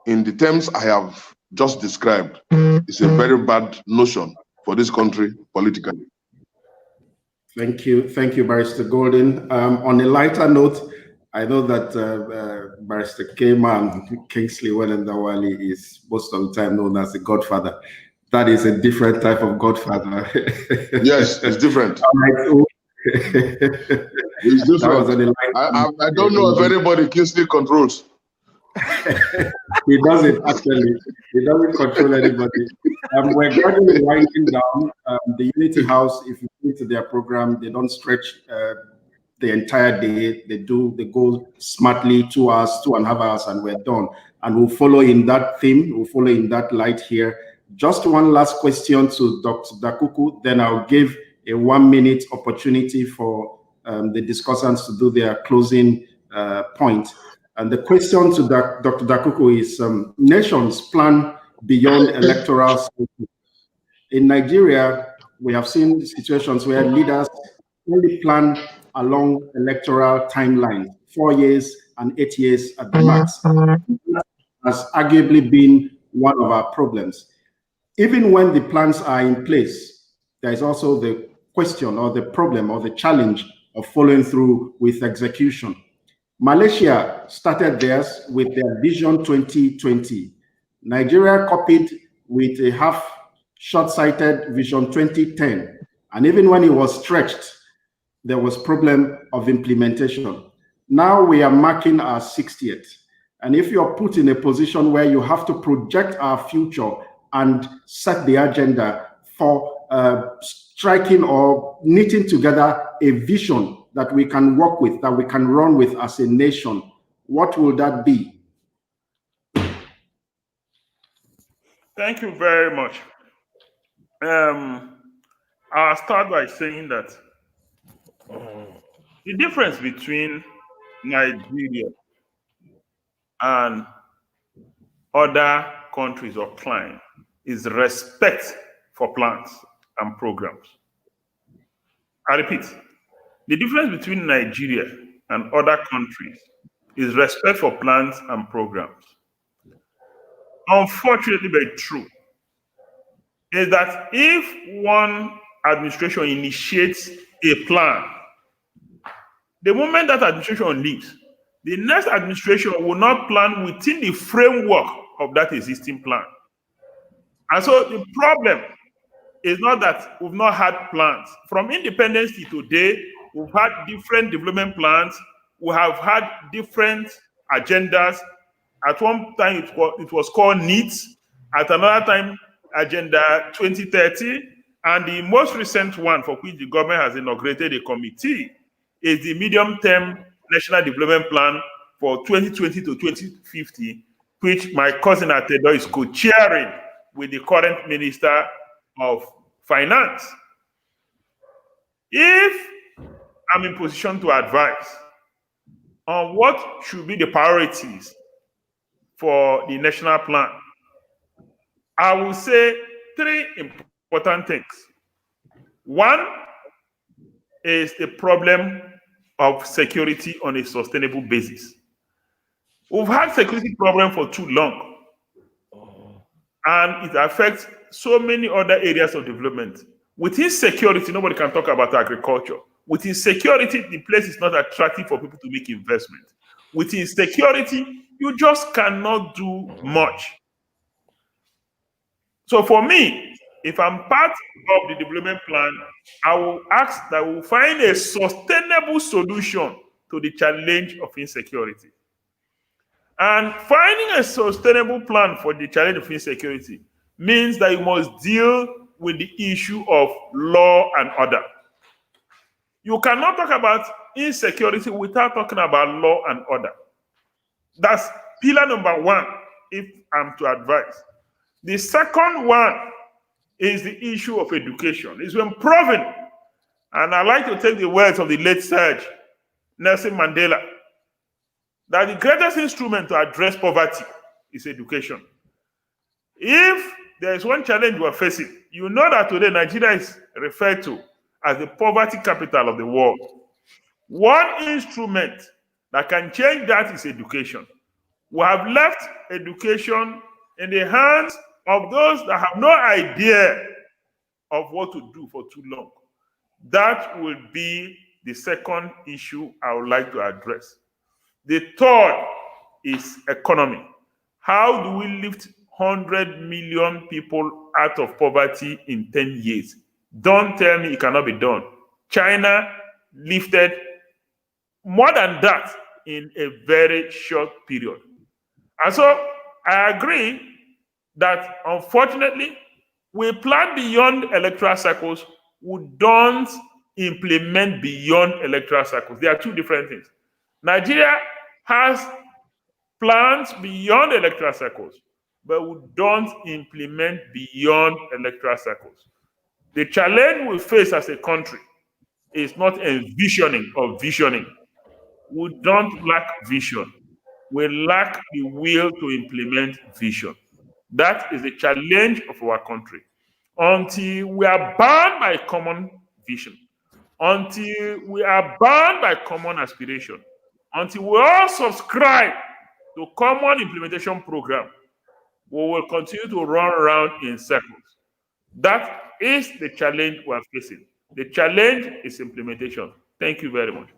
in the terms I have just described, is a very bad notion for this country politically. Thank you, Barrister Golden. On a lighter note, I know that Barrister K-Man Kingsley Welendawali is most of the time known as the Godfather. That is a different type of Godfather. Yes, it's different. It's different. I don't know if anybody Kingsley controls. He doesn't actually. He doesn't control anybody. We're gradually winding down. The Unity House, if you go to their program, they don't stretch the entire day. They go smartly 2 hours, 2.5 hours, and we're done. And we'll follow in that theme. We'll follow in that light here. Just one last question to Dr. Dakuku. Then I'll give a 1-minute opportunity for the discussants to do their closing point. And the question to Dr. Dakuku is, nations plan beyond electoral cycles. In Nigeria, we have seen situations where leaders only plan along electoral timelines, 4 years and 8 years at the max. Has arguably been one of our problems. Even when the plans are in place, there is also the question or the problem or the challenge of following through with execution. Malaysia started theirs with their Vision 2020. Nigeria copied with a half short-sighted Vision 2010. And even when it was stretched, there was problem of implementation. Now we are marking our 60th. And if you're put in a position where you have to project our future and set the agenda for striking or knitting together a vision that we can work with, that we can run with as a nation, what will that be? Thank you very much. I'll start by saying that the difference between Nigeria and other countries or clients is respect for plans and programs. I repeat, the difference between Nigeria and other countries is respect for plans and programs. Unfortunately, but true, is that if one administration initiates a plan, the moment that administration leaves, the next administration will not plan within the framework of that existing plan. And so the problem is not that we've not had plans. From independence to today, we've had different development plans. We have had different agendas. At one time, it was called NEETs. At another time, Agenda 2030. And the most recent one, for which the government has inaugurated a committee, is the medium-term National Development Plan for 2020 to 2050, which my cousin Atedo is co-chairing with the current Minister of Finance. If I'm in position to advise on what should be the priorities for the national plan, I will say 3 important things. One is the problem of security on a sustainable basis. We've had security problem for too long, and it affects so many other areas of development. Within security, nobody can talk about agriculture. Within security, the place is not attractive for people to make investment. Within security, you just cannot do much. So for me, if I'm part of the development plan, I will ask that we find a sustainable solution to the challenge of insecurity. And finding a sustainable plan for the challenge of insecurity means that you must deal with the issue of law and order. You cannot talk about insecurity without talking about law and order. That's pillar number one, if I'm to advise. The second one is the issue of education. It's been proven, and I like to take the words of the late Sage Nelson Mandela, that the greatest instrument to address poverty is education. If there is one challenge we are facing, you know that today Nigeria is referred to as the poverty capital of the world. One instrument that can change that is education. We have left education in the hands of those that have no idea of what to do for too long. That will be the second issue I would like to address. The third is economy. How do we lift 100 million people out of poverty in 10 years? Don't tell me it cannot be done. China lifted more than that in a very short period. And so I agree that unfortunately, we plan beyond electoral cycles, we don't implement beyond electoral cycles. They are two different things. Nigeria has plans beyond electoral cycles, but we don't implement beyond electoral cycles. The challenge we face as a country is not envisioning or visioning. We don't lack vision. We lack the will to implement vision. That is the challenge of our country. Until we are bound by common vision, until we are bound by common aspiration, until we all subscribe to common implementation program, we will continue to run around in circles. That is the challenge we are facing. The challenge is implementation. Thank you very much.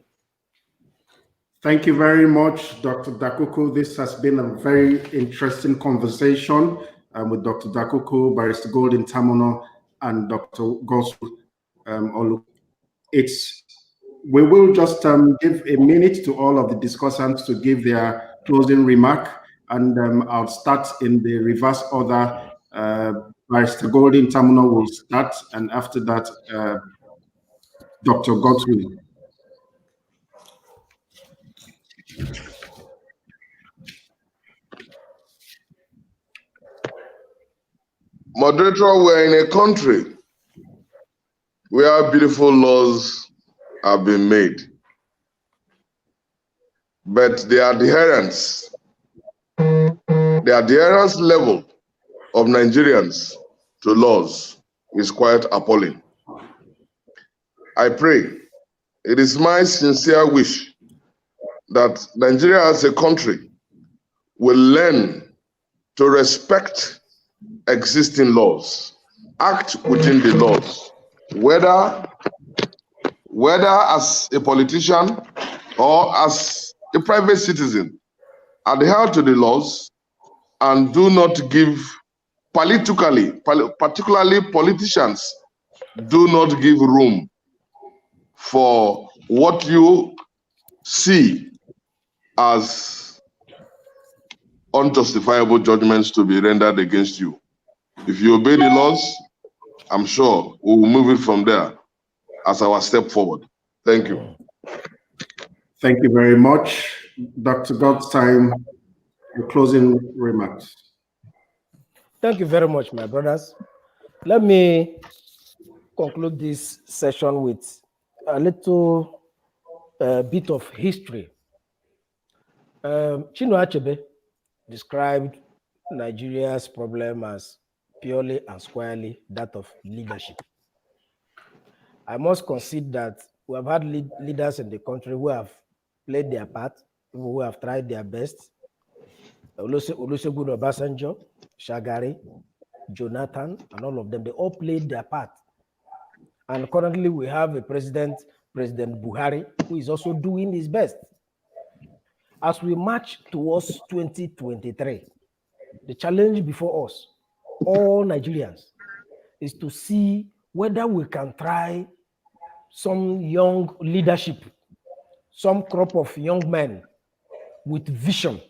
Thank you very much, Dr. Dakuku. This has been a very interesting conversation with Dr. Dakuku, Barrister Golden Tamuno, and Dr. Gosu Olu. We will just give a minute to all of the discussants to give their closing remark, and I'll start in the reverse order. Barrister Golden Tamuno will start, and after that, Dr. Gosu. Moderator, we're in a country where beautiful laws have been made, but the adherence level of Nigerians to laws is quite appalling. I pray, it is my sincere wish that Nigeria as a country will learn to respect existing laws, act within the laws, whether as a politician or as a private citizen, adhere to the laws and do not give particularly politicians, do not give room for what you see as unjustifiable judgments to be rendered against you. If you obey the laws, I'm sure we will move it from there as our step forward. Thank you. Thank you very much. Dr. Godstime, your closing remarks. Thank you very much, my brothers. Let me conclude this session with a little bit of history. Chinua Achebe described Nigeria's problem as purely and squarely that of leadership. I must concede that we have had leaders in the country who have played their part, who have tried their best. Olusegun Obasanjo, Shagari, Jonathan, and all of them, they all played their part. And currently we have a President Buhari, who is also doing his best. As we march towards 2023, the challenge before us, all Nigerians, is to see whether we can try some young leadership, some crop of young men with vision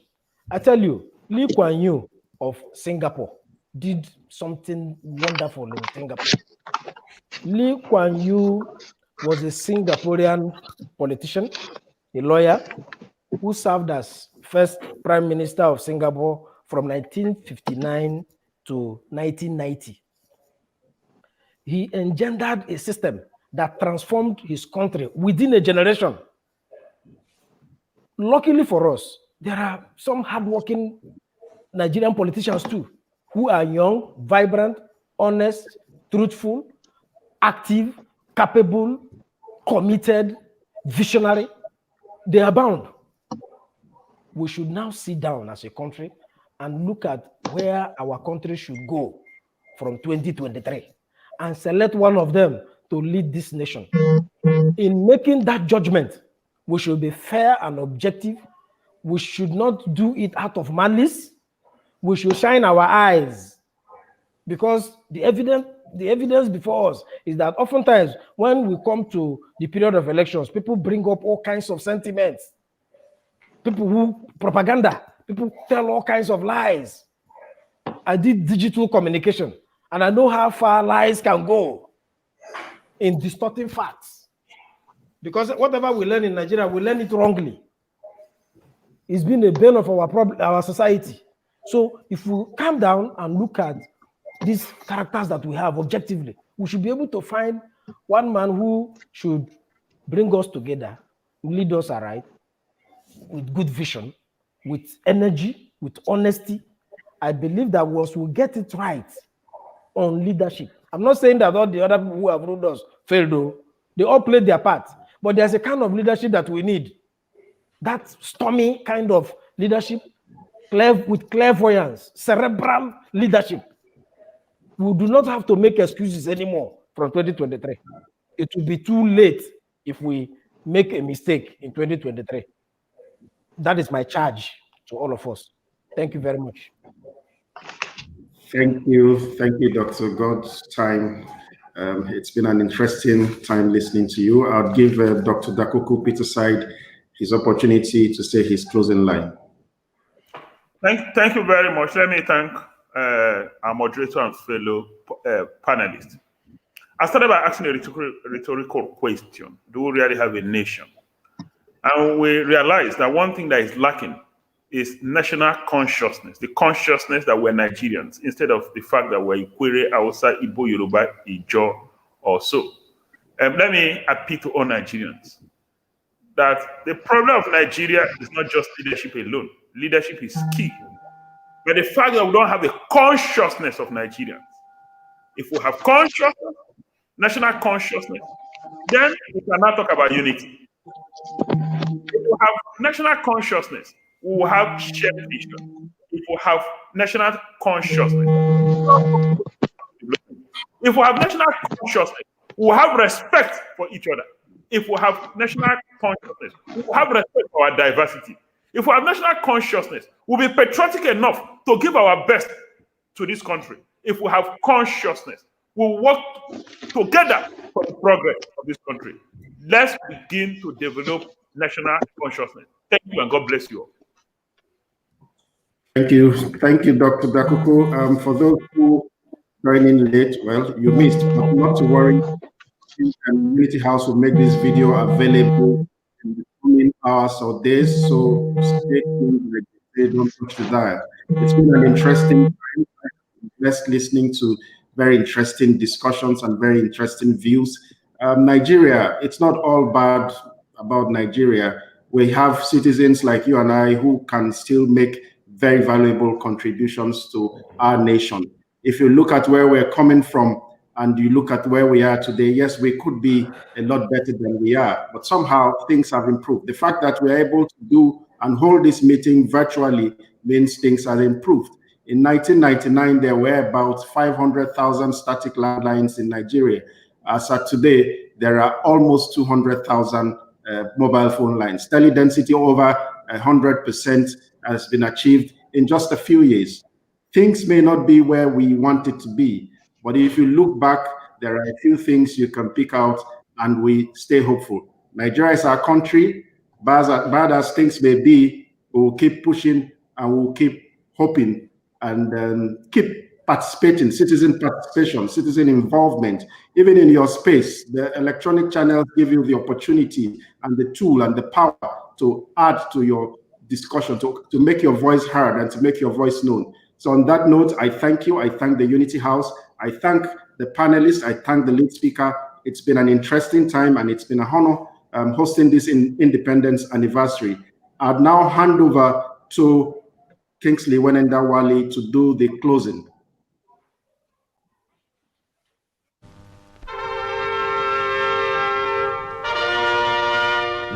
I tell you, Lee Kuan Yew of Singapore did something wonderful in Singapore. Lee Kuan Yew was a Singaporean politician, a lawyer, who served as first Prime Minister of Singapore from 1959 to 1990. He engendered a system that transformed his country within a generation. Luckily for us, there are some hardworking Nigerian politicians too, who are young, vibrant, honest, truthful, active, capable, committed, visionary. They abound. We should now sit down as a country and look at where our country should go from 2023 and select one of them to lead this nation. In making that judgment, we should be fair and objective. We should not do it out of malice. We should shine our eyes, because the evidence before us is that oftentimes when we come to the period of elections, people bring up all kinds of sentiments. People who propaganda, people tell all kinds of lies. I did digital communication, and I know how far lies can go in distorting facts. Because whatever we learn in Nigeria, we learn it wrongly. It's been a bane of our society. So if we calm down and look at these characters that we have objectively, we should be able to find one man who should bring us together, lead us aright, with good vision, with energy, with honesty. I believe that once we get it right on leadership, I'm not saying that all the other people who have ruled us failed, though. They all played their part. But there's a kind of leadership that we need. That stormy kind of leadership, with clairvoyance, cerebral leadership. We do not have to make excuses anymore from 2023. It will be too late if we make a mistake in 2023. That is my charge to all of us. Thank you very much. Thank you, Dr. God's time. It's been an interesting time listening to you. I'll give Dr. Dakuku Peterside his opportunity to say his closing line. Thank you very much. Let me thank our moderator and fellow panelists. I started by asking a rhetorical question. Do we really have a nation? And we realized that one thing that is lacking is national consciousness, the consciousness that we're Nigerians, instead of the fact that we're Ikwere, Hausa, Igbo, Yoruba, Ijaw, or so. Let me appeal to all Nigerians that the problem of Nigeria is not just leadership alone. Leadership is key. But the fact that we don't have the consciousness of Nigerians, if we have consciousness, national consciousness, then we cannot talk about unity. If we have national consciousness, we will have shared vision. If we have national consciousness, if we have national consciousness, we will have respect for each other. If we have national consciousness, we will have respect for our diversity. If we have national consciousness, we'll be patriotic enough to give our best to this country. If we have consciousness, we'll work together for the progress of this country. Let's begin to develop national consciousness. Thank you, and God bless you all. Thank you, Dr. Dakuku. For those who joined in late, well, you missed, but not to worry. Unity House will make this video available in the coming hours or days, so stay tuned. Don't touch the dial. It's been an interesting time. Blessed listening to very interesting discussions and very interesting views. Nigeria, it's not all bad about Nigeria. We have citizens like you and I who can still make very valuable contributions to our nation. If you look at where we're coming from and you look at where we are today, yes, we could be a lot better than we are, but somehow things have improved. The fact that we're able to do and hold this meeting virtually means things have improved. In 1999, there were about 500,000 static landlines in Nigeria. As of today, there are almost 200,000 mobile phone lines. Tele-density over 100% has been achieved in just a few years. Things may not be where we want it to be, but if you look back, there are a few things you can pick out, and we stay hopeful. Nigeria is our country. Bad as things may be, we will keep pushing and we'll keep hoping and keep participating, citizen participation, citizen involvement, even in your space. The electronic channels give you the opportunity and the tool and the power to add to your discussion, to make your voice heard and to make your voice known. So on that note, I thank you. I thank the Unity House. I thank the panelists. I thank the lead speaker. It's been an interesting time, and it's been a honor hosting this Independence anniversary. I'll now hand over to Kingsley Wenendawali to do the closing.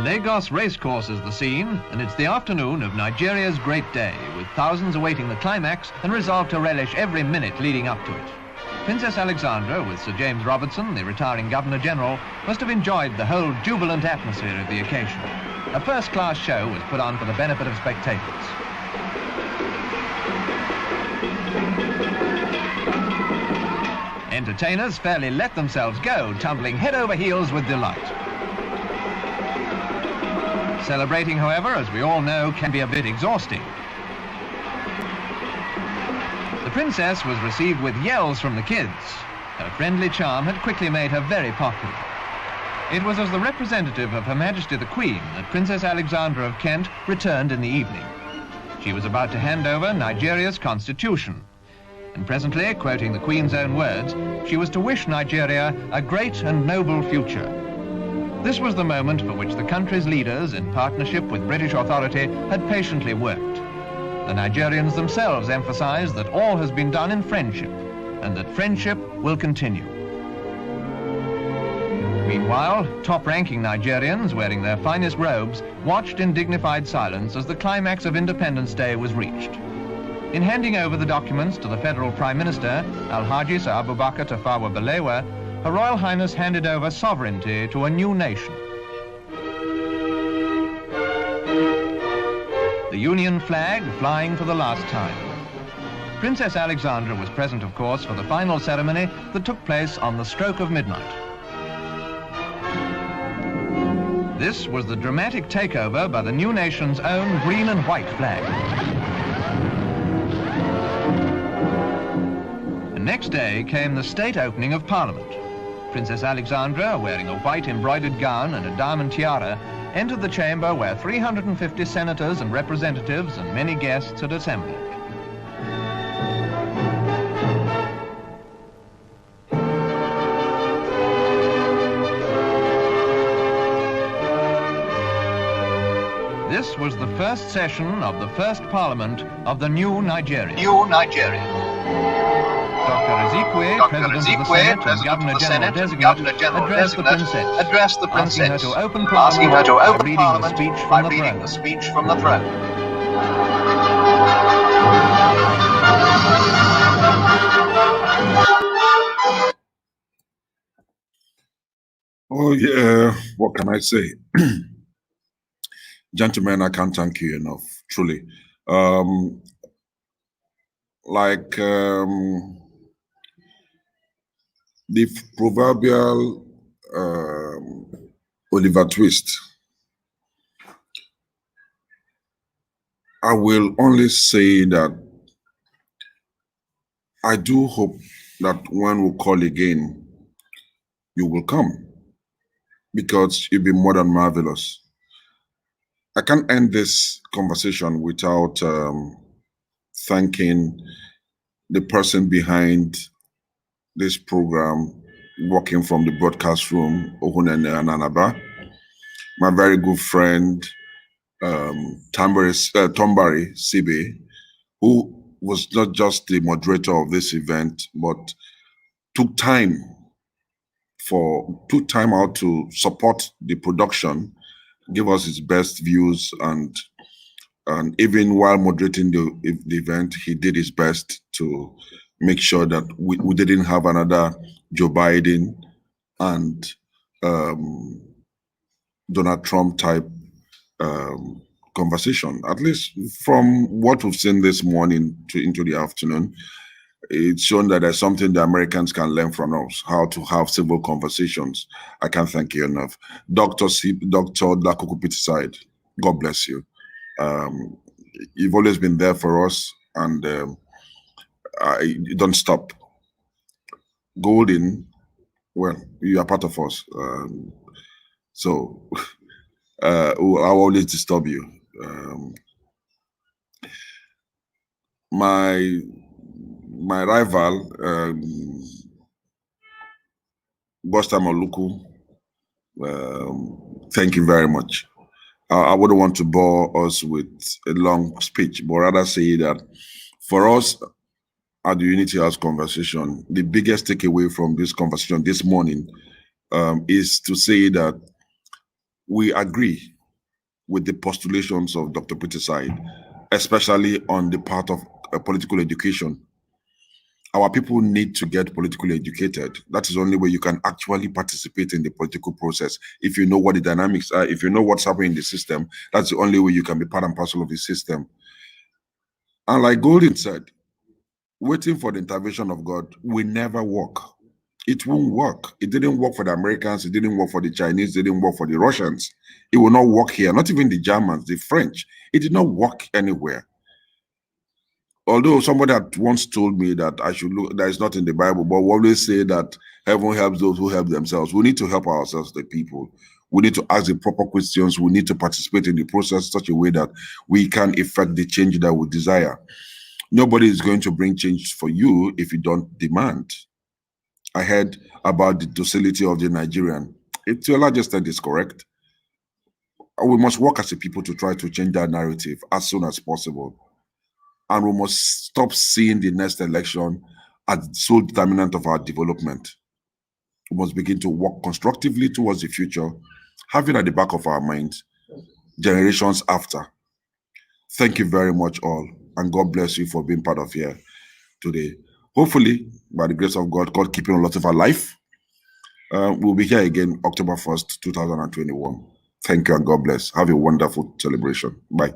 Lagos Racecourse is the scene, and it's the afternoon of Nigeria's great day, with thousands awaiting the climax and resolved to relish every minute leading up to it. Princess Alexandra, with Sir James Robertson, the retiring Governor-General, must have enjoyed the whole jubilant atmosphere of the occasion. A first-class show was put on for the benefit of spectators. Entertainers fairly let themselves go, tumbling head over heels with delight. Celebrating, however, as we all know, can be a bit exhausting. The princess was received with yells from the kids. Her friendly charm had quickly made her very popular. It was as the representative of Her Majesty the Queen that Princess Alexandra of Kent returned in the evening. She was about to hand over Nigeria's constitution, and presently, quoting the Queen's own words, she was to wish Nigeria a great and noble future. This was the moment for which the country's leaders, in partnership with British authority, had patiently worked. The Nigerians themselves emphasized that all has been done in friendship, and that friendship will continue. Meanwhile, top-ranking Nigerians, wearing their finest robes, watched in dignified silence as the climax of Independence Day was reached. In handing over the documents to the Federal Prime Minister, Alhaji Sir Abubakar Tafawa Balewa, Her Royal Highness handed over sovereignty to a new nation. The Union flag flying for the last time. Princess Alexandra was present, of course, for the final ceremony that took place on the stroke of midnight. This was the dramatic takeover by the new nation's own green and white flag. The next day came the state opening of Parliament. Princess Alexandra, wearing a white embroidered gown and a diamond tiara, entered the chamber where 350 senators and representatives and many guests had assembled. This was the first session of the first Parliament of the new Nigeria. Dr. Ezekwe, President of the Senate and Governor-General Designate, addressed the Princess, asking her to open Parliament by reading the speech from the throne. Oh yeah, what can I say? Gentlemen, I can't thank you enough, truly. The proverbial Oliver Twist, I will only say that I do hope that when we call again, you will come, because you'll be more than marvelous. I can't end this conversation without thanking the person behind this program, working from the broadcast room, Scott-Ananaba, my very good friend, Tombari Sibe, who was not just the moderator of this event, but took time out to support the production, give us his best views, and even while moderating the event, he did his best to make sure that we didn't have another Joe Biden and Donald Trump type conversation. At least from what we've seen this morning into the afternoon, it's shown that there's something the Americans can learn from us, how to have civil conversations. I can't thank you enough. Dr. Dakuku Pitiside, God bless you. you've always been there for us, and you don't stop. Golden, well, you are part of us. So I'll always disturb you. My rival, Bostam Oluku, thank you very much. I wouldn't want to bore us with a long speech, but rather say that for us at the Unity House conversation, the biggest takeaway from this conversation this morning is to say that we agree with the postulations of Dr. Peterside, especially on the part of political education. Our people need to get politically educated. That is the only way you can actually participate in the political process. If you know what the dynamics are, if you know what's happening in the system, that's the only way you can be part and parcel of the system. And like Golden said, waiting for the intervention of God will never work. It won't work. It didn't work for the Americans. It didn't work for the Chinese. It didn't work for the Russians. It will not work here. Not even the Germans, the French. It did not work anywhere. Although somebody had once told me that I should look, that is not in the Bible, but we always say that heaven helps those who help themselves. We need to help ourselves, the people. We need to ask the proper questions. We need to participate in the process in such a way that we can effect the change that we desire. Nobody is going to bring change for you if you don't demand. I heard about the docility of the Nigerian. It, to a large extent, is correct. We must work as a people to try to change that narrative as soon as possible. And we must stop seeing the next election as the sole determinant of our development. We must begin to work constructively towards the future, having at the back of our minds generations after. Thank you very much all, and God bless you for being part of here today. Hopefully, by the grace of God, God keeping a lot of our life, we'll be here again October 1st, 2021. Thank you and God bless. Have a wonderful celebration. Bye.